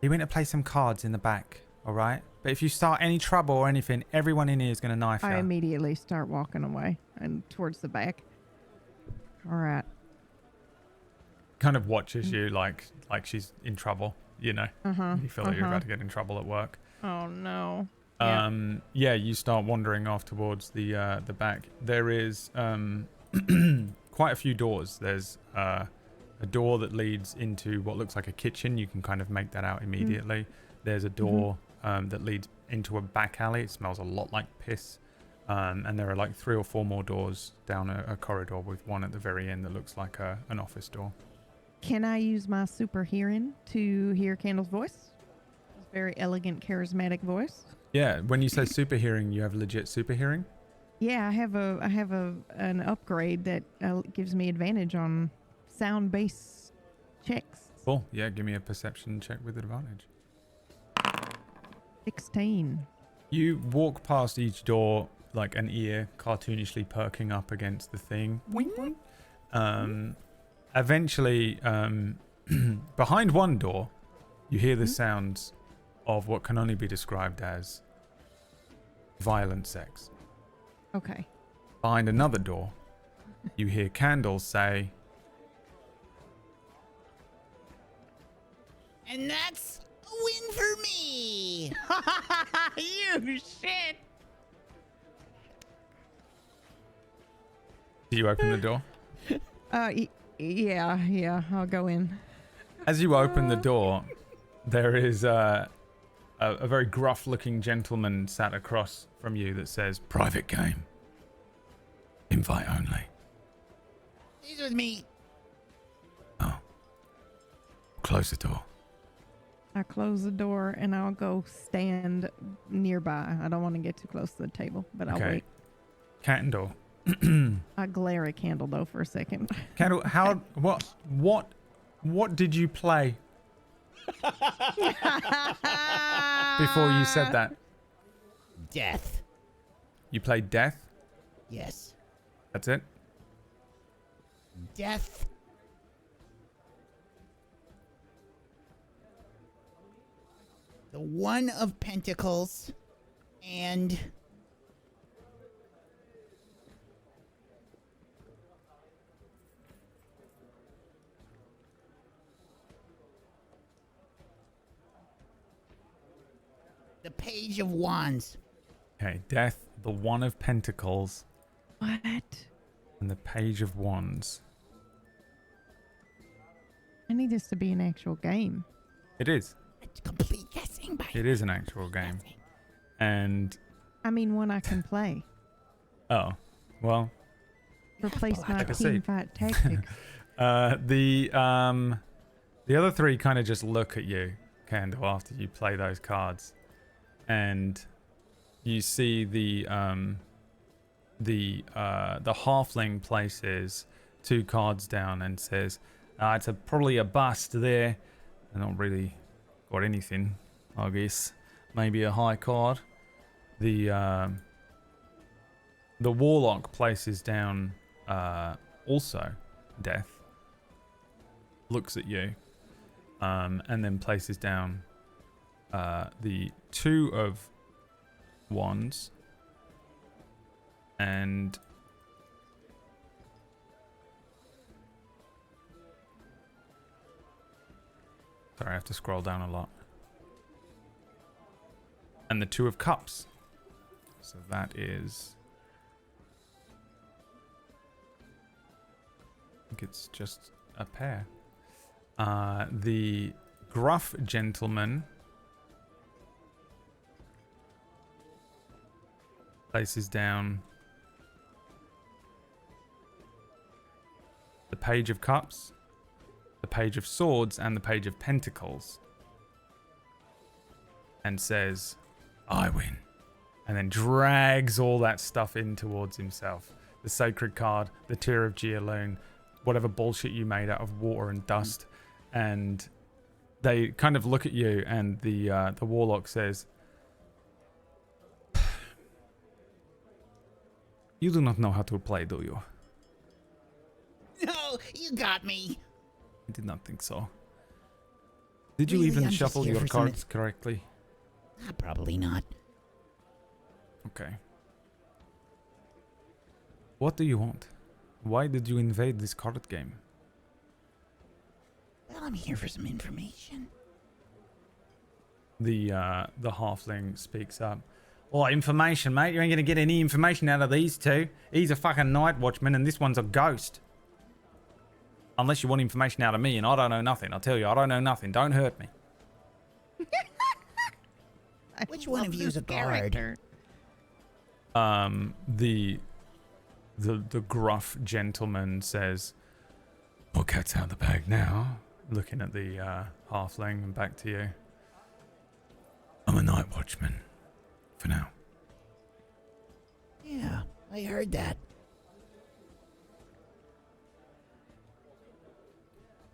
[SPEAKER 1] went to play some cards in the back, all right? But if you start any trouble or anything, everyone in here is going to knife
[SPEAKER 5] I
[SPEAKER 1] you.
[SPEAKER 5] immediately start walking away and towards the back. All right.
[SPEAKER 1] Kind of watches you like she's in trouble, you know?
[SPEAKER 5] Uh-huh.
[SPEAKER 1] You feel like you're about to get in trouble at work.
[SPEAKER 5] Oh no.
[SPEAKER 1] Yeah, you start wandering off towards the back. There is quite a few doors. There's a door that leads into what looks like a kitchen. You can kind of make that out immediately. There's a door that leads into a back alley. It smells a lot like piss. And there are like 3 or 4 more doors down a corridor, with one at the very end that looks like an office door.
[SPEAKER 5] Can I use my super hearing to hear Candle's voice? His very elegant, charismatic voice.
[SPEAKER 1] Yeah, when you say super hearing, you have legit super hearing?
[SPEAKER 5] Yeah, I have an upgrade that gives me advantage on sound-based checks.
[SPEAKER 1] Cool. Yeah, give me a perception check with advantage.
[SPEAKER 5] 16.
[SPEAKER 1] You walk past each door like an ear cartoonishly perking up against the thing. Boing, boing. Eventually, behind one door, you hear the sounds of what can only be described as violent sex.
[SPEAKER 5] Okay.
[SPEAKER 1] Behind another door, you hear Candle say,
[SPEAKER 3] And that's a win for me.
[SPEAKER 5] You shit.
[SPEAKER 1] do you open the door?
[SPEAKER 5] Yeah, I'll go in.
[SPEAKER 1] As you open the door, there is a very gruff-looking gentleman sat across from you that says, "Private game. Invite only."
[SPEAKER 3] He's with me.
[SPEAKER 1] Oh. Close the door.
[SPEAKER 5] I close the door and I'll go stand nearby. I don't want to get too close to the table, but I'll
[SPEAKER 1] Okay.
[SPEAKER 5] wait.
[SPEAKER 1] Candle.
[SPEAKER 5] I glare at Candle though for a second.
[SPEAKER 1] Candle, what did you play before you said that?
[SPEAKER 3] Death.
[SPEAKER 1] You played death?
[SPEAKER 3] Yes.
[SPEAKER 1] That's it?
[SPEAKER 3] Death. The One of Pentacles. And the Page of Wands.
[SPEAKER 1] Okay, death, the One of Pentacles,
[SPEAKER 5] What?
[SPEAKER 1] and the Page of Wands.
[SPEAKER 5] I need this to be an actual game.
[SPEAKER 1] It is.
[SPEAKER 3] It's complete guessing by
[SPEAKER 1] It is an actual game. And
[SPEAKER 5] I mean, one I can play.
[SPEAKER 1] oh, well,
[SPEAKER 5] Replace my
[SPEAKER 1] Like I
[SPEAKER 5] team
[SPEAKER 1] said.
[SPEAKER 5] fight tactics.
[SPEAKER 1] the other three kind of just look at you, Candle, after you play those cards, and you see the halfling places 2 cards down and says, "It's probably a bust there. I don't really got anything, I guess. Maybe a high card." The warlock places down also death. Looks at you, and then places down the 2 of wands and sorry, I have to scroll down a lot. And the 2 of cups. So that is, I think it's just a pair. The gruff gentleman places down the Page of Cups, the Page of Swords, and the Page of Pentacles, and says, "I win," and then drags all that stuff in towards himself. The Sacred Card, the Tear of Geoloon, whatever bullshit you made out of water and dust, and they kind of look at you, and the warlock says, "You do not know how to play, do you?"
[SPEAKER 3] No, you got me.
[SPEAKER 1] I did not think so. Did you
[SPEAKER 3] Really,
[SPEAKER 1] even
[SPEAKER 3] I'm just
[SPEAKER 1] shuffle
[SPEAKER 3] here
[SPEAKER 1] your
[SPEAKER 3] for some-
[SPEAKER 1] cards correctly?
[SPEAKER 3] Probably not.
[SPEAKER 1] Okay. What do you want? Why did you invade this card game?
[SPEAKER 3] Well, I'm here for some information.
[SPEAKER 1] The halfling speaks up. "Oh, information, mate. You ain't gonna get any information out of these 2. He's a fucking night watchman, and this one's a ghost. Unless you want information out of me, and I don't know nothing. I'll tell you, I don't know nothing. Don't hurt me."
[SPEAKER 5] I
[SPEAKER 3] Which one
[SPEAKER 5] love
[SPEAKER 3] of you is
[SPEAKER 5] this
[SPEAKER 3] a guard?
[SPEAKER 5] character.
[SPEAKER 1] The gruff gentleman says, "Well, cat's out of the bag now." Looking at the halfling and back to you. "I'm a night watchman. For now."
[SPEAKER 3] Yeah, I heard that.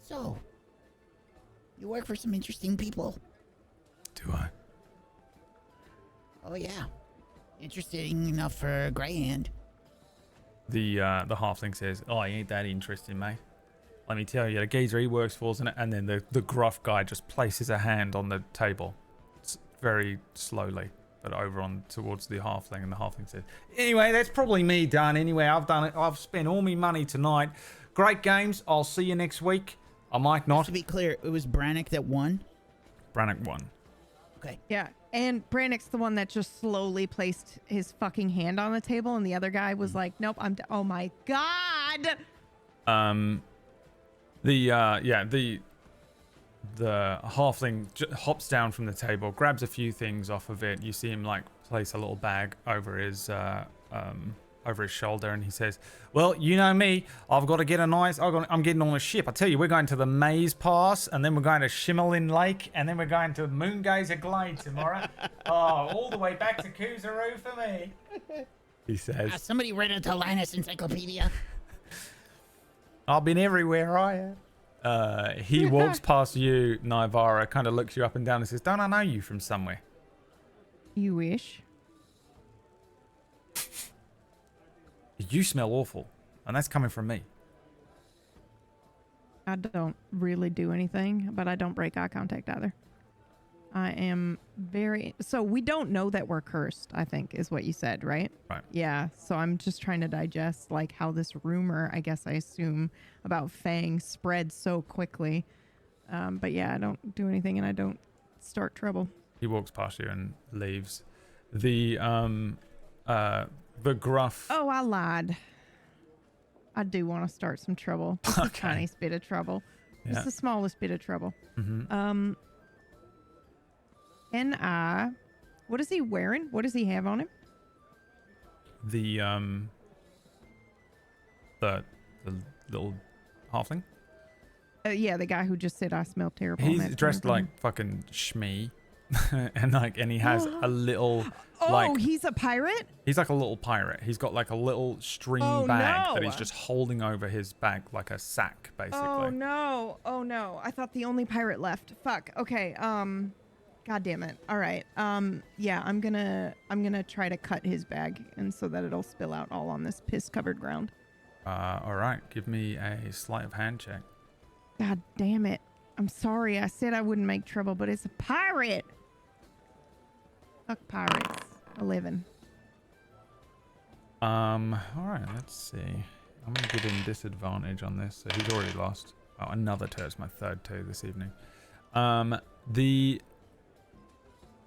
[SPEAKER 3] So, you work for some interesting people.
[SPEAKER 1] Do I?
[SPEAKER 3] Oh yeah, interesting enough for a gray hand.
[SPEAKER 1] The halfling says, "Oh, he ain't that interesting, mate. Let me tell you, the geezer he works for's in it." And then the gruff guy just places a hand on the table, very slowly, but over on towards the halfling, and the halfling says, "Anyway, that's probably me done. Anyway, I've done it. I've spent all my money tonight. Great games. I'll see you next week. I might
[SPEAKER 3] Just
[SPEAKER 1] not."
[SPEAKER 3] to be clear, it was Brannick that won.
[SPEAKER 1] Brannick won.
[SPEAKER 3] Okay.
[SPEAKER 5] Yeah, and Brannick's the one that just slowly placed his fucking hand on the table, and the other guy was like, "Nope, oh my god."
[SPEAKER 1] The halfling hops down from the table, grabs a few things off of it. You see him like place a little bag over his shoulder, and he says, "Well, you know me. I've got to get I'm getting on a ship. I tell you, we're going to the Maze Pass, and then we're going to Shimmerlin Lake, and then we're going to Moongazer Glade tomorrow. Oh, all the way back to Kuzaroo for me." He says,
[SPEAKER 3] Somebody read a Talanis encyclopedia.
[SPEAKER 1] "I've been everywhere, I have." He walks past you, Nivara, kind of looks you up and down and says, "Don't I know you from somewhere?"
[SPEAKER 5] You wish.
[SPEAKER 1] "You smell awful, and that's coming from me."
[SPEAKER 5] I don't really do anything, but I don't break eye contact either. I am so we don't know that we're cursed, I think is what you said, right?
[SPEAKER 1] Right.
[SPEAKER 5] Yeah, so I'm just trying to digest like how this rumor, I guess I assume, about Fang spread so quickly. But yeah, I don't do anything and I don't start trouble.
[SPEAKER 1] He walks past you and leaves. The gruff...
[SPEAKER 5] Oh, I lied. I do want to start some trouble. Just the
[SPEAKER 1] Okay.
[SPEAKER 5] tiniest bit of trouble.
[SPEAKER 1] Yeah.
[SPEAKER 5] Just the smallest bit of trouble.
[SPEAKER 1] Mm-hmm.
[SPEAKER 5] What is he wearing? What does he have on him?
[SPEAKER 1] The little halfling.
[SPEAKER 5] Yeah, the guy who just said I smell terrible.
[SPEAKER 1] He's
[SPEAKER 5] and that
[SPEAKER 1] dressed
[SPEAKER 5] kind of
[SPEAKER 1] like fucking Shmee, and he has a little
[SPEAKER 5] Oh,
[SPEAKER 1] like
[SPEAKER 5] he's a pirate?
[SPEAKER 1] he's like a little pirate. He's got like a little string
[SPEAKER 5] Oh,
[SPEAKER 1] bag that
[SPEAKER 5] no.
[SPEAKER 1] he's just holding over his back like a sack, basically.
[SPEAKER 5] Oh no. Oh no. I thought the only pirate left. Fuck. Okay. God damn it. All right. Yeah, I'm gonna try to cut his bag and so that it'll spill out all on this piss covered ground.
[SPEAKER 1] All right. Give me a sleight of hand check.
[SPEAKER 5] God damn it. I'm sorry. I said I wouldn't make trouble, but it's a pirate. Fuck pirates. 11.
[SPEAKER 1] All right. Let's see. I'm gonna give him disadvantage on this. So he's already lost. Oh, another two. It's my third two this evening.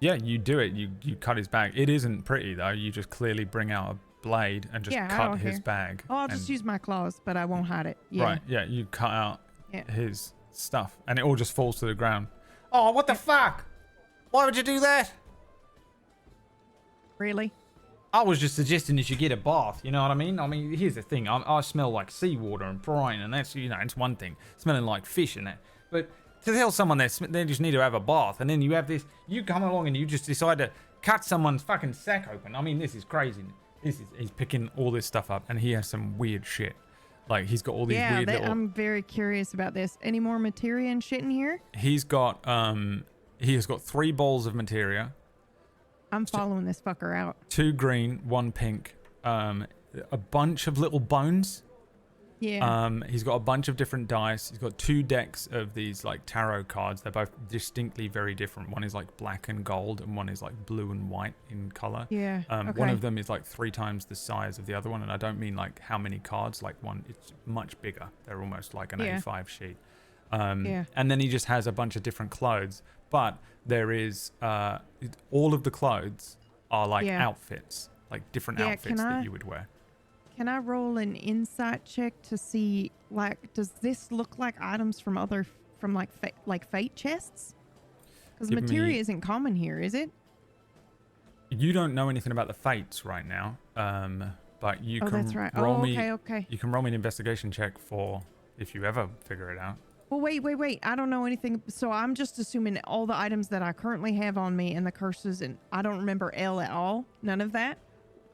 [SPEAKER 1] Yeah, you do it. You cut his bag. It isn't pretty though. You just clearly bring out a blade and just
[SPEAKER 5] Yeah, I
[SPEAKER 1] cut
[SPEAKER 5] don't
[SPEAKER 1] his
[SPEAKER 5] care.
[SPEAKER 1] bag.
[SPEAKER 5] Oh, I'll just use my claws, but I won't hide it. Yeah.
[SPEAKER 1] Right. Yeah. You cut out
[SPEAKER 5] Yeah.
[SPEAKER 1] his stuff, and it all just falls to the ground. Oh, what the fuck? Why would you do that?
[SPEAKER 5] Really?
[SPEAKER 1] I was just suggesting you should get a bath. You know what I mean? I mean, here's the thing. I smell like seawater and brine, and that's, you know, it's one thing. Smelling like fish and that. But to tell someone that they just need to have a bath, and then you have this, you come along and you just decide to cut someone's fucking sack open. I mean, this is crazy. He's picking all this stuff up, and he has some weird shit. Like, he's got all these weird little...
[SPEAKER 5] I'm very curious about this. Any more materia and shit in here?
[SPEAKER 1] He has got 3 bowls of materia.
[SPEAKER 5] I'm following this fucker out.
[SPEAKER 1] 2 green, 1 pink, a bunch of little bones.
[SPEAKER 5] Yeah.
[SPEAKER 1] He's got a bunch of different dice. He's got 2 decks of these like tarot cards. They're both distinctly very different. One is like black and gold, and one is like blue and white in color.
[SPEAKER 5] Yeah. Okay.
[SPEAKER 1] One of them is like 3 times the size of the other one, and I don't mean like how many cards. Like one, it's much bigger. They're almost like an A5 sheet.
[SPEAKER 5] Yeah.
[SPEAKER 1] And then he just has a bunch of different clothes, but there is all of the clothes are like outfits, like different outfits that you would wear.
[SPEAKER 5] Can I roll an insight check to see, like, does this look like items from fate chests? Because materia isn't common here, is it?
[SPEAKER 1] You don't know anything about the fates right now, but you can
[SPEAKER 5] that's right.
[SPEAKER 1] roll me.
[SPEAKER 5] Okay.
[SPEAKER 1] You can roll me an investigation check for if you ever figure it out.
[SPEAKER 5] Well, wait. I don't know anything. So I'm just assuming all the items that I currently have on me and the curses, and I don't remember L at all. None of that?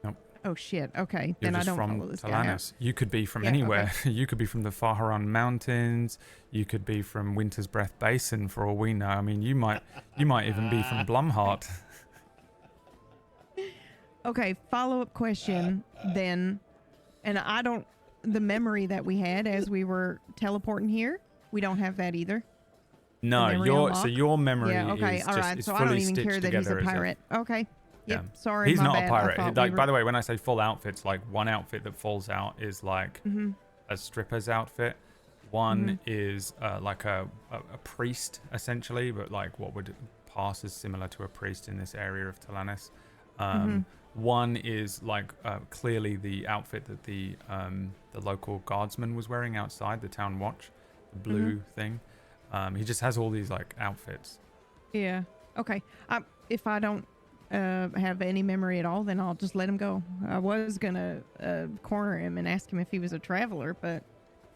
[SPEAKER 1] Nope.
[SPEAKER 5] Oh, shit. Okay.
[SPEAKER 1] You're
[SPEAKER 5] then I
[SPEAKER 1] just
[SPEAKER 5] don't
[SPEAKER 1] from
[SPEAKER 5] follow this guy out.
[SPEAKER 1] Talanis. You could be from
[SPEAKER 5] Yeah,
[SPEAKER 1] anywhere. You could be from the Faharan Mountains. You could be from Winter's Breath Basin, for all we know. I mean, you might even be from Blumheart.
[SPEAKER 5] Okay, follow-up question then. And the memory that we had as we were teleporting here, we don't have that either.
[SPEAKER 1] No, your memory
[SPEAKER 5] yeah, okay,
[SPEAKER 1] is
[SPEAKER 5] all
[SPEAKER 1] just
[SPEAKER 5] right.
[SPEAKER 1] is
[SPEAKER 5] So I
[SPEAKER 1] fully
[SPEAKER 5] don't even
[SPEAKER 1] stitched
[SPEAKER 5] care that he's a
[SPEAKER 1] together as
[SPEAKER 5] pirate. Okay. Yep.
[SPEAKER 1] Yeah.
[SPEAKER 5] Sorry,
[SPEAKER 1] He's
[SPEAKER 5] my
[SPEAKER 1] not
[SPEAKER 5] bad.
[SPEAKER 1] a
[SPEAKER 5] I
[SPEAKER 1] pirate.
[SPEAKER 5] thought
[SPEAKER 1] Like,
[SPEAKER 5] we
[SPEAKER 1] by
[SPEAKER 5] were-
[SPEAKER 1] the way, when I say full outfits, like one outfit that falls out is like a stripper's outfit. One is like a priest, essentially, but like what would pass as similar to a priest in this area of Talanis. One is like clearly the outfit that the local guardsman was wearing outside the town watch, the blue thing. He just has all these like outfits.
[SPEAKER 5] Yeah. Okay. If I don't have any memory at all, then I'll just let him go. I was gonna corner him and ask him if he was a traveler, but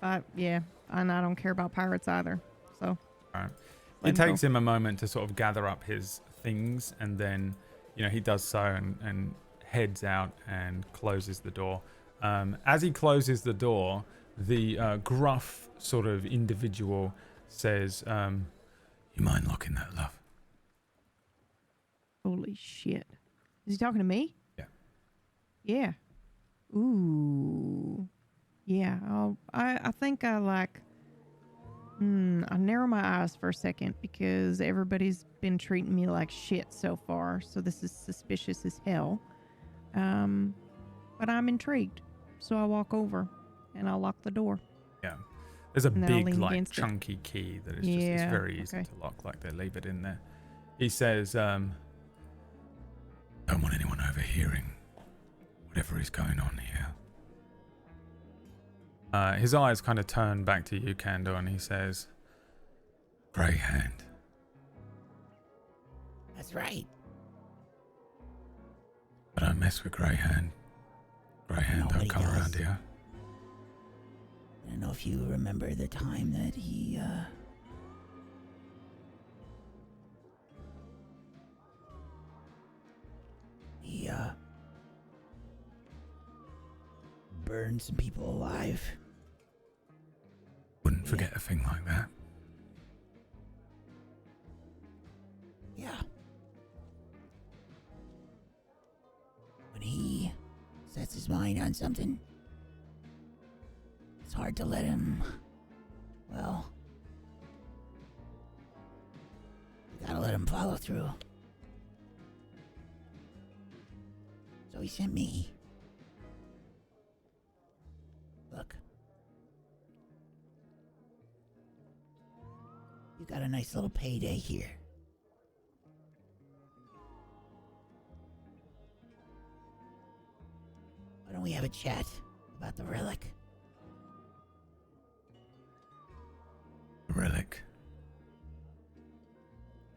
[SPEAKER 5] and I don't care about pirates either. So.
[SPEAKER 1] All right.
[SPEAKER 5] Let
[SPEAKER 1] It
[SPEAKER 5] him
[SPEAKER 1] takes him a moment to sort of gather up his things, and then, you know, he does so and heads out and closes the door. As he closes the door, the gruff sort of individual says, "You mind locking that, love?"
[SPEAKER 5] Holy shit. Is he talking to me?
[SPEAKER 1] Yeah.
[SPEAKER 5] Yeah. Ooh. Yeah. I think I like... I narrow my eyes for a second because everybody's been treating me like shit so far. So this is suspicious as hell. But I'm intrigued. So I walk over and I'll lock the door.
[SPEAKER 1] Yeah. There's a
[SPEAKER 5] And then I'll
[SPEAKER 1] big,
[SPEAKER 5] lean
[SPEAKER 1] like,
[SPEAKER 5] against it.
[SPEAKER 1] chunky key that is just, it's
[SPEAKER 5] Yeah,
[SPEAKER 1] very easy
[SPEAKER 5] okay.
[SPEAKER 1] to lock, like they leave it in there. He says, don't want anyone overhearing whatever is going on here. His eyes kind of turn back to you, Kando, and he says,
[SPEAKER 6] Grey Hand.
[SPEAKER 3] That's right.
[SPEAKER 6] I don't mess with Grey Hand. Grey Hand
[SPEAKER 3] Nobody
[SPEAKER 6] don't come
[SPEAKER 3] does.
[SPEAKER 6] around here.
[SPEAKER 3] I don't know if you remember the time that he burned some people alive.
[SPEAKER 6] Wouldn't forget a thing like that.
[SPEAKER 3] Yeah. When he sets his mind on something, it's hard to let him, well, you gotta let him follow through. So he sent me. Look. You got a nice little payday here. Why don't we have a chat about the relic?
[SPEAKER 6] Relic.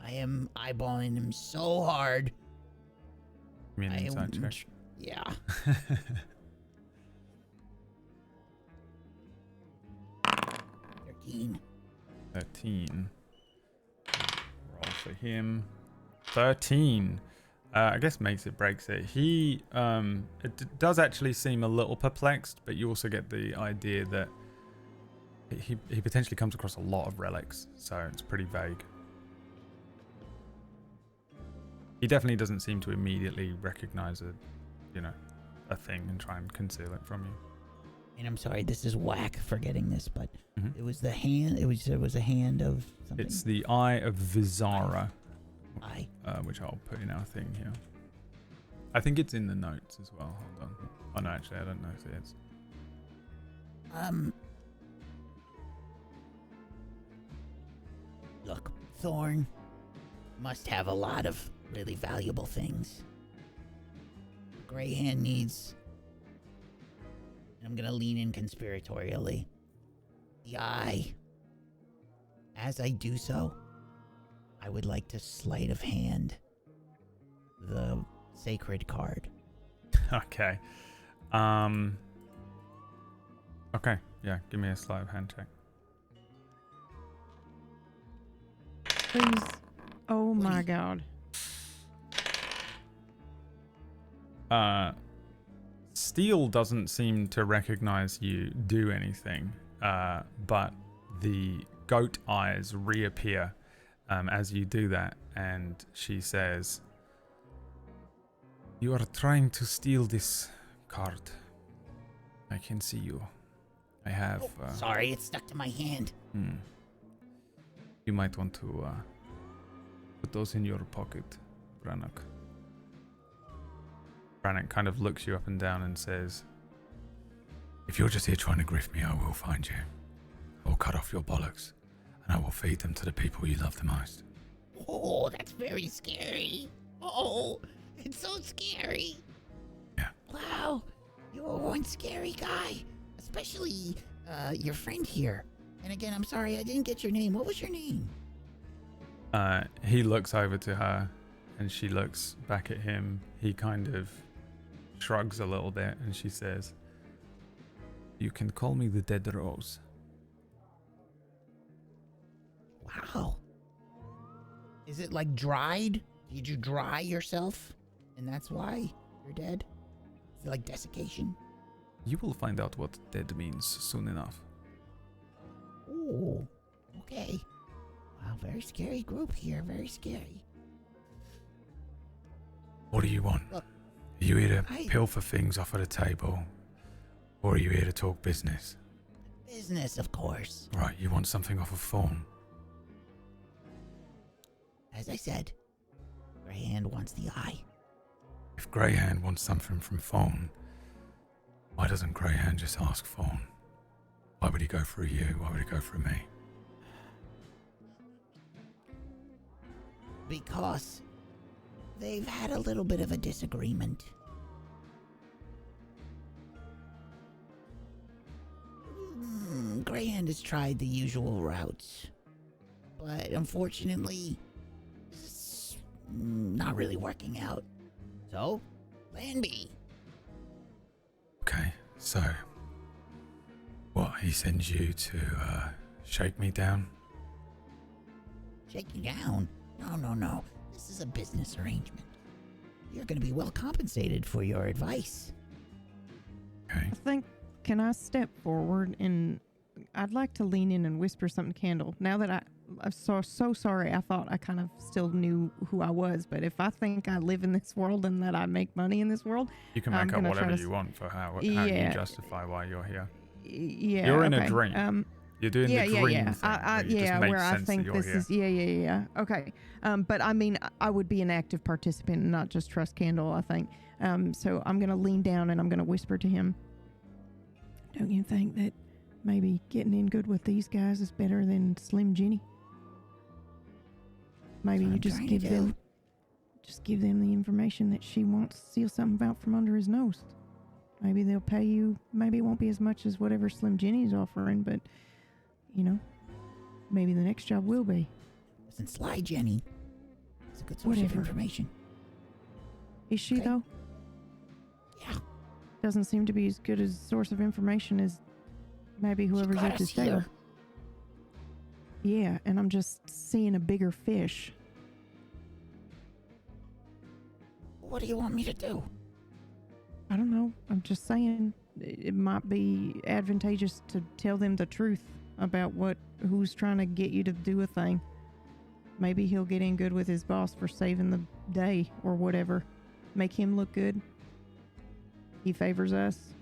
[SPEAKER 3] I am eyeballing him so hard.
[SPEAKER 1] Give me an insight check.
[SPEAKER 3] Yeah. 13.
[SPEAKER 1] 13. Roll for him. 13. I guess makes it, breaks it. He does actually seem a little perplexed, but you also get the idea that he potentially comes across a lot of relics, so it's pretty vague. He definitely doesn't seem to immediately recognize a thing and try and conceal it from you.
[SPEAKER 3] And I'm sorry, this is whack forgetting this, but
[SPEAKER 1] Mhm.
[SPEAKER 3] it was the hand. It was a hand of something.
[SPEAKER 1] It's the Eye of Vizara,
[SPEAKER 3] Eye.
[SPEAKER 1] which I'll put in our thing here. I think it's in the notes as well. Hold on. Oh no, actually, I don't know if it is.
[SPEAKER 3] Look, Thorn must have a lot of really valuable things. Grey Hand needs, and I'm gonna lean in conspiratorially, the eye. As I do so, I would like to sleight of hand the sacred card.
[SPEAKER 1] Okay. Okay. Yeah. Give me a sleight of hand check.
[SPEAKER 5] Please. Oh my god.
[SPEAKER 1] Steel doesn't seem to recognize you do anything, but the goat eyes reappear as you do that, and she says, "You are trying to steal this card. I can see you. I have...
[SPEAKER 3] Sorry, it stuck to my hand.
[SPEAKER 1] You might want to put those in your pocket, Brannock." Brannock kind of looks you up and down and says,
[SPEAKER 6] If you're just here trying to grift me, I will find you. I will cut off your bollocks, and I will feed them to the people you love the most.
[SPEAKER 3] Oh, that's very scary. Oh, it's so scary.
[SPEAKER 6] Yeah.
[SPEAKER 3] Wow, you are one scary guy. Especially your friend here. And again, I'm sorry, I didn't get your name. What was your name?
[SPEAKER 1] he looks over to her and she looks back at him. He kind of shrugs a little bit and she says, "You can call me the Dead Rose."
[SPEAKER 3] Wow. Is it like dried? Did you dry yourself? And that's why you're dead? Is it like desiccation?
[SPEAKER 1] You will find out what dead means soon enough.
[SPEAKER 3] Ooh, okay. Wow, very scary group here. Very scary.
[SPEAKER 6] What do you want?
[SPEAKER 3] Look,
[SPEAKER 6] Are you here to
[SPEAKER 3] I-
[SPEAKER 6] pilfer things off of the table? Or are you here to talk business?
[SPEAKER 3] Business, of course.
[SPEAKER 6] Right, you want something off of Fawn?
[SPEAKER 3] As I said, Grey Hand wants the eye.
[SPEAKER 6] If Greyhand wants something from Fawn, why doesn't Greyhand just ask Fawn? Why would he go through you? Why would he go through me?
[SPEAKER 3] Because they've had a little bit of a disagreement. has tried the usual routes, but unfortunately, it's not really working out. So, plan B.
[SPEAKER 1] Okay, so what, he sends you to shake me down?
[SPEAKER 3] Shake you down? No. This is a business arrangement. You're going to be well compensated for your advice.
[SPEAKER 1] Okay.
[SPEAKER 5] I think, can I step forward and I'd like to lean in and whisper something to Candle. Now that I'm so sorry, I thought I kind of still knew who I was, but if I think I live in this world and that I make money in this world,
[SPEAKER 1] You can make up whatever you want for how you
[SPEAKER 5] Yeah.
[SPEAKER 1] justify why you're here.
[SPEAKER 5] yeah,
[SPEAKER 1] You're in
[SPEAKER 5] okay.
[SPEAKER 1] a dream. You're doing the dream thing. where it just makes
[SPEAKER 5] where I
[SPEAKER 1] sense that
[SPEAKER 5] think
[SPEAKER 1] you're
[SPEAKER 5] this
[SPEAKER 1] here.
[SPEAKER 5] is, yeah. Okay. But I mean, I would be an active participant and not just trust Candle, I think. So I'm going to lean down and I'm going to whisper to him. Don't you think that maybe getting in good with these guys is better than Slim Jenny? Maybe
[SPEAKER 3] That's what
[SPEAKER 5] you
[SPEAKER 3] I'm
[SPEAKER 5] just
[SPEAKER 3] trying to
[SPEAKER 5] give them the information that she wants to steal something out from under his nose. Maybe they'll pay you. Maybe it won't be as much as whatever Slim Jenny's offering, but maybe the next job will be.
[SPEAKER 3] Listen, Sly Jenny is a good source of
[SPEAKER 5] Whatever.
[SPEAKER 3] information.
[SPEAKER 5] Is she
[SPEAKER 3] Okay.
[SPEAKER 5] though?
[SPEAKER 3] Yeah.
[SPEAKER 5] Doesn't seem to be as good as a source of information as maybe whoever's
[SPEAKER 3] She got
[SPEAKER 5] at
[SPEAKER 3] us
[SPEAKER 5] this table.
[SPEAKER 3] here.
[SPEAKER 5] Yeah, and I'm just seeing a bigger fish.
[SPEAKER 3] What do you want me to do?
[SPEAKER 5] I don't know. I'm just saying it might be advantageous to tell them the truth about who's trying to get you to do a thing. Maybe he'll get in good with his boss for saving the day or whatever. Make him look good. He favors us.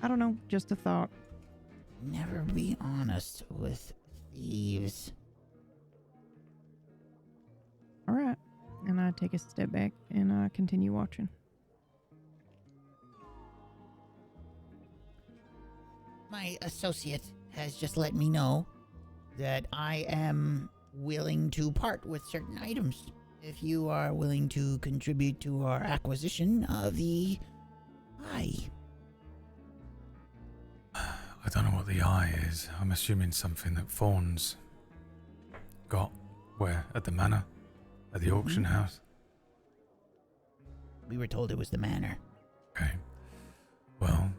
[SPEAKER 5] I don't know. Just a thought.
[SPEAKER 3] Never be honest with thieves.
[SPEAKER 5] All right. And I take a step back and I continue watching.
[SPEAKER 3] My associate has just let me know that I am willing to part with certain items if you are willing to contribute to our acquisition of the eye.
[SPEAKER 1] I don't know what the eye is. I'm assuming something that Fawns got. Where? At the manor? At the auction house?
[SPEAKER 3] We were told it was the manor.
[SPEAKER 1] Okay. Well,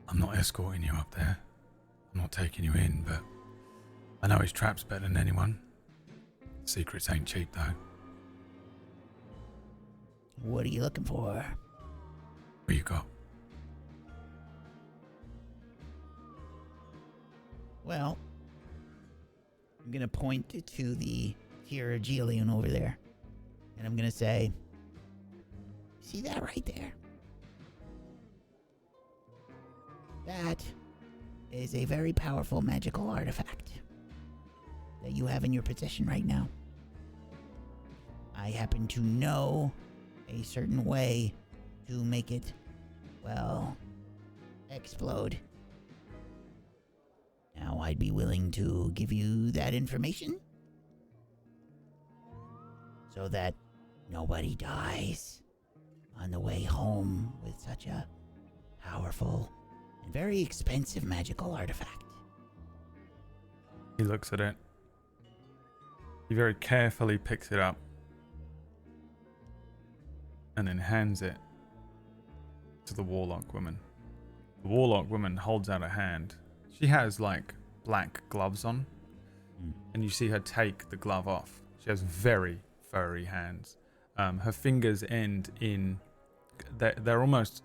[SPEAKER 1] I'm not escorting you up there. I'm not taking you in, but I know his traps better than anyone. Secrets ain't cheap, though.
[SPEAKER 3] What are you looking for?
[SPEAKER 1] What you got?
[SPEAKER 3] Well, I'm gonna point to the tier of Geolion over there, and I'm gonna say, see that right there? That is a very powerful magical artifact that you have in your possession right now. I happen to know a certain way to make it, well, explode. Now, I'd be willing to give you that information so that nobody dies on the way home with such a powerful and very expensive magical artifact.
[SPEAKER 1] He looks at it. He very carefully picks it up and then hands it to the warlock woman. The warlock woman holds out a hand. She has like black gloves on, and you see her take the glove off. She has very furry hands. Her fingers end in, they're almost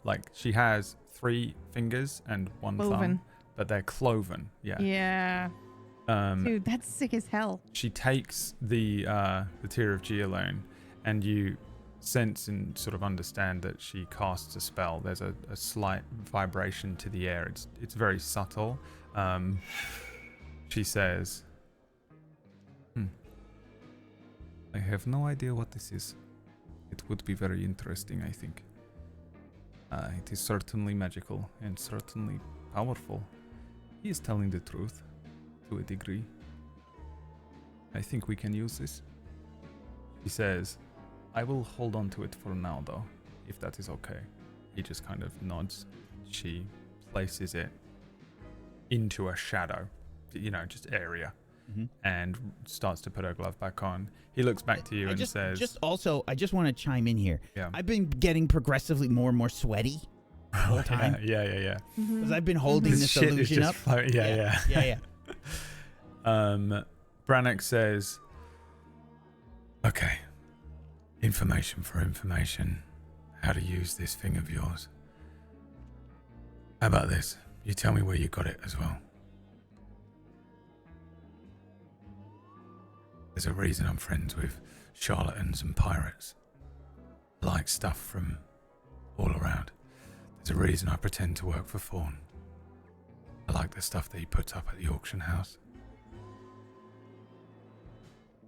[SPEAKER 1] like she has 3 fingers and 1
[SPEAKER 5] Cloven.
[SPEAKER 1] thumb, but they're cloven. Yeah.
[SPEAKER 5] Dude, that's sick as hell.
[SPEAKER 1] She takes the tier of Geolone, and you sense and sort of understand that she casts a spell. There's a slight vibration to the air. It's very subtle. She says, I have no idea what this is. It would be very interesting, I think. It is certainly magical and certainly powerful. He is telling the truth to a degree. I think we can use this. He says, I will hold on to it for now, though, if that is okay. He just kind of nods. She places it into a shadow, just area, and starts to put her glove back on. He looks back to you and says,
[SPEAKER 4] I just want to chime in here.
[SPEAKER 1] Yeah.
[SPEAKER 4] I've been getting progressively more and more sweaty the whole time.
[SPEAKER 1] Yeah.
[SPEAKER 4] Because I've been holding this
[SPEAKER 1] shit is
[SPEAKER 4] illusion
[SPEAKER 1] just
[SPEAKER 4] up.
[SPEAKER 1] floating. Yeah. Brannock says, okay, information for information, how to use this thing of yours. How about this? You tell me where you got it as well. There's a reason I'm friends with charlatans and pirates. I like stuff from all around. There's a reason I pretend to work for Fawn. I like the stuff that he puts up at the auction house.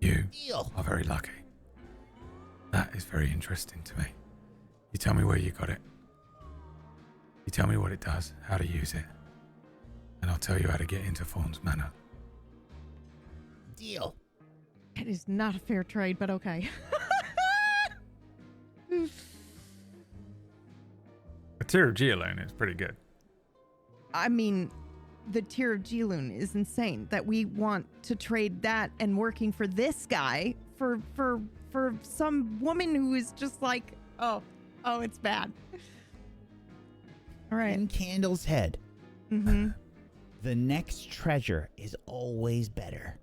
[SPEAKER 1] You are very lucky. That is very interesting to me. You tell me where you got it. You tell me what it does, how to use it, and I'll tell you how to get into Fawn's Manor.
[SPEAKER 3] Deal.
[SPEAKER 5] It is not a fair trade, but okay.
[SPEAKER 1] A tier of Geolone is pretty good.
[SPEAKER 5] I mean, the tier of Geloon is insane that we want to trade that and working for this guy for some woman who is just like, oh, it's bad. All right.
[SPEAKER 3] In Candle's head,
[SPEAKER 4] The next treasure is always better.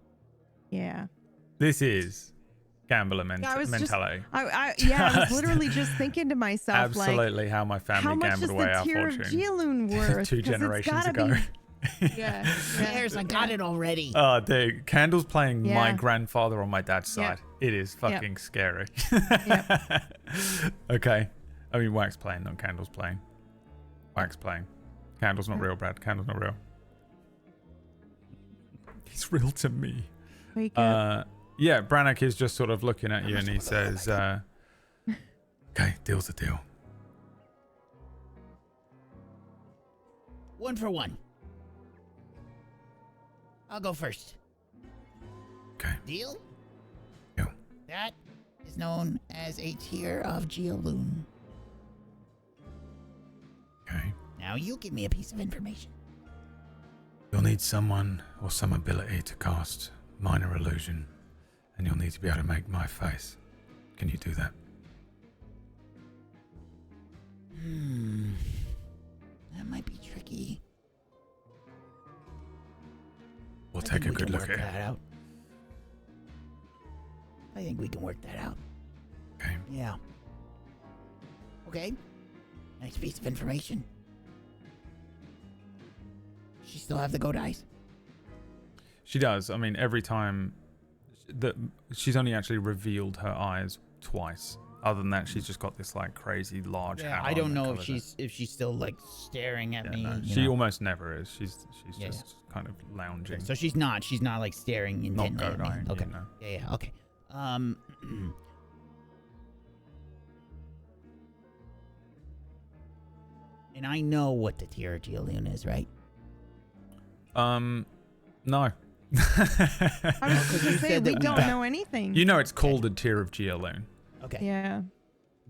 [SPEAKER 5] Yeah.
[SPEAKER 1] This is gambler mentality.
[SPEAKER 5] I was literally just thinking to myself,
[SPEAKER 1] Absolutely how my family gambled away our
[SPEAKER 5] fortune. How much is the tier of Geoloon worth?
[SPEAKER 1] 2 generations ago.
[SPEAKER 5] Yeah.
[SPEAKER 3] I got it already.
[SPEAKER 1] Oh, dude. Candle's playing my grandfather on my dad's side. It is fucking scary. Okay. I mean, Wax playing, not Candle's playing. Wax playing. Candle's not real, Brad. Candle's not real. He's real to me.
[SPEAKER 5] Wake up.
[SPEAKER 1] Yeah, Brannock is just sort of looking at you and he says, okay, deal's a deal.
[SPEAKER 3] 1 for 1. I'll go first.
[SPEAKER 1] Okay.
[SPEAKER 3] Deal?
[SPEAKER 1] Deal.
[SPEAKER 3] That is known as a tier of Geoloon.
[SPEAKER 1] Okay.
[SPEAKER 3] Now you give me a piece of information.
[SPEAKER 1] You'll need someone or some ability to cast minor illusion, and you'll need to be able to make my face. Can you do that?
[SPEAKER 3] That might be tricky.
[SPEAKER 1] We'll take a good look at it.
[SPEAKER 3] I think we can work that out.
[SPEAKER 1] Okay.
[SPEAKER 3] Yeah. Okay. Next piece of information. She still have the go dice?
[SPEAKER 1] She does. I mean, every time that she's only actually revealed her eyes twice. Other than that, she's just got this like crazy large hat.
[SPEAKER 4] I don't
[SPEAKER 1] on
[SPEAKER 4] know
[SPEAKER 1] that
[SPEAKER 4] if she's still like staring at me.
[SPEAKER 1] No, she almost never is. She's just kind of lounging.
[SPEAKER 4] So she's not like staring intently
[SPEAKER 1] Not
[SPEAKER 4] at me. Okay.
[SPEAKER 1] No.
[SPEAKER 4] Yeah. Okay. And I know what the tier of Geoloon is, right?
[SPEAKER 1] No.
[SPEAKER 5] I was just gonna say, we don't know anything.
[SPEAKER 1] You know it's called a tier of Geoloon.
[SPEAKER 4] Okay.
[SPEAKER 5] Yeah.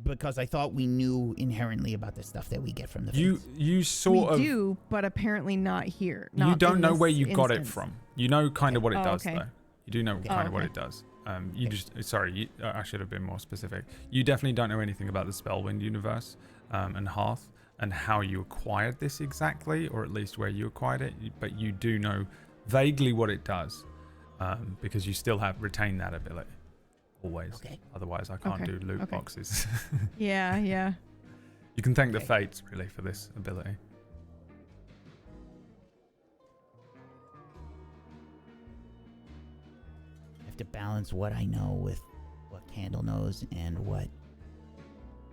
[SPEAKER 4] Because I thought we knew inherently about the stuff that we get from the
[SPEAKER 1] You sort of
[SPEAKER 5] do, but apparently not here.
[SPEAKER 1] You
[SPEAKER 5] Not
[SPEAKER 1] don't
[SPEAKER 5] in
[SPEAKER 1] know
[SPEAKER 5] this
[SPEAKER 1] where you got it
[SPEAKER 5] instance.
[SPEAKER 1] from. You know kind of what it does,
[SPEAKER 5] okay.
[SPEAKER 1] though. You do know kind of what
[SPEAKER 5] okay.
[SPEAKER 1] it does. I should have been more specific. You definitely don't know anything about the Spellwind universe and Hearth and how you acquired this exactly, or at least where you acquired it. But you do know vaguely what it does because you still have retained that ability. Always.
[SPEAKER 3] Okay.
[SPEAKER 1] Otherwise, I can't do loot boxes.
[SPEAKER 5] Yeah.
[SPEAKER 1] You can thank the fates, really, for this ability.
[SPEAKER 3] I have to balance what I know with what Candle knows and what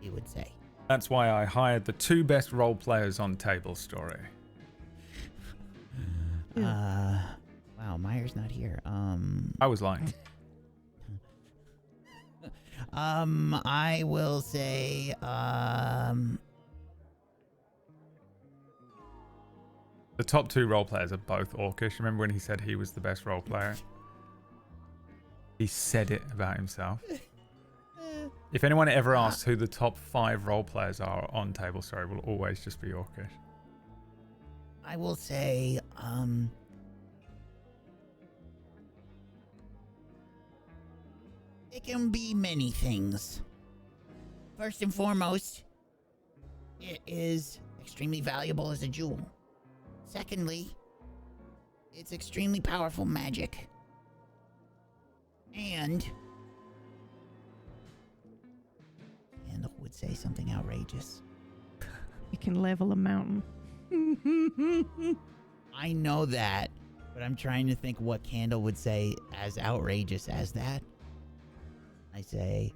[SPEAKER 3] he would say.
[SPEAKER 1] That's why I hired the 2 best role players on Tablestory.
[SPEAKER 3] Wow, Meyer's not here.
[SPEAKER 1] I was lying.
[SPEAKER 3] I will say,
[SPEAKER 1] The top 2 role players are both Orcish. Remember when he said he was the best role player? He said it about himself. If anyone ever asks who the top 5 role players are on Tablestory, it will always just be Orcish.
[SPEAKER 3] I will say, it can be many things. First and foremost, it is extremely valuable as a jewel. Secondly, it's extremely powerful magic. And Candle would say something outrageous.
[SPEAKER 5] You can level a mountain.
[SPEAKER 3] I know that, but I'm trying to think what Candle would say as outrageous as that. I say,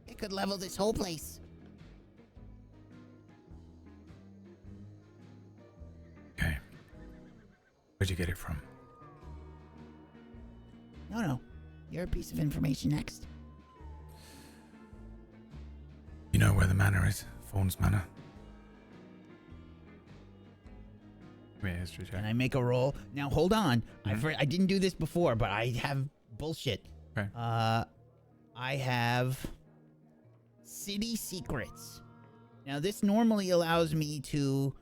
[SPEAKER 3] it could level this whole place.
[SPEAKER 6] Okay. Where'd you get it from?
[SPEAKER 3] No. Your piece of information next.
[SPEAKER 6] You know where the manor is? Fawn's Manor? Give me a history check.
[SPEAKER 3] Can I make a roll? Now, hold on. I didn't do this before, but I have bullshit.
[SPEAKER 1] Okay.
[SPEAKER 3] I have City Secrets. Now, this normally allows me to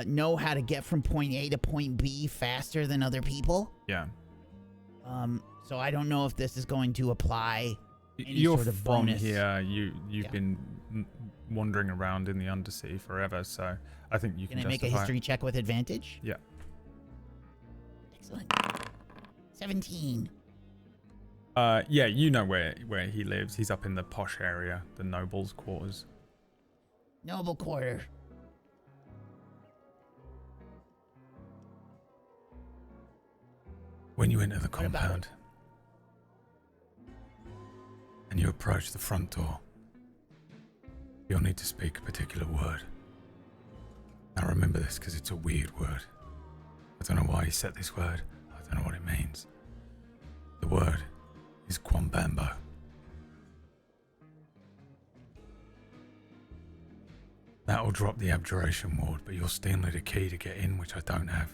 [SPEAKER 3] know how to get from point A to point B faster than other people.
[SPEAKER 1] Yeah.
[SPEAKER 3] So I don't know if this is going to apply any
[SPEAKER 1] You're
[SPEAKER 3] sort of
[SPEAKER 1] from
[SPEAKER 3] bonus.
[SPEAKER 1] here. You've been wandering around in the Undersea forever, so I think you can
[SPEAKER 3] I make a
[SPEAKER 1] justify
[SPEAKER 3] history check with advantage?
[SPEAKER 1] Yeah.
[SPEAKER 3] Excellent. 17.
[SPEAKER 1] Yeah, you know where he lives. He's up in the posh area, the nobles' quarters.
[SPEAKER 3] Noble Quarter.
[SPEAKER 6] When you enter the
[SPEAKER 3] What about
[SPEAKER 6] compound and you approach the front door, you'll need to speak a particular word. Now remember this because it's a weird word. I don't know why he set this word. I don't know what it means. The word is Quambambo. That will drop the abjuration ward, but you'll still need a key to get in, which I don't have.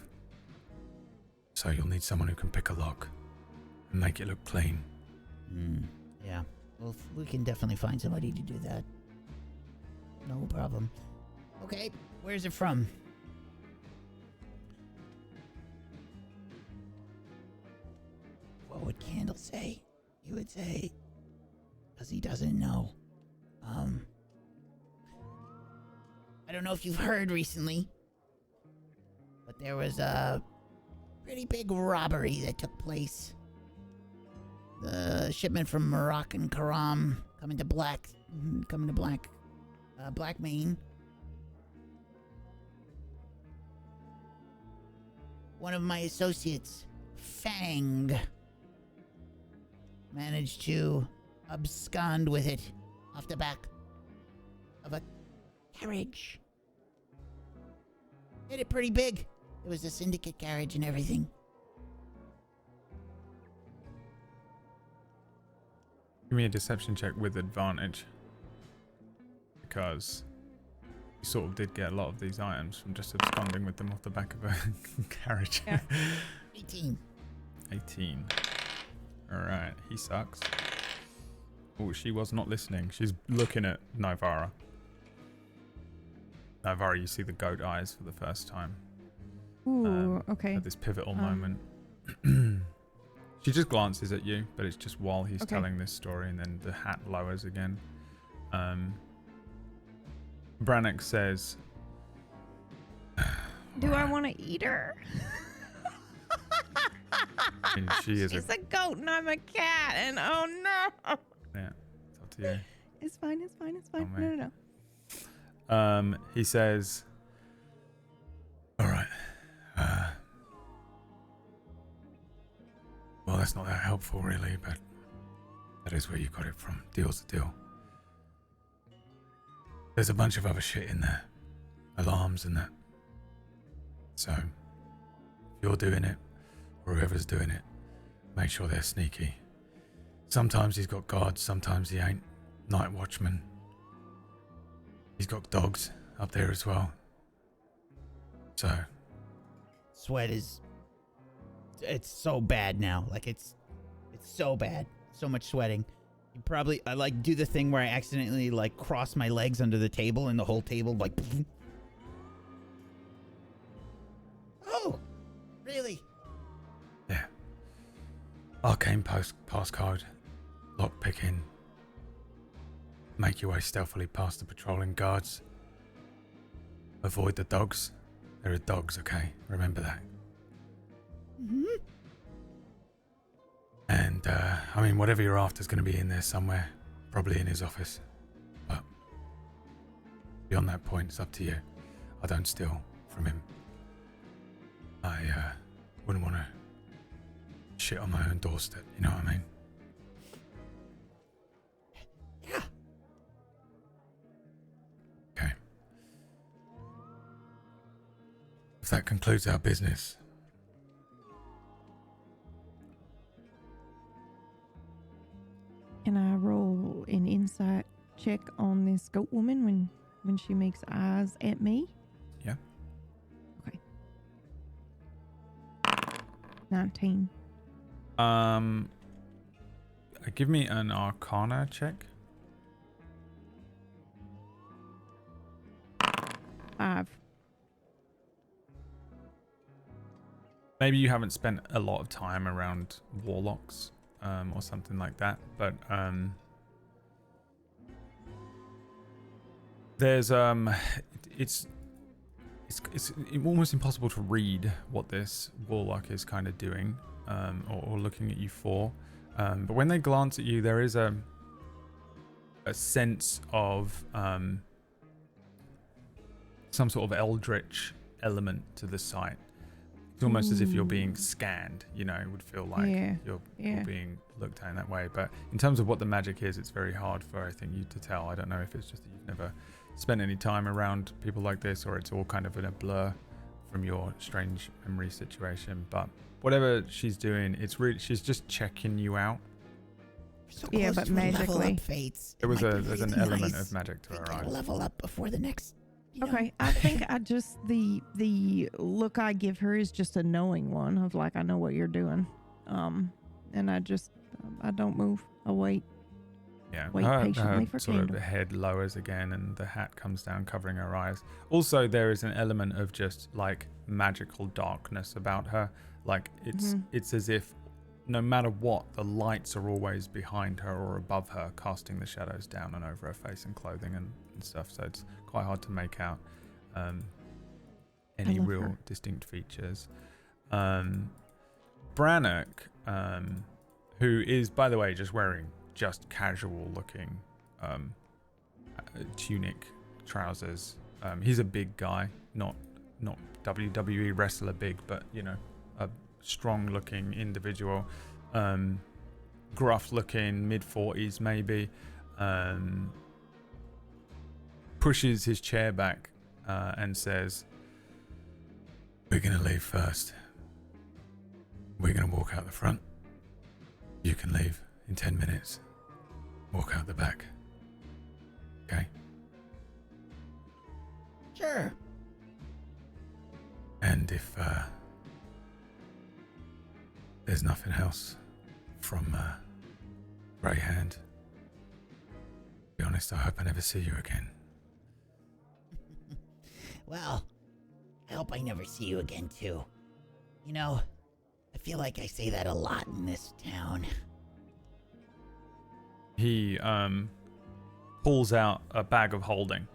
[SPEAKER 6] So you'll need someone who can pick a lock and make it look clean.
[SPEAKER 3] Yeah. Well, we can definitely find somebody to do that. No problem. Okay, where's it from? What would Candle say? He would say, because he doesn't know. I don't know if you've heard recently, but there was a pretty big robbery that took place. The shipment from Moroccan Karam coming to Blackmane. One of my associates, Fang, managed to abscond with it off the back of a carriage. Hit it pretty big. It was a syndicate carriage and everything.
[SPEAKER 1] Give me a deception check with advantage. Because you sort of did get a lot of these items from just absconding with them off the back of a carriage.
[SPEAKER 5] Yeah.
[SPEAKER 3] 18.
[SPEAKER 1] 18. Alright, he sucks. Oh, she was not listening. She's looking at Nivara. Nivara, you see the goat eyes for the first time.
[SPEAKER 5] Ooh, okay.
[SPEAKER 1] At this pivotal moment. She just glances at you, but it's just while he's telling this story, and then the hat lowers again. Brannock says,
[SPEAKER 5] Do I want to eat her?
[SPEAKER 1] and she is
[SPEAKER 5] She's a goat and I'm a cat, and oh no.
[SPEAKER 1] yeah, it's up to you.
[SPEAKER 5] It's fine, it's fine, it's fine.
[SPEAKER 1] Oh,
[SPEAKER 5] No.
[SPEAKER 1] He says,
[SPEAKER 6] All right. Well, that's not that helpful, really, but that is where you got it from. Deal's the deal. There's a bunch of other shit in there. Alarms and that. So, if you're doing it, or whoever's doing it, make sure they're sneaky. Sometimes he's got guards, sometimes he ain't. Night watchman. He's got dogs up there as well. So,
[SPEAKER 3] Sweat is... It's so bad now. Like, it's so bad. So much sweating. You probably... I, like, do the thing where I accidentally, like, cross my legs under the table and the whole table, like... Really?
[SPEAKER 6] Yeah. Arcane passcode. Lock picking. Make your way stealthily past the patrolling guards. Avoid the dogs. There are dogs, okay? Remember that.
[SPEAKER 3] Mm-hmm.
[SPEAKER 6] And, I mean, whatever you're after is going to be in there somewhere. Probably in his office. But beyond that point, it's up to you. I don't steal from him. I wouldn't want to shit on my own doorstep, you know what I mean?
[SPEAKER 3] Yeah.
[SPEAKER 6] Okay. If that concludes our business,
[SPEAKER 2] Can I roll an insight check on this goat woman when she makes eyes at me?
[SPEAKER 1] Yeah.
[SPEAKER 2] Okay. 19.
[SPEAKER 1] Give me an Arcana check.
[SPEAKER 2] 5.
[SPEAKER 1] Maybe you haven't spent a lot of time around warlocks, or something like that, but there's it's almost impossible to read what this warlock is kind of doing, or looking at you for. But when they glance at you, there is a sense of some sort of eldritch element to the sight. It's almost as if you're being scanned, you know, it would feel like you're being looked at in that way. But in terms of what the magic is, it's very hard for, I think, you to tell. I don't know if it's just that you've never spent any time around people like this, or it's all kind of in a blur from your strange memory situation. But whatever she's doing, it's really, she's just checking you out.
[SPEAKER 3] So
[SPEAKER 2] Yeah,
[SPEAKER 3] close
[SPEAKER 2] but
[SPEAKER 3] to a level
[SPEAKER 2] magically.
[SPEAKER 3] up, Fates.
[SPEAKER 1] There's
[SPEAKER 3] Might be
[SPEAKER 1] an
[SPEAKER 3] really
[SPEAKER 1] element
[SPEAKER 3] nice.
[SPEAKER 1] of magic to
[SPEAKER 3] I
[SPEAKER 1] her
[SPEAKER 3] think I'll
[SPEAKER 1] eyes.
[SPEAKER 3] level up before the next. You know.
[SPEAKER 2] Okay, I think I just the look I give her is just a knowing one of like, I know what you're doing, and I just I don't move. I wait.
[SPEAKER 1] Yeah,
[SPEAKER 2] Wait patiently for
[SPEAKER 1] sort of
[SPEAKER 2] Candle.
[SPEAKER 1] head lowers again, and the hat comes down, covering her eyes. Also, there is an element of just like magical darkness about her. Like it's as if no matter what, the lights are always behind her or above her, casting the shadows down and over her face and clothing and stuff. So it's quite hard to make out any
[SPEAKER 2] love
[SPEAKER 1] real
[SPEAKER 2] her.
[SPEAKER 1] distinct features. Brannock, who is, by the way, just wearing just casual looking tunic, trousers. He's a big guy, not WWE wrestler big, but you know, a strong looking individual, gruff looking, mid-40s maybe, pushes his chair back and says,
[SPEAKER 6] we're going to leave first. We're going to walk out the front. You can leave in 10 minutes. Walk out the back. Okay?
[SPEAKER 3] Sure.
[SPEAKER 6] And if there's nothing else from Greyhand, to be honest, I hope I never see you again.
[SPEAKER 3] Well, I hope I never see you again, too. You know, I feel like I say that a lot in this town.
[SPEAKER 1] he pulls out a bag of holding,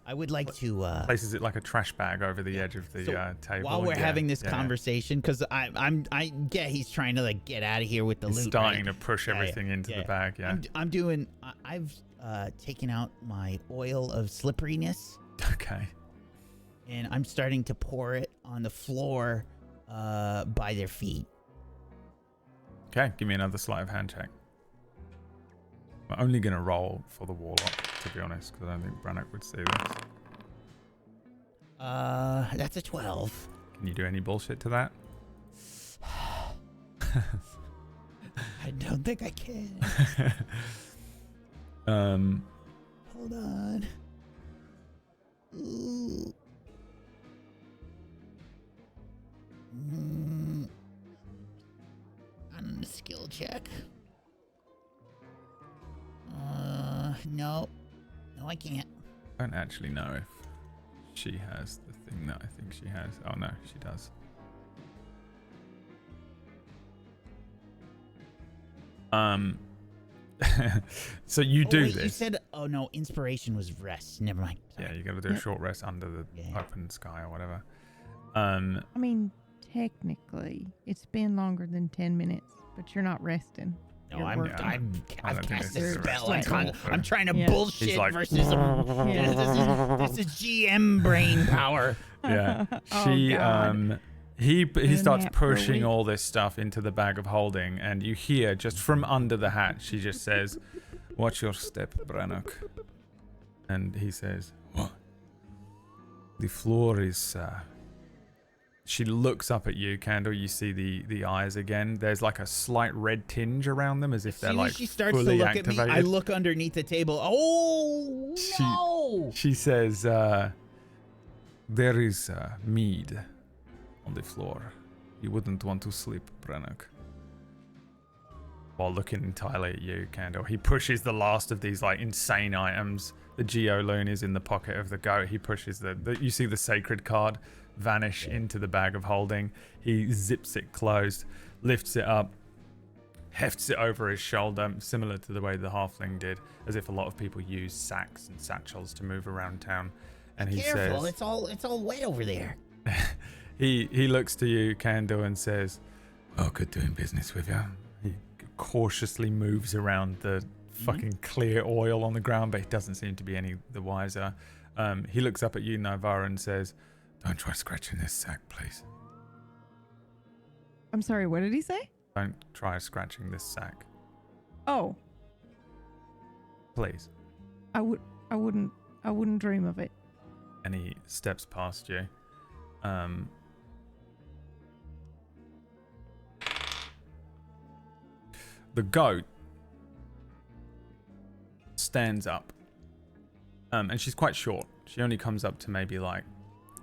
[SPEAKER 3] I would like to,
[SPEAKER 1] places it like a trash bag over the edge of the
[SPEAKER 4] So,
[SPEAKER 1] table.
[SPEAKER 4] While we're
[SPEAKER 1] Yeah,
[SPEAKER 4] having this
[SPEAKER 1] yeah.
[SPEAKER 4] conversation, because I get he's trying to like get out of here with the
[SPEAKER 1] He's
[SPEAKER 4] loot.
[SPEAKER 1] starting
[SPEAKER 4] right?
[SPEAKER 1] to push
[SPEAKER 4] Yeah, yeah,
[SPEAKER 1] everything into
[SPEAKER 4] yeah.
[SPEAKER 1] the bag. Yeah.
[SPEAKER 4] I'm doing. I've taken out my oil of slipperiness,
[SPEAKER 1] Okay.
[SPEAKER 4] and I'm starting to pour it on the floor by their feet.
[SPEAKER 1] Okay. Give me another sleight of hand check. I'm only gonna roll for the warlock, to be honest, because I don't think Brannock would see this.
[SPEAKER 3] That's a 12.
[SPEAKER 1] Can you do any bullshit to that?
[SPEAKER 3] I don't think I can. Hold on. Ooh. On the skill check. No. No, I can't.
[SPEAKER 1] I don't actually know if she has the thing that I think she has. Oh no, she does. So you do
[SPEAKER 3] wait,
[SPEAKER 1] this.
[SPEAKER 3] You said, oh no, inspiration was rest. Never mind.
[SPEAKER 1] Yeah, you got to do a short rest under the open sky or whatever.
[SPEAKER 5] I mean, technically, it's been longer than 10 minutes, but you're not resting.
[SPEAKER 3] No,
[SPEAKER 5] You're
[SPEAKER 3] I've
[SPEAKER 5] working.
[SPEAKER 3] cast
[SPEAKER 1] think
[SPEAKER 3] a
[SPEAKER 1] it's
[SPEAKER 3] spell.
[SPEAKER 1] rest.
[SPEAKER 3] I'm trying to
[SPEAKER 5] Yeah.
[SPEAKER 3] bullshit
[SPEAKER 1] He's like,
[SPEAKER 3] versus this is GM brain power.
[SPEAKER 1] Yeah.
[SPEAKER 5] Oh,
[SPEAKER 1] She
[SPEAKER 5] God.
[SPEAKER 1] he
[SPEAKER 5] a
[SPEAKER 1] starts
[SPEAKER 5] nap for a
[SPEAKER 1] pushing
[SPEAKER 5] week.
[SPEAKER 1] all this stuff into the bag of holding, and you hear just from under the hat, she just says, "Watch your step, Brannock." And he says, "What?" The floor is she looks up at you, Candle. You see the eyes again. There's like a slight red tinge around them, as if they're
[SPEAKER 3] As soon
[SPEAKER 1] like
[SPEAKER 3] as she starts to
[SPEAKER 1] fully
[SPEAKER 3] look
[SPEAKER 1] activated.
[SPEAKER 3] at me, I look underneath the table. Oh no!
[SPEAKER 1] She says, "There is mead on the floor. You wouldn't want to sleep, Brannock." While looking entirely at you, Candle, he pushes the last of these like insane items. The geoloon is in the pocket of the goat. He pushes you see the sacred card vanish into the bag of holding. He zips it closed, lifts it up, hefts it over his shoulder, similar to the way the halfling did, as if a lot of people use sacks and satchels to move around town. And he
[SPEAKER 3] Careful,
[SPEAKER 1] says,
[SPEAKER 3] it's all wet over there.
[SPEAKER 1] he looks to you, Candle, and says, "Oh, good doing business with you." He cautiously moves around the fucking clear oil on the ground, but he doesn't seem to be any the wiser. He looks up at you, Nivara, and says, "Don't try scratching this sack, please.
[SPEAKER 5] I'm sorry, what did he say?
[SPEAKER 1] Don't try scratching this sack,
[SPEAKER 5] Oh,
[SPEAKER 1] please."
[SPEAKER 5] I wouldn't dream of it.
[SPEAKER 1] And he steps past you. The goat stands up, and she's quite short. She only comes up to maybe like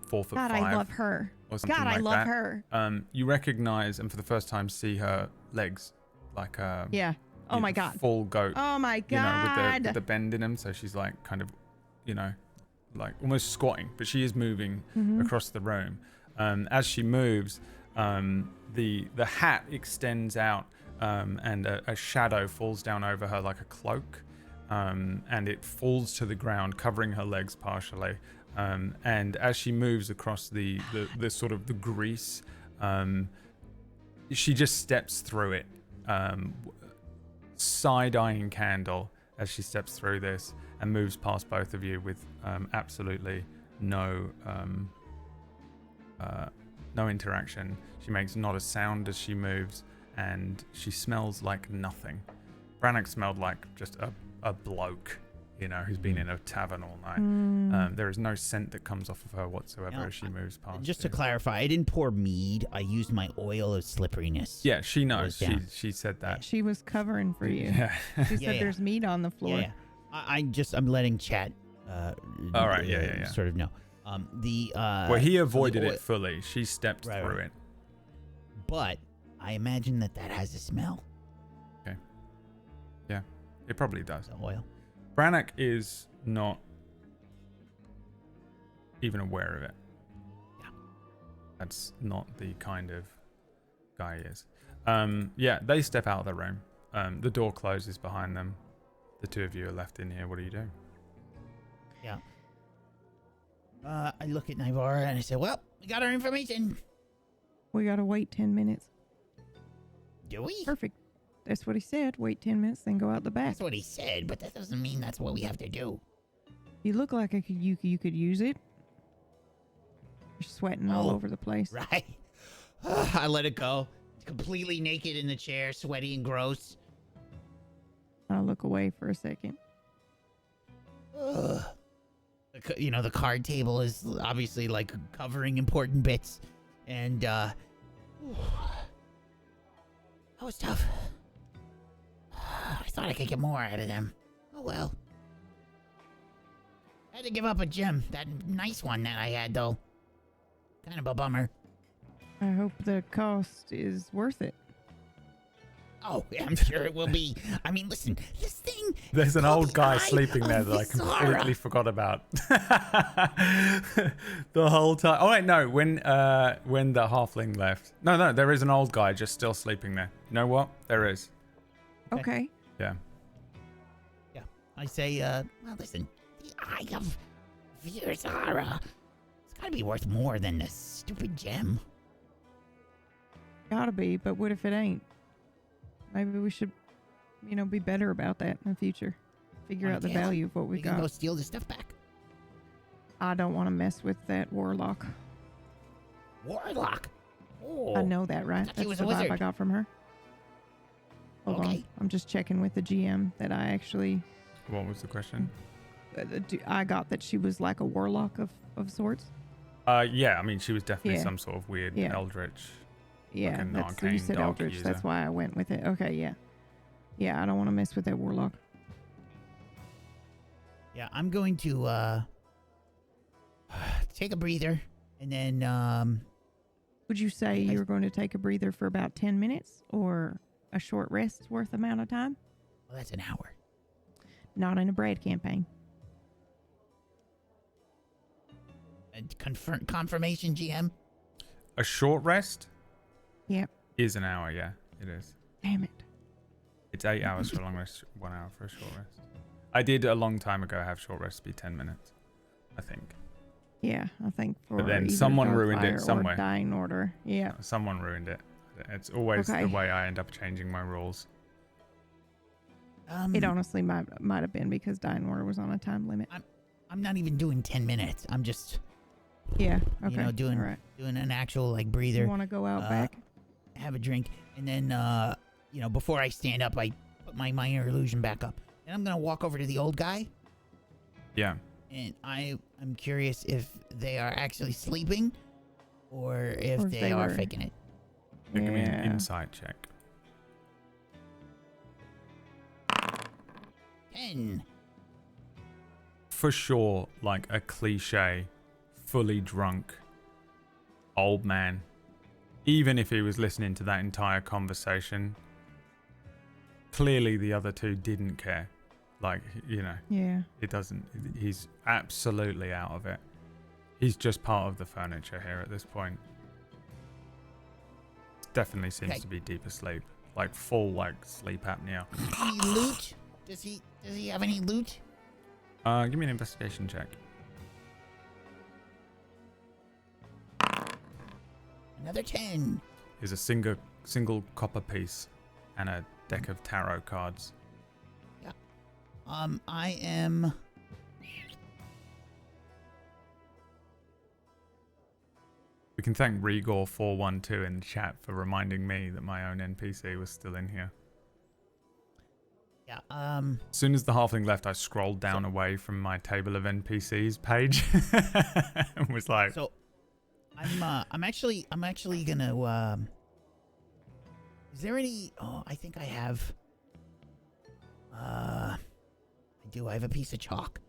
[SPEAKER 1] 4'5"
[SPEAKER 5] God, I love her.
[SPEAKER 1] or something
[SPEAKER 5] God,
[SPEAKER 1] like
[SPEAKER 5] I love
[SPEAKER 1] that.
[SPEAKER 5] her.
[SPEAKER 1] You recognize and for the first time see her legs, like
[SPEAKER 5] Yeah. Oh my God.
[SPEAKER 1] full goat.
[SPEAKER 5] Oh my
[SPEAKER 1] You know,
[SPEAKER 5] God.
[SPEAKER 1] with the bend in them, so she's like kind of, like almost squatting, but she is moving across the room. As she moves, the hat extends out, and a shadow falls down over her like a cloak, and it falls to the ground, covering her legs partially. And as she moves across the sort of the grease, she just steps through it, side-eyeing Candle as she steps through this, and moves past both of you with absolutely no interaction. She makes not a sound as she moves, and she smells like nothing. Brannock smelled like just a bloke, who's been in a tavern all night. There is no scent that comes off of her whatsoever as she moves past.
[SPEAKER 3] Just to
[SPEAKER 1] you.
[SPEAKER 3] clarify, I didn't pour mead. I used my oil of slipperiness.
[SPEAKER 1] Yeah, she knows.
[SPEAKER 3] Yeah.
[SPEAKER 1] She said that.
[SPEAKER 5] She was covering for you.
[SPEAKER 1] Yeah.
[SPEAKER 5] She said
[SPEAKER 3] Yeah.
[SPEAKER 5] there's meat on the floor.
[SPEAKER 3] Yeah. I'm letting chat.
[SPEAKER 1] All right. Yeah.
[SPEAKER 3] Sort of know.
[SPEAKER 1] Well, he avoided
[SPEAKER 3] the oil-
[SPEAKER 1] it fully. She stepped
[SPEAKER 3] Right,
[SPEAKER 1] through
[SPEAKER 3] right.
[SPEAKER 1] it.
[SPEAKER 3] But I imagine that has a smell.
[SPEAKER 1] Yeah, it probably does.
[SPEAKER 3] The oil.
[SPEAKER 1] Brannock is not even aware of it.
[SPEAKER 3] Yeah.
[SPEAKER 1] That's not the kind of guy he is. Yeah, they step out of the room. The door closes behind them. The two of you are left in here. What do you do?
[SPEAKER 3] Yeah. I look at Nivara and I say, "Well, we got our information.
[SPEAKER 5] We gotta wait 10 minutes.
[SPEAKER 3] Do we?"
[SPEAKER 5] Perfect. That's what he said. Wait 10 minutes, then go out the back.
[SPEAKER 3] That's what he said, but that doesn't mean that's what we have to do.
[SPEAKER 5] You look like you could use it. You're sweating all
[SPEAKER 3] Oh.
[SPEAKER 5] over the place.
[SPEAKER 3] Right. I let it go. Completely naked in the chair, sweaty and gross.
[SPEAKER 5] I'll look away for a second.
[SPEAKER 3] Ugh. The card table is obviously like covering important bits, and that was tough. I thought I could get more out of them. Oh well. I had to give up a gem, that nice one that I had though. Kind of a bummer.
[SPEAKER 5] I hope the cost is worth it.
[SPEAKER 3] Oh, I'm sure it will be. I mean, listen, this thing.
[SPEAKER 1] There's an
[SPEAKER 3] called
[SPEAKER 1] old
[SPEAKER 3] the
[SPEAKER 1] guy
[SPEAKER 3] Eye
[SPEAKER 1] sleeping there
[SPEAKER 3] of
[SPEAKER 1] that I
[SPEAKER 3] Visara.
[SPEAKER 1] completely forgot about. The whole time. Oh wait, no. When the halfling left. No, there is an old guy just still sleeping there. You know what? There is.
[SPEAKER 5] Okay.
[SPEAKER 1] Yeah.
[SPEAKER 3] I say, well, listen, the Eye of Virzara, it's gotta be worth more than this stupid gem.
[SPEAKER 5] Gotta be, but what if it ain't? Maybe we should, be better about that in the future. Figure out the
[SPEAKER 3] Yeah.
[SPEAKER 5] value of what we
[SPEAKER 3] We can go
[SPEAKER 5] got.
[SPEAKER 3] steal the stuff back.
[SPEAKER 5] I don't want to mess with that warlock.
[SPEAKER 3] Warlock. Oh,
[SPEAKER 5] I know that, right?
[SPEAKER 3] thought she
[SPEAKER 5] That's
[SPEAKER 3] was
[SPEAKER 5] the
[SPEAKER 3] a
[SPEAKER 5] vibe I
[SPEAKER 3] wizard.
[SPEAKER 5] got from her. Hold on.
[SPEAKER 3] Okay.
[SPEAKER 5] I'm just checking with the GM that I actually...
[SPEAKER 1] What was the question?
[SPEAKER 5] I got that she was like a warlock of sorts.
[SPEAKER 1] Yeah, I mean, she was definitely
[SPEAKER 5] Yeah.
[SPEAKER 1] some sort of weird
[SPEAKER 5] Yeah.
[SPEAKER 1] eldritch.
[SPEAKER 5] Yeah,
[SPEAKER 1] Like a
[SPEAKER 5] that's you
[SPEAKER 1] arcane
[SPEAKER 5] said
[SPEAKER 1] dark
[SPEAKER 5] Eldritch.
[SPEAKER 1] user.
[SPEAKER 5] That's why I went with it. Okay, yeah. Yeah, I don't want to mess with that warlock.
[SPEAKER 3] Yeah, I'm going to take a breather, and then
[SPEAKER 5] Would you say you were going to take a breather for about 10 minutes or a short rest worth amount of time?
[SPEAKER 3] well, that's an hour.
[SPEAKER 5] Not in a Brad campaign.
[SPEAKER 3] Confirmation, GM.
[SPEAKER 1] A short rest
[SPEAKER 5] Yep.
[SPEAKER 1] is an hour, yeah, it is.
[SPEAKER 5] Damn it.
[SPEAKER 1] It's 8 hours for a long rest, 1 hour for a short rest. I did a long time ago have short rests be 10 minutes, I think.
[SPEAKER 5] Yeah, I think for
[SPEAKER 1] But then
[SPEAKER 5] either
[SPEAKER 1] someone ruined it
[SPEAKER 5] Darkfire or
[SPEAKER 1] somewhere.
[SPEAKER 5] Dying Order. Yeah.
[SPEAKER 1] Someone ruined it. It's always
[SPEAKER 5] Okay.
[SPEAKER 1] the way I end up changing my rules.
[SPEAKER 5] It honestly might have been because Dying Order was on a time limit.
[SPEAKER 3] I'm not even doing 10 minutes. I'm just,
[SPEAKER 5] Yeah. Okay.
[SPEAKER 3] doing
[SPEAKER 5] All right.
[SPEAKER 3] doing an actual like breather.
[SPEAKER 5] You want to go out back?
[SPEAKER 3] Have a drink, and then before I stand up, I put my minor illusion back up. Then I'm gonna walk over to the old guy,
[SPEAKER 1] Yeah.
[SPEAKER 3] and I'm curious if they are actually sleeping, or if
[SPEAKER 5] Or if
[SPEAKER 3] they
[SPEAKER 5] they
[SPEAKER 3] are
[SPEAKER 5] were-
[SPEAKER 3] faking it.
[SPEAKER 1] Give me an
[SPEAKER 5] Yeah.
[SPEAKER 1] insight check.
[SPEAKER 3] 10.
[SPEAKER 1] For sure, like a cliche, fully drunk old man. Even if he was listening to that entire conversation, clearly the other two didn't care. Like,
[SPEAKER 5] Yeah.
[SPEAKER 1] it doesn't. He's absolutely out of it. He's just part of the furniture here at this point. Definitely seems
[SPEAKER 3] Okay.
[SPEAKER 1] to be deep asleep, like full sleep apnea.
[SPEAKER 3] Any loot? Does he have any loot?
[SPEAKER 1] Give me an investigation check.
[SPEAKER 3] Another 10.
[SPEAKER 1] Is a single copper piece and a deck of tarot cards.
[SPEAKER 3] I am.
[SPEAKER 1] We can thank Rigor412 in the chat for reminding me that my own NPC was still in here.
[SPEAKER 3] Yeah.
[SPEAKER 1] As soon as the halfling left, I scrolled down away from my table of NPCs page and was like,
[SPEAKER 3] So, I'm actually gonna. Is there any? Oh, I think I have. I do. I have a piece of chalk.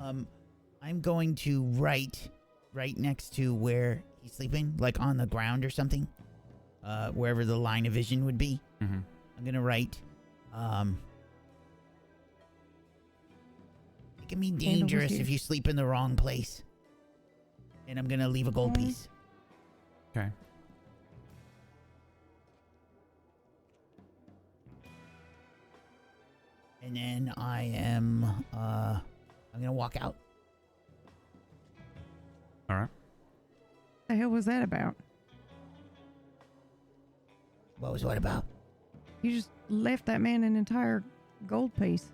[SPEAKER 3] I'm going to write right next to where he's sleeping, like on the ground or something. Wherever the line of vision would be.
[SPEAKER 1] mm-hmm.
[SPEAKER 3] I'm gonna write. It can be dangerous
[SPEAKER 5] here.
[SPEAKER 3] if you sleep in the wrong place. And I'm gonna leave a gold
[SPEAKER 5] Okay.
[SPEAKER 3] piece.
[SPEAKER 1] Okay.
[SPEAKER 3] And then I'm gonna walk out.
[SPEAKER 1] All right.
[SPEAKER 5] The hell was that about?
[SPEAKER 3] What was what about?
[SPEAKER 5] You just left that man an entire gold piece.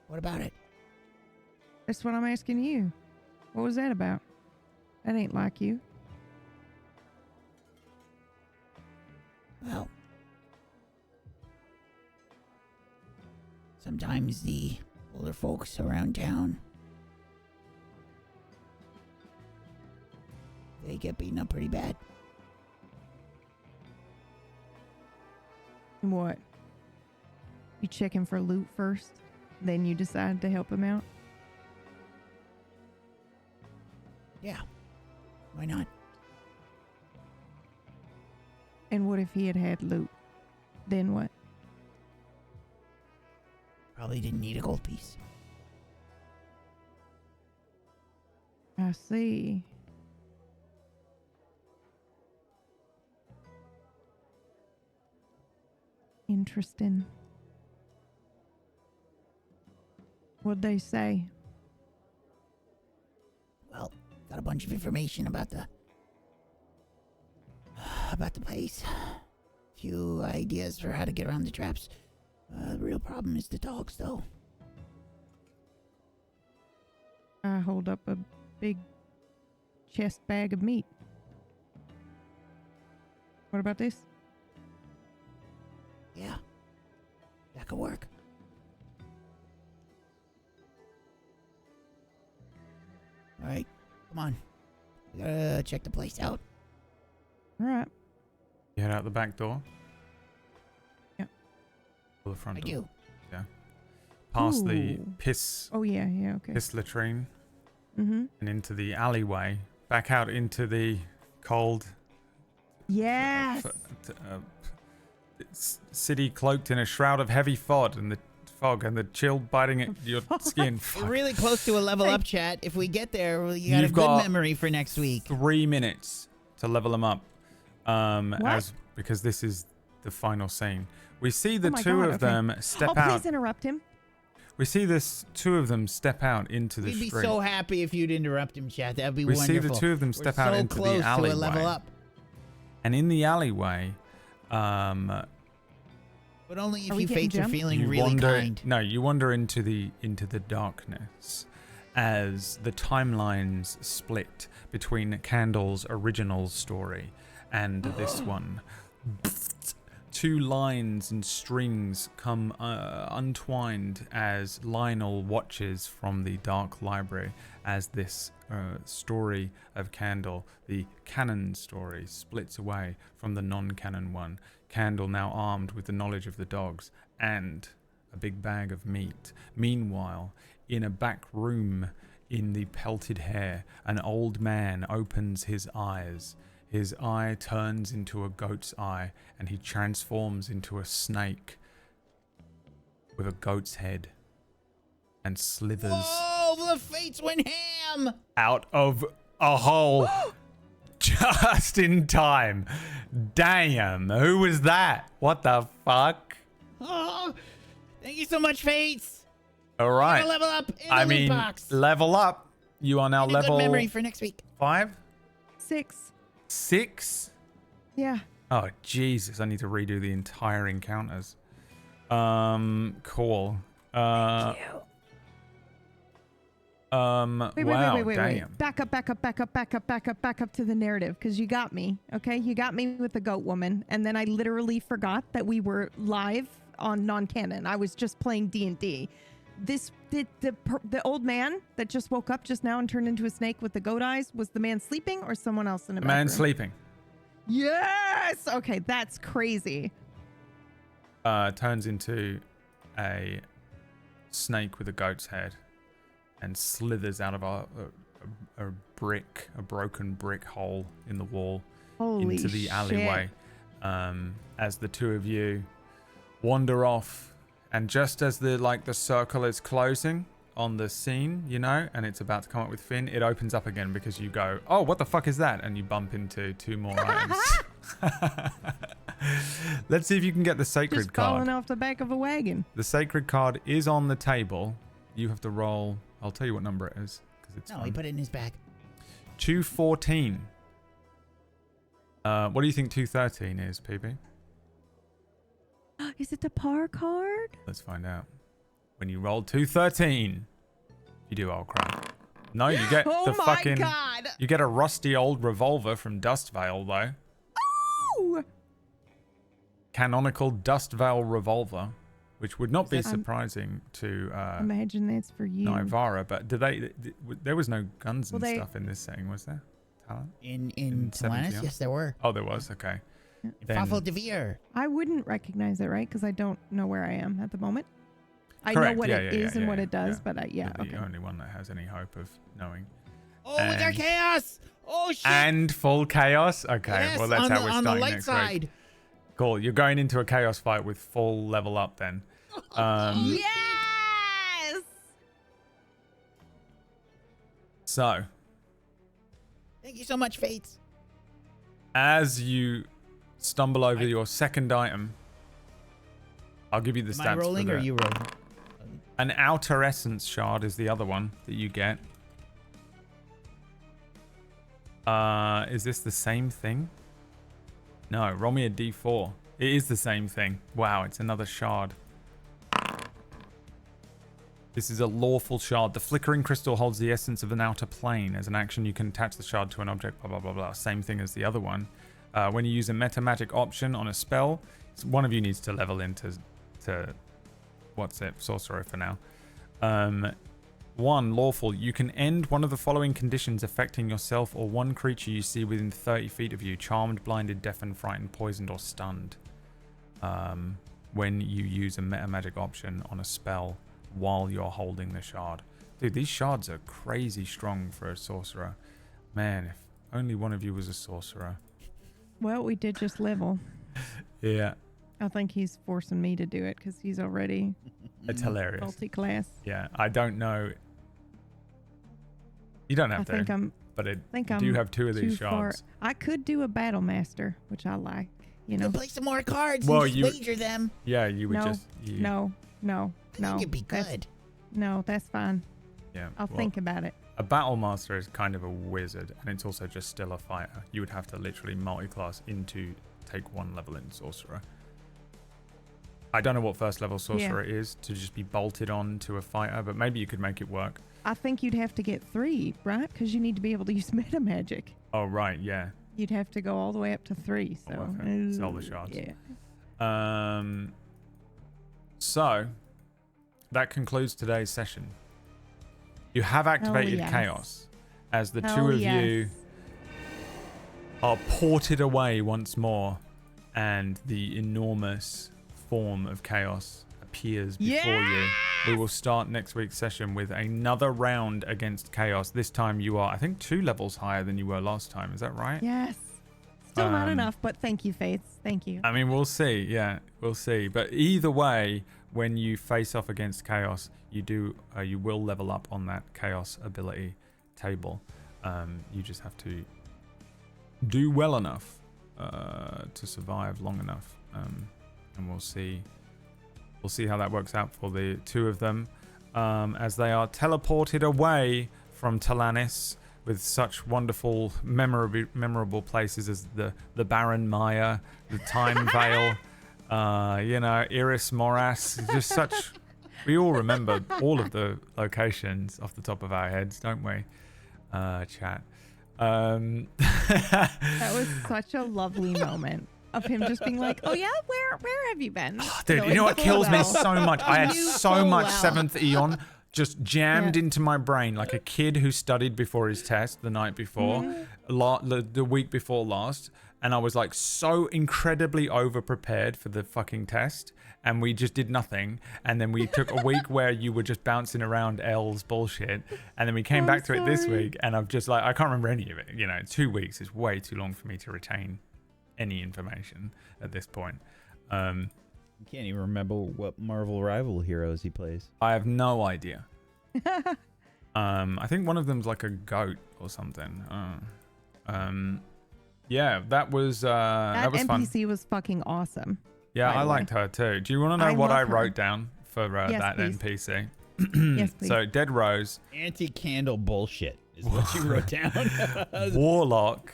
[SPEAKER 3] What about it?
[SPEAKER 5] That's what I'm asking you. What was that about? That ain't like you.
[SPEAKER 3] Well, sometimes the older folks around town, they get beaten up pretty bad.
[SPEAKER 5] What? You checking for loot first, then you decide to help him out?
[SPEAKER 3] Yeah. Why not?
[SPEAKER 5] And what if he had loot? Then what?
[SPEAKER 3] Probably didn't need a gold piece.
[SPEAKER 5] I see.
[SPEAKER 2] Interesting. What'd they say?
[SPEAKER 3] Well, got a bunch of information about the place. Few ideas for how to get around the traps. The real problem is the dogs, though.
[SPEAKER 2] I hold up a big chest bag of meat. What about this?
[SPEAKER 3] Yeah, that could work. All right, come on. We gotta check the place out.
[SPEAKER 2] All right.
[SPEAKER 1] You head out the back door.
[SPEAKER 2] Yep.
[SPEAKER 1] Or the front
[SPEAKER 3] I
[SPEAKER 1] door.
[SPEAKER 3] do.
[SPEAKER 1] Yeah. Past the
[SPEAKER 2] Ooh.
[SPEAKER 1] piss
[SPEAKER 2] Oh, yeah, okay.
[SPEAKER 1] piss latrine
[SPEAKER 2] Mm-hmm.
[SPEAKER 1] and into the alleyway. Back out into the cold
[SPEAKER 2] Yes.
[SPEAKER 1] city cloaked in a shroud of heavy fog and the chill biting at your skin.
[SPEAKER 3] We're really close to a level up, chat. If we get there, you got
[SPEAKER 1] You've
[SPEAKER 3] a good
[SPEAKER 1] got
[SPEAKER 3] memory for next week.
[SPEAKER 1] 3 minutes to level them up. Because this is the final scene. We see the two of them step out.
[SPEAKER 2] Please interrupt him.
[SPEAKER 1] We see two of them step out into the
[SPEAKER 3] We'd be
[SPEAKER 1] street.
[SPEAKER 3] so happy if you'd interrupt him, chat. That'd be
[SPEAKER 1] We
[SPEAKER 3] wonderful.
[SPEAKER 1] see the two of them step out into
[SPEAKER 3] close
[SPEAKER 1] the alleyway.
[SPEAKER 3] to a level up.
[SPEAKER 1] And in the alleyway,
[SPEAKER 3] But only if
[SPEAKER 2] Are we
[SPEAKER 3] you
[SPEAKER 2] getting
[SPEAKER 3] fates are
[SPEAKER 2] jumped?
[SPEAKER 3] feeling
[SPEAKER 1] you
[SPEAKER 3] really
[SPEAKER 1] wander,
[SPEAKER 3] kind.
[SPEAKER 1] No, you wander into the darkness as the timelines split between Candle's original story and this one. Two lines and strings come untwined as Lionel watches from the dark library as this story of Candle, the canon story, splits away from the non-canon one. Candle now armed with the knowledge of the dogs and a big bag of meat. Meanwhile, in a back room in the pelted hair, an old man opens his eyes. His eye turns into a goat's eye, and he transforms into a snake with a goat's head and slithers
[SPEAKER 3] Whoa, the fates went ham!
[SPEAKER 1] out of a hole just in time. Damn, who was that? What the fuck?
[SPEAKER 3] Oh, thank you so much, fates.
[SPEAKER 1] All right.
[SPEAKER 3] Gotta level up in the loot box.
[SPEAKER 1] level up. You are now
[SPEAKER 3] And a
[SPEAKER 1] level
[SPEAKER 3] good memory for next week.
[SPEAKER 1] 5?
[SPEAKER 2] 6.
[SPEAKER 1] 6?
[SPEAKER 2] Yeah.
[SPEAKER 1] Oh, Jesus. I need to redo the entire encounters. Cool.
[SPEAKER 2] Thank you. Wait,
[SPEAKER 1] wow,
[SPEAKER 2] wait.
[SPEAKER 1] damn.
[SPEAKER 2] Back up to the narrative, because you got me, okay? You got me with the goat woman, and then I literally forgot that we were live on non-canon. I was just playing D&D. The old man that just woke up just now and turned into a snake with the goat eyes, was the man sleeping or someone else in a
[SPEAKER 1] Man
[SPEAKER 2] bathroom?
[SPEAKER 1] sleeping.
[SPEAKER 2] Yes! Okay, that's crazy.
[SPEAKER 1] Turns into a snake with a goat's head and slithers out of a broken brick hole in the wall
[SPEAKER 2] Holy
[SPEAKER 1] into the
[SPEAKER 2] shit.
[SPEAKER 1] alleyway. As the two of you wander off, and just as the circle is closing on the scene, and it's about to come up with Finn, it opens up again because you go, oh, what the fuck is that? And you bump into 2 more items. Let's see if you can get the sacred
[SPEAKER 2] Just
[SPEAKER 1] card.
[SPEAKER 2] falling off the back of a wagon.
[SPEAKER 1] The sacred card is on the table. You have to roll. I'll tell you what number it is because it's
[SPEAKER 3] No, he put it in his bag.
[SPEAKER 1] 214. What do you think 213 is, PB?
[SPEAKER 2] Is it the par card?
[SPEAKER 1] Let's find out. When you roll 213, you do old crap. No, you get
[SPEAKER 2] Oh
[SPEAKER 1] the
[SPEAKER 2] my
[SPEAKER 1] fucking.
[SPEAKER 2] god!
[SPEAKER 1] You get a rusty old revolver from Dustvale, though.
[SPEAKER 2] Ooh!
[SPEAKER 1] Canonical Dustvale revolver, which would not be
[SPEAKER 2] that-
[SPEAKER 1] surprising to
[SPEAKER 2] Imagine that's for you.
[SPEAKER 1] Nivara, but there was no guns and
[SPEAKER 2] Well, they-
[SPEAKER 1] stuff in this setting, was there? Talon?
[SPEAKER 3] In
[SPEAKER 1] Seventh
[SPEAKER 3] Talanis?
[SPEAKER 1] Eon?
[SPEAKER 3] Yes, there were.
[SPEAKER 1] Oh, there was. Okay.
[SPEAKER 3] In
[SPEAKER 1] Then-
[SPEAKER 3] Fafo Devere.
[SPEAKER 2] I wouldn't recognize it, right? Because I don't know where I am at the moment. I
[SPEAKER 1] Correct.
[SPEAKER 2] know what
[SPEAKER 1] Yeah,
[SPEAKER 2] it
[SPEAKER 1] yeah,
[SPEAKER 2] is
[SPEAKER 1] yeah,
[SPEAKER 2] and what
[SPEAKER 1] yeah,
[SPEAKER 2] it does,
[SPEAKER 1] yeah.
[SPEAKER 2] but
[SPEAKER 1] You're
[SPEAKER 2] okay.
[SPEAKER 1] the only one that has any hope of knowing.
[SPEAKER 3] Oh, we got
[SPEAKER 1] And-
[SPEAKER 3] chaos! Oh, shit!
[SPEAKER 1] And full chaos? Okay,
[SPEAKER 3] yes,
[SPEAKER 1] well, that's
[SPEAKER 3] on
[SPEAKER 1] how
[SPEAKER 3] the,
[SPEAKER 1] we're
[SPEAKER 3] on the
[SPEAKER 1] starting
[SPEAKER 3] light
[SPEAKER 1] next
[SPEAKER 3] side.
[SPEAKER 1] week. Cool. You're going into a chaos fight with full level up then.
[SPEAKER 2] Yes!
[SPEAKER 1] So,
[SPEAKER 3] Thank you so much, Fates.
[SPEAKER 1] as you stumble over your second item, I'll give you the
[SPEAKER 4] Am
[SPEAKER 1] stats.
[SPEAKER 4] I rolling
[SPEAKER 1] for
[SPEAKER 4] or you rolling?
[SPEAKER 1] An outer essence shard is the other one that you get. Is this the same thing? No, roll me a d4. It is the same thing. Wow, it's another shard. This is a lawful shard. The flickering crystal holds the essence of an outer plane. As an action, you can attach the shard to an object, blah, blah, blah, blah. Same thing as the other one. When you use a meta magic option on a spell, one of you needs to level into sorcerer for now. 1, lawful. You can end one of the following conditions affecting yourself or one creature you see within 30 feet of you. Charmed, blinded, deafened, frightened, poisoned, or stunned. When you use a meta magic option on a spell while you're holding the shard. Dude, these shards are crazy strong for a sorcerer. Man, if only one of you was a sorcerer.
[SPEAKER 5] Well, we did just level.
[SPEAKER 1] Yeah.
[SPEAKER 5] I think he's forcing me to do it because he's already
[SPEAKER 1] It's hilarious.
[SPEAKER 5] multi-class.
[SPEAKER 1] Yeah, I don't know. You don't have
[SPEAKER 5] I
[SPEAKER 1] to.
[SPEAKER 5] think I'm.
[SPEAKER 1] But
[SPEAKER 5] I think
[SPEAKER 1] you
[SPEAKER 5] I'm
[SPEAKER 1] do have 2 of these
[SPEAKER 5] too far.
[SPEAKER 1] shards.
[SPEAKER 5] I could do a battle master, which I like. You know.
[SPEAKER 3] Play some more cards
[SPEAKER 1] Well,
[SPEAKER 3] and just wager them.
[SPEAKER 1] Yeah, you would
[SPEAKER 5] No,
[SPEAKER 1] just.
[SPEAKER 5] No.
[SPEAKER 3] I think it'd be good.
[SPEAKER 5] No, that's fine.
[SPEAKER 1] Yeah.
[SPEAKER 5] I'll think about it.
[SPEAKER 1] A battle master is kind of a wizard, and it's also just still a fighter. You would have to literally multi-class into take 1 level in sorcerer. I don't know what first level sorcerer is to just be bolted on to a fighter, but maybe you could make it work.
[SPEAKER 5] I think you'd have to get 3, right? Because you need to be able to use meta magic.
[SPEAKER 1] Oh, right, yeah.
[SPEAKER 5] You'd have to go all the way up to 3. So
[SPEAKER 1] Sell the shards.
[SPEAKER 5] Yeah.
[SPEAKER 1] So that concludes today's session. You have activated
[SPEAKER 5] yes.
[SPEAKER 1] chaos as the
[SPEAKER 5] Hell
[SPEAKER 1] 2 of
[SPEAKER 5] yes.
[SPEAKER 1] you are ported away once more, and the enormous form of chaos appears before you. We will start next week's session with another round against chaos. This time you are, I think, 2 levels higher than you were last time. Is that right?
[SPEAKER 5] Yes. Still not enough, but thank you, Faiths. Thank you.
[SPEAKER 1] I mean, we'll see. Yeah, we'll see. But either way, when you face off against chaos, you will level up on that chaos ability table. You just have to do well enough to survive long enough, and we'll see how that works out for the 2 of them as they are teleported away from Talanis with such wonderful memorable places as the Barren Maya, the Time Vale, Iris Morass. Just such. We all remember all of the locations off the top of our heads, don't we? Chat.
[SPEAKER 5] That was such a lovely moment of him just being like, "Oh yeah, where have you been?"
[SPEAKER 1] Dude, you know what kills me so much? I had so much Seventh Eon just jammed into my brain like a kid who studied before his test the night before, the week before last, and I was like so incredibly over prepared for the fucking test, and we just did nothing, and then we took a week where you were just bouncing around L's bullshit, and then we came back to it this week, and I'm just like, I can't remember any of it. 2 weeks is way too long for me to retain any information at this point.
[SPEAKER 4] You can't even remember what Marvel rival heroes he plays.
[SPEAKER 1] I have no idea. I think one of them's like a goat or something. Yeah, that was
[SPEAKER 5] That
[SPEAKER 1] was fun.
[SPEAKER 5] NPC was fucking awesome.
[SPEAKER 1] Yeah,
[SPEAKER 5] by
[SPEAKER 1] I
[SPEAKER 5] the
[SPEAKER 1] liked her too. Do you want to know what
[SPEAKER 5] love
[SPEAKER 1] I
[SPEAKER 5] her.
[SPEAKER 1] wrote down for
[SPEAKER 5] Yes,
[SPEAKER 1] that
[SPEAKER 5] please.
[SPEAKER 1] NPC?
[SPEAKER 5] Yes, please.
[SPEAKER 1] So, Dead Rose,
[SPEAKER 4] Anti-candle bullshit is what you wrote down.
[SPEAKER 1] Warlock,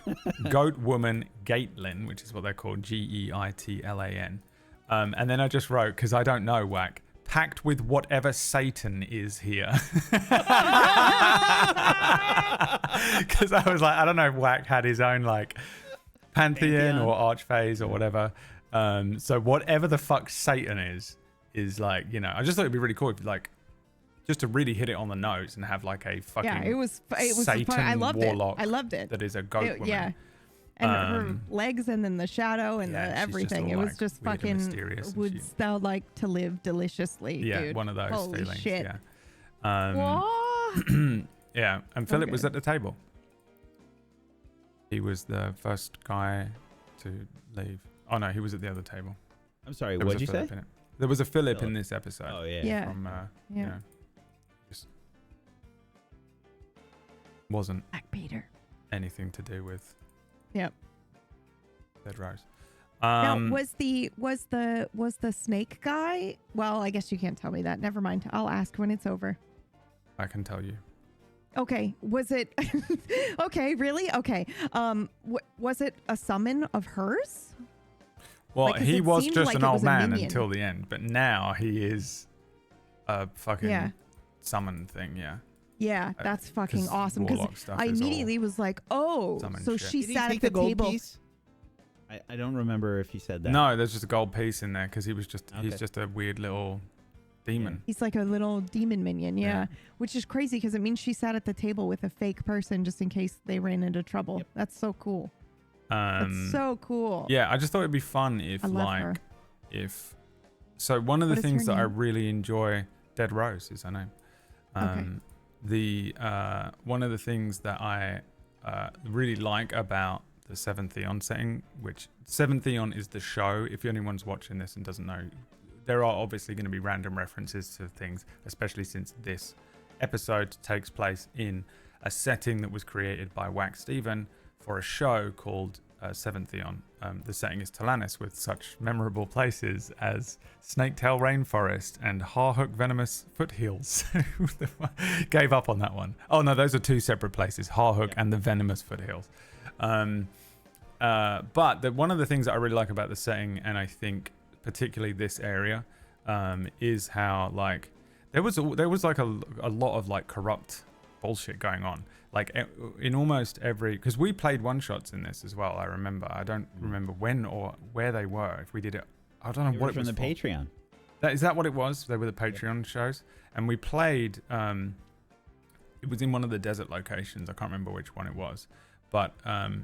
[SPEAKER 1] Goat Woman, Gatelin, which is what they're called, Geitlan. And then I just wrote, because I don't know, Whack, packed with whatever Satan is here. Because I was like, I don't know if Whack had his own like pantheon or archphase or whatever. So whatever the fuck Satan is like, I just thought it'd be really cool if like just to really hit it on the nose and have like a fucking
[SPEAKER 5] it was
[SPEAKER 1] Satan
[SPEAKER 5] fun. I loved
[SPEAKER 1] warlock.
[SPEAKER 5] it. I loved it.
[SPEAKER 1] That is a goat woman.
[SPEAKER 5] Yeah. And her legs and then the shadow and
[SPEAKER 1] yeah,
[SPEAKER 5] the
[SPEAKER 1] she's just
[SPEAKER 5] everything.
[SPEAKER 1] all,
[SPEAKER 5] It was
[SPEAKER 1] like,
[SPEAKER 5] just
[SPEAKER 1] weird and
[SPEAKER 5] fucking
[SPEAKER 1] mysterious and
[SPEAKER 5] wouldst thou like to live deliciously,
[SPEAKER 1] Yeah,
[SPEAKER 5] dude.
[SPEAKER 1] one of those
[SPEAKER 5] Holy
[SPEAKER 1] feelings.
[SPEAKER 5] shit.
[SPEAKER 1] Yeah.
[SPEAKER 5] Whoa.
[SPEAKER 1] Yeah, and Philip was
[SPEAKER 5] Okay.
[SPEAKER 1] at the table. He was the first guy to leave. Oh no, he was at the other table.
[SPEAKER 4] I'm sorry,
[SPEAKER 1] There was
[SPEAKER 4] what'd
[SPEAKER 1] a
[SPEAKER 4] you
[SPEAKER 1] Philip
[SPEAKER 4] say?
[SPEAKER 1] in it. There was a Philip in
[SPEAKER 4] Philip.
[SPEAKER 1] this episode.
[SPEAKER 4] Oh, yeah.
[SPEAKER 5] Yeah.
[SPEAKER 1] From,
[SPEAKER 5] Yeah.
[SPEAKER 1] just wasn't
[SPEAKER 5] Black Peter.
[SPEAKER 1] anything to do with
[SPEAKER 5] Yep.
[SPEAKER 1] Dead Rose.
[SPEAKER 5] Now, was the snake guy? Well, I guess you can't tell me that. Never mind. I'll ask when it's over.
[SPEAKER 1] I can tell you.
[SPEAKER 5] Okay. Was it? Okay. Really? Okay. Was it a summon of hers?
[SPEAKER 1] Well,
[SPEAKER 5] Like, 'cause
[SPEAKER 1] he
[SPEAKER 5] it
[SPEAKER 1] was
[SPEAKER 5] seemed
[SPEAKER 1] just
[SPEAKER 5] like
[SPEAKER 1] an
[SPEAKER 5] it
[SPEAKER 1] old
[SPEAKER 5] was a
[SPEAKER 1] man
[SPEAKER 5] minion.
[SPEAKER 1] until the end, but now he is a fucking
[SPEAKER 5] Yeah.
[SPEAKER 1] summon thing. Yeah.
[SPEAKER 5] Yeah, that's fucking
[SPEAKER 1] 'cause
[SPEAKER 5] awesome. Because
[SPEAKER 1] warlock stuff
[SPEAKER 5] I
[SPEAKER 1] is all
[SPEAKER 5] immediately was like, "Oh,
[SPEAKER 1] summon
[SPEAKER 5] so
[SPEAKER 1] shit.
[SPEAKER 5] she
[SPEAKER 4] Did he
[SPEAKER 5] sat
[SPEAKER 4] take
[SPEAKER 5] at the
[SPEAKER 4] gold
[SPEAKER 5] table."
[SPEAKER 4] piece? I don't remember if he said that.
[SPEAKER 1] No, there's just a gold piece in there because he's
[SPEAKER 4] Okay.
[SPEAKER 1] just a weird little demon.
[SPEAKER 5] He's like a little demon minion, yeah. Which is crazy because it means she sat at the table with a fake person just in case they ran into trouble.
[SPEAKER 4] Yep.
[SPEAKER 5] That's so cool. That's so cool.
[SPEAKER 1] Yeah, I just thought it'd be fun if
[SPEAKER 5] I love her.
[SPEAKER 1] So one of the
[SPEAKER 5] What is
[SPEAKER 1] things
[SPEAKER 5] her
[SPEAKER 1] that I
[SPEAKER 5] name?
[SPEAKER 1] really enjoy, Dead Rose is her name. One of the things that I really like about the Seventh Eon setting, which Seventh Eon is the show. If anyone's watching this and doesn't know, there are obviously going to be random references to things, especially since this episode takes place in a setting that was created by Wacksteven for a show called Seventh Eon. The setting is Talanis, with such memorable places as Snaketail Rainforest and Harhook Venomous Foothills. Gave up on that one. Oh no, those are two separate places, Harhook and the Venomous Foothills. But one of the things that I really like about the setting, and I think particularly this area, is how like there was like a lot of like corrupt bullshit going on. Like in almost every, because we played one shots in this as well. I remember. I don't remember when or where they were. If we did it, I don't know
[SPEAKER 4] They
[SPEAKER 1] what
[SPEAKER 4] were
[SPEAKER 1] it
[SPEAKER 4] from
[SPEAKER 1] was
[SPEAKER 4] the
[SPEAKER 1] for.
[SPEAKER 4] Patreon.
[SPEAKER 1] Is that what it was? They were the Patreon shows, and we played. It was in one of the desert locations. I can't remember which one it was, but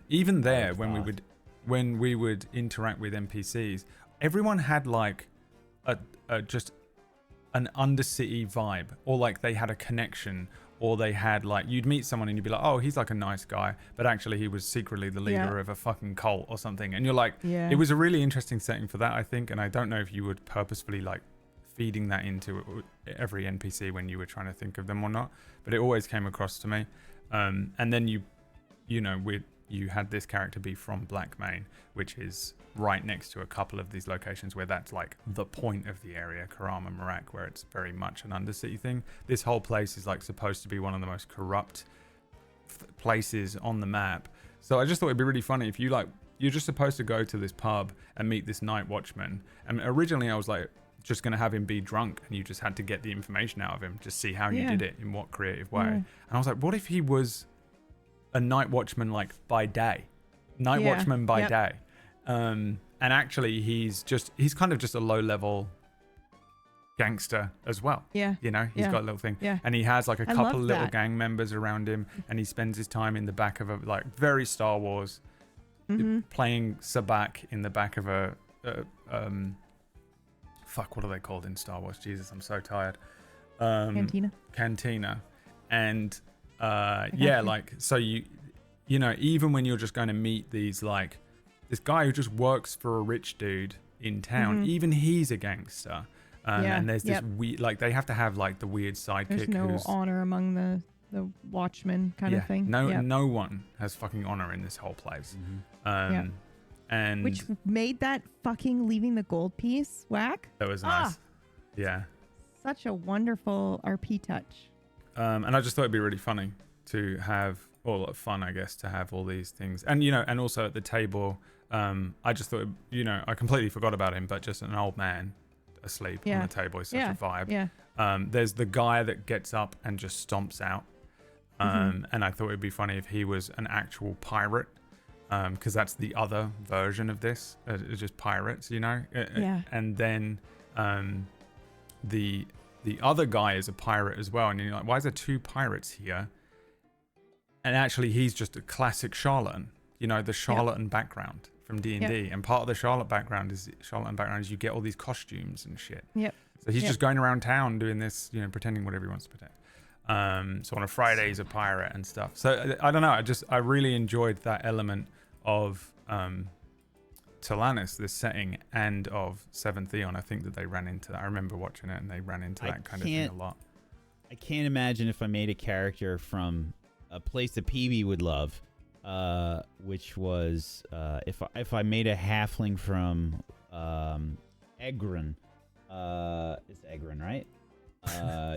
[SPEAKER 1] even there, when we would interact with NPCs, everyone had like a just an undercity vibe, or like they had a connection. Or they had like, you'd meet someone and you'd be like, oh, he's like a nice guy, but actually he was secretly the leader of a fucking cult or something. And you're like, it was a really interesting setting for that, I think. And I don't know if you would purposefully like feeding that into every NPC when you were trying to think of them or not, but it always came across to me. And then you had this character be from Blackmane, which is right next to a couple of these locations where that's like the point of the area, Karam and Marak, where it's very much an undercity thing. This whole place is like supposed to be one of the most corrupt places on the map. So I just thought it'd be really funny if you're just supposed to go to this pub and meet this night watchman. And originally I was like just going to have him be drunk and you just had to get the information out of him, just see how you did it, in what creative way. And I was like, what if he was a night watchman like by day, watchman by day, and actually he's kind of just a low level gangster as well. He's got a little thing, and he has like a couple little gang members around him, and he spends his time in the back of a like very Star Wars, playing sabacc in the back of a fuck, what are they called in Star Wars? Jesus, I'm so tired. Cantina, and like, so you know, even when you're just going to meet these, like, this guy who just works for a rich dude in town, even he's a gangster. And there's this weird, like, they have to have, like, the weird sidekick.
[SPEAKER 5] There's no honor among the watchmen kind of thing.
[SPEAKER 1] No one has fucking honor in this whole place. And
[SPEAKER 5] which made that fucking leaving the gold piece whack.
[SPEAKER 1] That was nice. Yeah.
[SPEAKER 5] Such a wonderful RP touch.
[SPEAKER 1] And I just thought it'd be really funny to have, or fun, I guess, to have all these things. And, you know, and also at the table, I just thought, you know, I completely forgot about him, but just an old man asleep on the table is such a vibe. There's the guy that gets up and just stomps out. And I thought it'd be funny if he was an actual pirate, because that's the other version of this. It's just pirates, you know? And then the other guy is a pirate as well. And you're like, why is there two pirates here? And actually, he's just a classic charlatan. You know, the charlatan background from D&D. And part of the charlatan background is you get all these costumes and shit. So he's just going around town doing this, you know, pretending whatever he wants to pretend. So on a Friday, he's a pirate and stuff. So I don't know. I really enjoyed that element of Talanis, this setting, and of Seventh Eon. I think that they ran into that. I remember watching it and they ran into that kind of thing a lot.
[SPEAKER 4] I can't imagine if I made a character from a place that PB would love, which was if I made a halfling from Egron, it's Egron, right?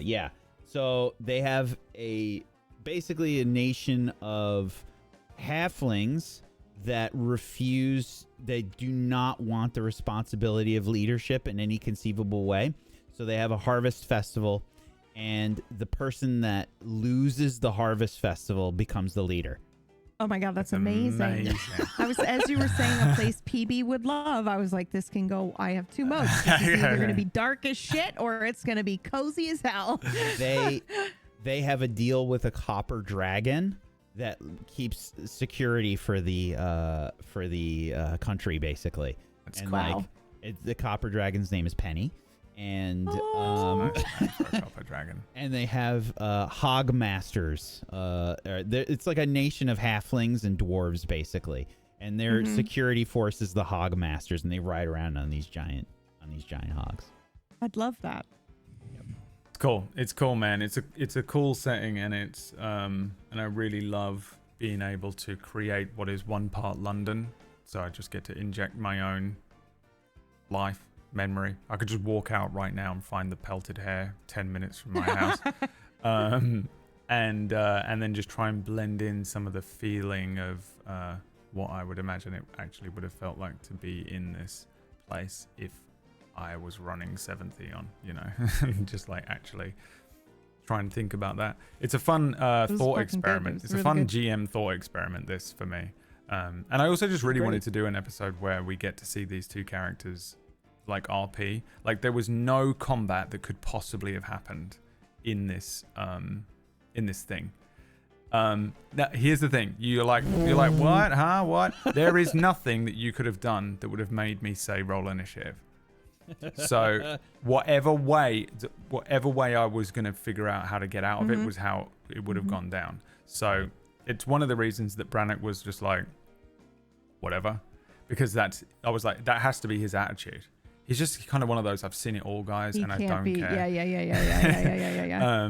[SPEAKER 4] Yeah. So they have basically a nation of halflings that they do not want the responsibility of leadership in any conceivable way. So they have a harvest festival, and the person that loses the harvest festival becomes the leader.
[SPEAKER 5] Oh my God, that's amazing. I was, as you were saying, a place PB would love. I was like, this can go. I have two modes. It's either going to be dark as shit or it's going to be cozy as hell.
[SPEAKER 4] They have a deal with a copper dragon that keeps security for the country, basically.
[SPEAKER 1] That's
[SPEAKER 4] and
[SPEAKER 1] cool.
[SPEAKER 4] like the copper dragon's name is Penny. And
[SPEAKER 1] Copper dragon.
[SPEAKER 4] And they have hog masters. It's like a nation of halflings and dwarves, basically, and their security force is the hog masters, and they ride around on these giant hogs.
[SPEAKER 5] I'd love that.
[SPEAKER 1] It's cool. It's cool, man. It's a cool setting, and it's and I really love being able to create what is one part London. So I just get to inject my own life. Memory. I could just walk out right now and find the pelted hair 10 minutes from my house, and then just try and blend in some of the feeling of what I would imagine it actually would have felt like to be in this place if I was running Seventh Eon, you know, just like actually try and think about that. It's a fun thought experiment. It's a fun GM thought experiment, this, for me. And I also just really wanted to do an episode where we get to see these two characters like RP. Like there was no combat that could possibly have happened in this thing. Now here's the thing. You're like what? Huh? What? There is nothing that you could have done that would have made me say roll initiative. So whatever way I was going to figure out how to get out of it was how it would have gone down. So it's one of the reasons that Brannock was just like whatever, because I was like, that has to be his attitude. He's just kind of one of those I've seen it all guys, and I don't care. Yeah.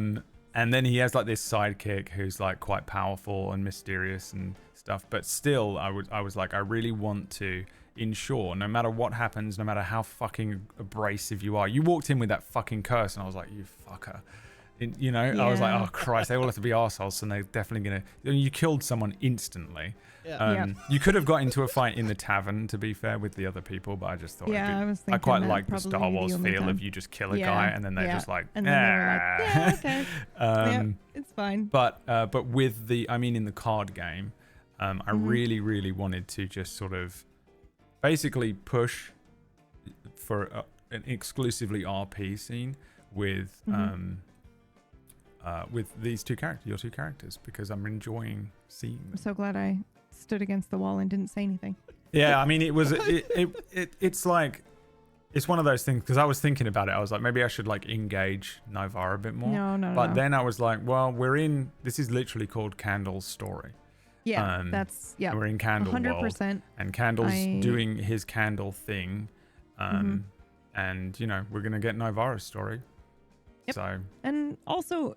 [SPEAKER 1] And then he has like this sidekick who's like quite powerful and mysterious and stuff. But still, I was like, I really want to ensure, no matter what happens, no matter how fucking abrasive you are. You walked in with that fucking curse, and I was like, you fucker. You know, I was like, oh Christ, they all have to be arseholes, and they're definitely gonna. You killed someone instantly. You could have got into a fight in the tavern, to be fair, with the other people, but I just thought I quite like the Star Wars feel of you just kill a guy and then they're just like,
[SPEAKER 5] and then they're like, yeah, okay, it's fine.
[SPEAKER 1] But with in the card game, I really, really wanted to just sort of basically push for an exclusively RP scene with these your two characters, because I'm enjoying seeing them.
[SPEAKER 5] I'm so glad I stood against the wall and didn't say anything.
[SPEAKER 1] Yeah, I mean, it was it's like, it's one of those things, because I was thinking about it. I was like, maybe I should like engage Nivara a bit more.
[SPEAKER 5] No.
[SPEAKER 1] But then I was like, well, this is literally called Candle's story.
[SPEAKER 5] Yeah,
[SPEAKER 1] we're in Candle 100%. World, and Candle's doing his Candle thing, and you know, we're gonna get Nivara's story.
[SPEAKER 5] Yep.
[SPEAKER 1] So,
[SPEAKER 5] and also,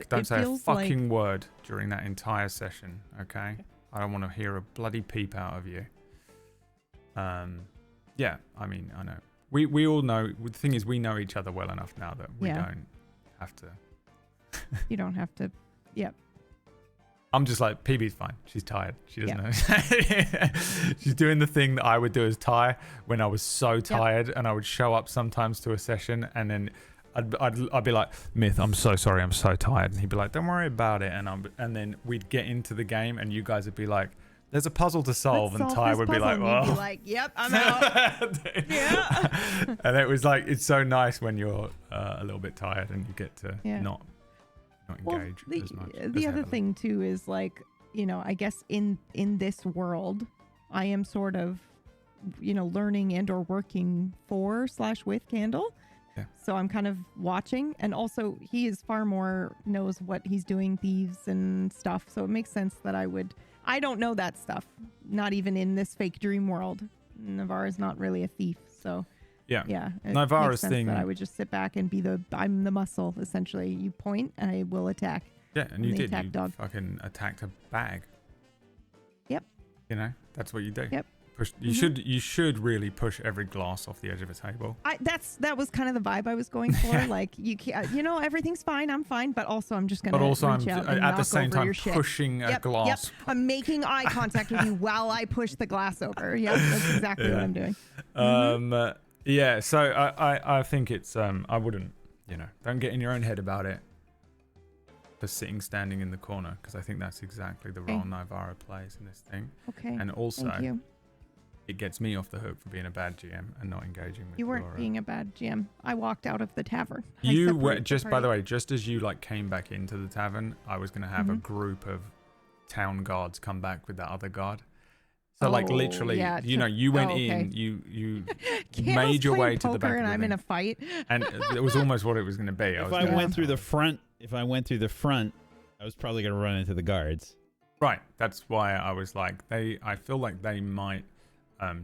[SPEAKER 1] don't say a fucking word during that entire session, okay? I don't want to hear a bloody peep out of you. Yeah, I mean, I know. We all know. The thing is, we know each other well enough now that we don't have to.
[SPEAKER 5] You don't have to. Yep.
[SPEAKER 1] I'm just like, PB's fine. She's tired. She doesn't know. She's doing the thing that I would do as Ty when I was so tired, and I would show up sometimes to a session, and then I'd be like, Myth, I'm so sorry, I'm so tired. And he'd be like, don't worry about it. And then we'd get into the game, and you guys would be like, there's a puzzle to solve. And Ty would be like,
[SPEAKER 5] oh. You'd be like, yep, I'm out.
[SPEAKER 1] And it was like, it's so nice when you're a little bit tired and you get to not engage as much.
[SPEAKER 5] The other thing too is like, you know, I guess in this world, I am sort of, you know, learning and or working for/with Candle. Yeah. So I'm kind of watching, and also he is far more knows what he's doing, thieves and stuff. So it makes sense that I don't know that stuff, not even in this fake dream world. Nivara's not really a thief, so yeah.
[SPEAKER 1] Nivara's thing
[SPEAKER 5] that I would just sit back and I'm the muscle essentially. You point, and I will attack.
[SPEAKER 1] Yeah, and you did. You fucking attacked a bag.
[SPEAKER 5] Yeah,
[SPEAKER 1] You know, that's what you do.
[SPEAKER 5] Yep.
[SPEAKER 1] Push. You should really push every glass off the edge of a table.
[SPEAKER 5] That was kind of the vibe I was going for. Like you can't, everything's fine. I'm fine, but also I'm just gonna.
[SPEAKER 1] But also,
[SPEAKER 5] reach
[SPEAKER 1] I'm
[SPEAKER 5] out and
[SPEAKER 1] at the
[SPEAKER 5] knock
[SPEAKER 1] same
[SPEAKER 5] over
[SPEAKER 1] time
[SPEAKER 5] your shit.
[SPEAKER 1] pushing a glass.
[SPEAKER 5] Yep. I'm making eye contact with you while I push the glass over. Yep, that's exactly what I'm doing.
[SPEAKER 1] Yeah. So I think it's I wouldn't, don't get in your own head about it. For standing in the corner, because I think that's exactly the role Naivara plays in this thing.
[SPEAKER 5] Okay.
[SPEAKER 1] And also,
[SPEAKER 5] thank you.
[SPEAKER 1] It gets me off the hook for being a bad GM and not engaging with
[SPEAKER 5] You weren't
[SPEAKER 1] Laura.
[SPEAKER 5] being a bad GM. I walked out of the tavern.
[SPEAKER 1] You were just, by the way, just as you came back into the tavern, I was going to have a group of town guards come back with that other guard. So literally, you went in, you made your way to the back,
[SPEAKER 5] and I'm in a fight.
[SPEAKER 1] And it was almost what it was going to be.
[SPEAKER 4] If I went through the front, I was probably going to run into the guards.
[SPEAKER 1] Right. That's why I was like, I feel like they might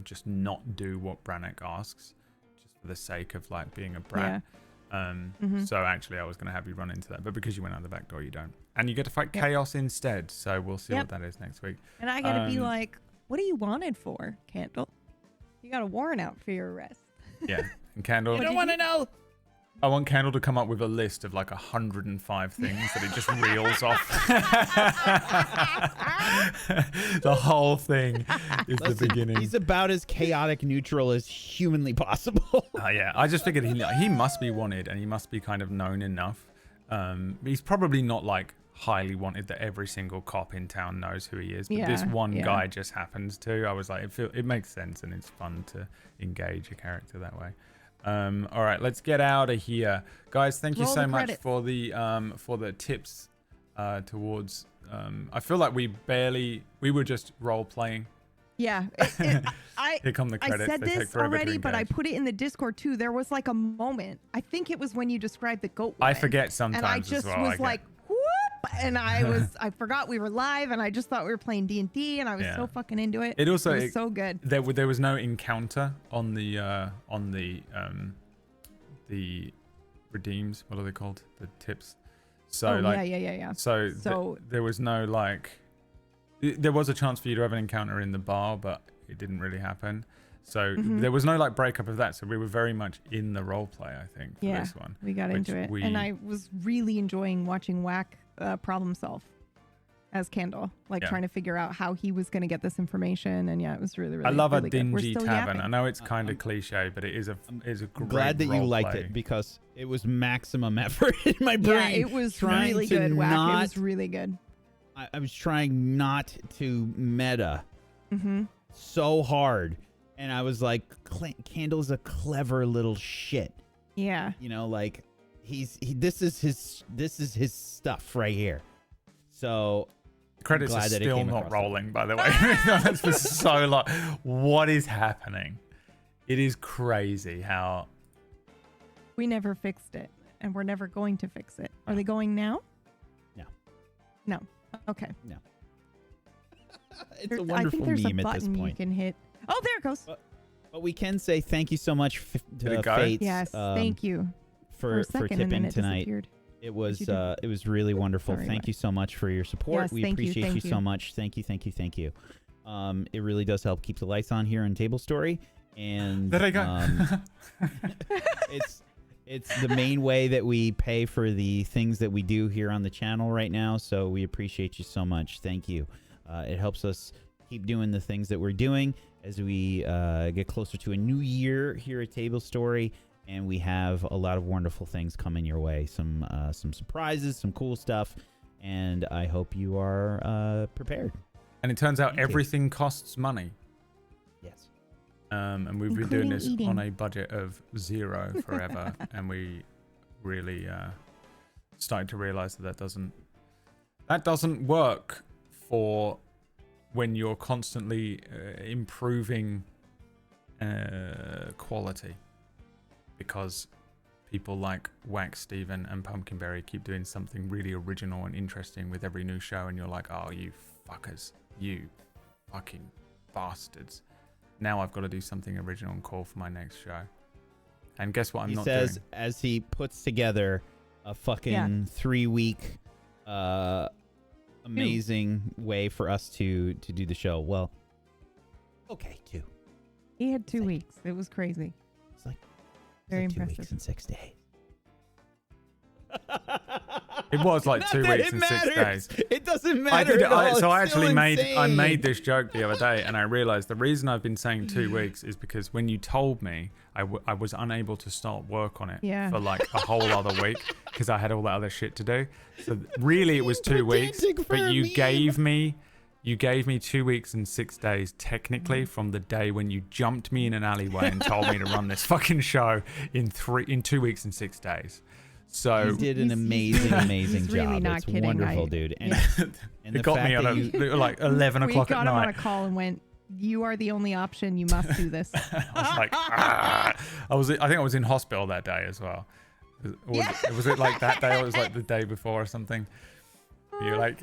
[SPEAKER 1] just not do what Brannick asks, just for the sake of being a brat.
[SPEAKER 5] Yeah.
[SPEAKER 1] So actually, I was going to have you run into that, but because you went out the back door, you don't, and you get to fight Chaos instead. So we'll see what that is next week.
[SPEAKER 5] And I got to be like, what are you wanted for, Candle? You got a warrant out for your arrest.
[SPEAKER 1] Yeah, and Candle.
[SPEAKER 4] I don't want to know.
[SPEAKER 1] I want Candle to come up with a list of 105 things that he just reels off. The whole thing is the beginning.
[SPEAKER 4] He's about as chaotic neutral as humanly possible.
[SPEAKER 1] Yeah, I just figured he must be wanted, and he must be kind of known enough. He's probably not highly wanted that every single cop in town knows who he is, but this one guy just happens to. I was like, it makes sense, and it's fun to engage a character that way. All right, let's get out of here, guys. Thank you so much for the tips towards. I feel like we were just role playing.
[SPEAKER 5] Yeah,
[SPEAKER 1] here come the credits.
[SPEAKER 5] I said this already, but I put it in the Discord too. There was a moment. I think it was when you described the goat woman.
[SPEAKER 1] I forget sometimes.
[SPEAKER 5] And I just was like, whoop, and I forgot we were live, and I just thought we were playing D&D, and I was so fucking into it. It was so good.
[SPEAKER 1] There was no encounter on the redeems. What are they called? The tips. So
[SPEAKER 5] yeah.
[SPEAKER 1] So there was no there was a chance for you to have an encounter in the bar, but it didn't really happen. So there was no breakup of that. So we were very much in the role play, I think, for this one.
[SPEAKER 5] We got into it. And I was really enjoying watching Wack problem solve as Candle, trying to figure out how he was going to get this information. And it was really, really
[SPEAKER 1] I love
[SPEAKER 5] really
[SPEAKER 1] a dingy
[SPEAKER 5] tavern.
[SPEAKER 1] Yapping. I know it's kind of cliche, but it is a great
[SPEAKER 4] glad that you liked it, because it was maximum effort in my brain.
[SPEAKER 5] Yeah, it was really good, Wack. It was really good.
[SPEAKER 4] I was trying not to meta so hard, and I was like, Candle's a clever little shit.
[SPEAKER 5] Yeah,
[SPEAKER 4] this is his stuff right here. So
[SPEAKER 1] credits are still not rolling, by the way. That's for so long. What is happening? It is crazy how
[SPEAKER 5] we never fixed it, and we're never going to fix it. Are they going now? No. Okay.
[SPEAKER 4] No. It's a wonderful
[SPEAKER 5] I think there's
[SPEAKER 4] meme
[SPEAKER 5] a
[SPEAKER 4] at this
[SPEAKER 5] button
[SPEAKER 4] point.
[SPEAKER 5] You can hit. Oh, there it goes.
[SPEAKER 4] But we can say thank you so much to Fates.
[SPEAKER 5] Yes, thank you
[SPEAKER 4] for tipping tonight.
[SPEAKER 5] Disappeared.
[SPEAKER 4] It was really wonderful.
[SPEAKER 5] Sorry,
[SPEAKER 4] thank you so much for your support.
[SPEAKER 5] Yes,
[SPEAKER 4] we appreciate you so much. Thank you. It really does help keep the lights on here in Tablestory, and
[SPEAKER 1] there I go.
[SPEAKER 4] It's the main way that we pay for the things that we do here on the channel right now. So we appreciate you so much. Thank you. It helps us keep doing the things that we're doing as we get closer to a new year here at Tablestory, and we have a lot of wonderful things coming your way. Some surprises, some cool stuff, and I hope you are prepared.
[SPEAKER 1] And it turns out everything costs money.
[SPEAKER 4] Yes.
[SPEAKER 1] And we've been doing this on a budget of 0 forever, and we really started to realize that doesn't work for when you're constantly improving quality, because people like Wacksteven and Pumpkinberry keep doing something really original and interesting with every new show, and you're like, oh, you fuckers, you fucking bastards. Now I've got to do something original and cool for my next show. And guess what? He says
[SPEAKER 4] as he puts together a fucking 3-week amazing way for us to do the show. Well, Okay, 2.
[SPEAKER 5] He had 2
[SPEAKER 4] Like-
[SPEAKER 5] weeks. It was crazy.
[SPEAKER 4] It's like
[SPEAKER 5] Very
[SPEAKER 4] 2
[SPEAKER 5] impressive.
[SPEAKER 4] weeks and 6 days.
[SPEAKER 1] It was like
[SPEAKER 4] Not
[SPEAKER 1] 2
[SPEAKER 4] that
[SPEAKER 1] weeks
[SPEAKER 4] it
[SPEAKER 1] and 6
[SPEAKER 4] matters.
[SPEAKER 1] days.
[SPEAKER 4] It doesn't
[SPEAKER 1] I
[SPEAKER 4] matter.
[SPEAKER 1] did.
[SPEAKER 4] at all.
[SPEAKER 1] So I
[SPEAKER 4] It's still
[SPEAKER 1] actually I
[SPEAKER 4] insane.
[SPEAKER 1] made this joke the other day, and I realized the reason I've been saying 2 weeks is because when you told me, I was unable to start work on it
[SPEAKER 5] Yeah.
[SPEAKER 1] for like a whole other week because I had all that other shit to do. So really, it was 2 weeks,
[SPEAKER 4] Pedantic
[SPEAKER 1] but
[SPEAKER 4] for
[SPEAKER 1] you
[SPEAKER 4] me.
[SPEAKER 1] gave me 2 weeks and 6 days technically from the day when you jumped me in an alleyway and told me to run this fucking show in 2 weeks and 6 days. So
[SPEAKER 4] You did an
[SPEAKER 5] He's
[SPEAKER 4] amazing, amazing
[SPEAKER 5] he's
[SPEAKER 4] job.
[SPEAKER 5] really not
[SPEAKER 4] It's
[SPEAKER 5] kidding.
[SPEAKER 4] wonderful,
[SPEAKER 5] I-
[SPEAKER 4] dude. And, and
[SPEAKER 1] it
[SPEAKER 4] the
[SPEAKER 1] got
[SPEAKER 4] fact
[SPEAKER 1] me on
[SPEAKER 4] that you,
[SPEAKER 1] like 11
[SPEAKER 5] We
[SPEAKER 1] o'clock
[SPEAKER 5] got
[SPEAKER 1] at
[SPEAKER 5] him on a
[SPEAKER 1] night.
[SPEAKER 5] call and went, "You are the only option. You must do this."
[SPEAKER 1] I was like, ah. I think I was in hospital that day as well. Was it like that day or was it like the day before or something? You're like,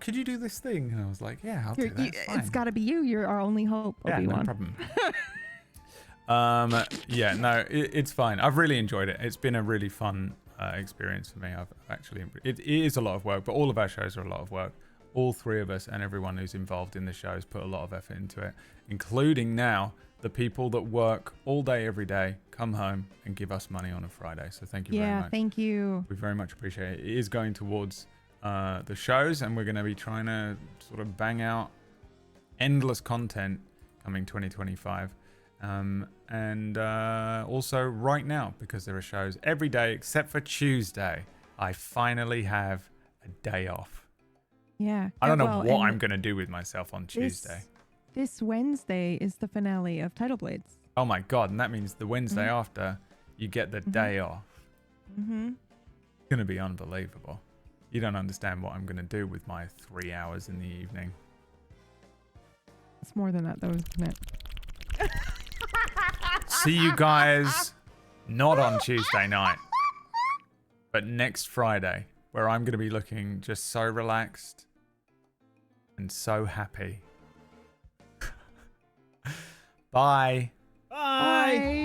[SPEAKER 1] could you do this thing? And I was like, yeah, I'll do that. It's fine.
[SPEAKER 5] It's got to be you. You're our only hope,
[SPEAKER 1] Yeah, no
[SPEAKER 5] Obi-Wan.
[SPEAKER 1] problem. Yeah, no, it's fine. I've really enjoyed it. It's been a really fun experience for me. I've actually, it is a lot of work, but all of our shows are a lot of work. All 3 of us and everyone who's involved in the shows put a lot of effort into it, including now the people that work all day, every day, come home and give us money on a Friday. So thank you very
[SPEAKER 5] Yeah,
[SPEAKER 1] much.
[SPEAKER 5] thank you.
[SPEAKER 1] We very much appreciate it. It is going towards the shows, and we're going to be trying to sort of bang out endless content coming 2025. And also right now, because there are shows every day except for Tuesday, I finally have a day off.
[SPEAKER 5] Yeah.
[SPEAKER 1] I don't know
[SPEAKER 5] Well,
[SPEAKER 1] what
[SPEAKER 5] and
[SPEAKER 1] I'm going to do with myself on Tuesday.
[SPEAKER 5] This Wednesday is the finale of Title Blades.
[SPEAKER 1] Oh my God. And that means the Wednesday
[SPEAKER 5] Mhm.
[SPEAKER 1] after you get the
[SPEAKER 5] Mhm.
[SPEAKER 1] day off.
[SPEAKER 5] Mm-hmm.
[SPEAKER 1] It's going to be unbelievable. You don't understand what I'm going to do with my 3 hours in the evening.
[SPEAKER 5] It's more than that, though, isn't it?
[SPEAKER 1] See you guys not on Tuesday night, but next Friday, where I'm going to be looking just so relaxed and so happy. Bye.
[SPEAKER 4] Bye.
[SPEAKER 5] Bye.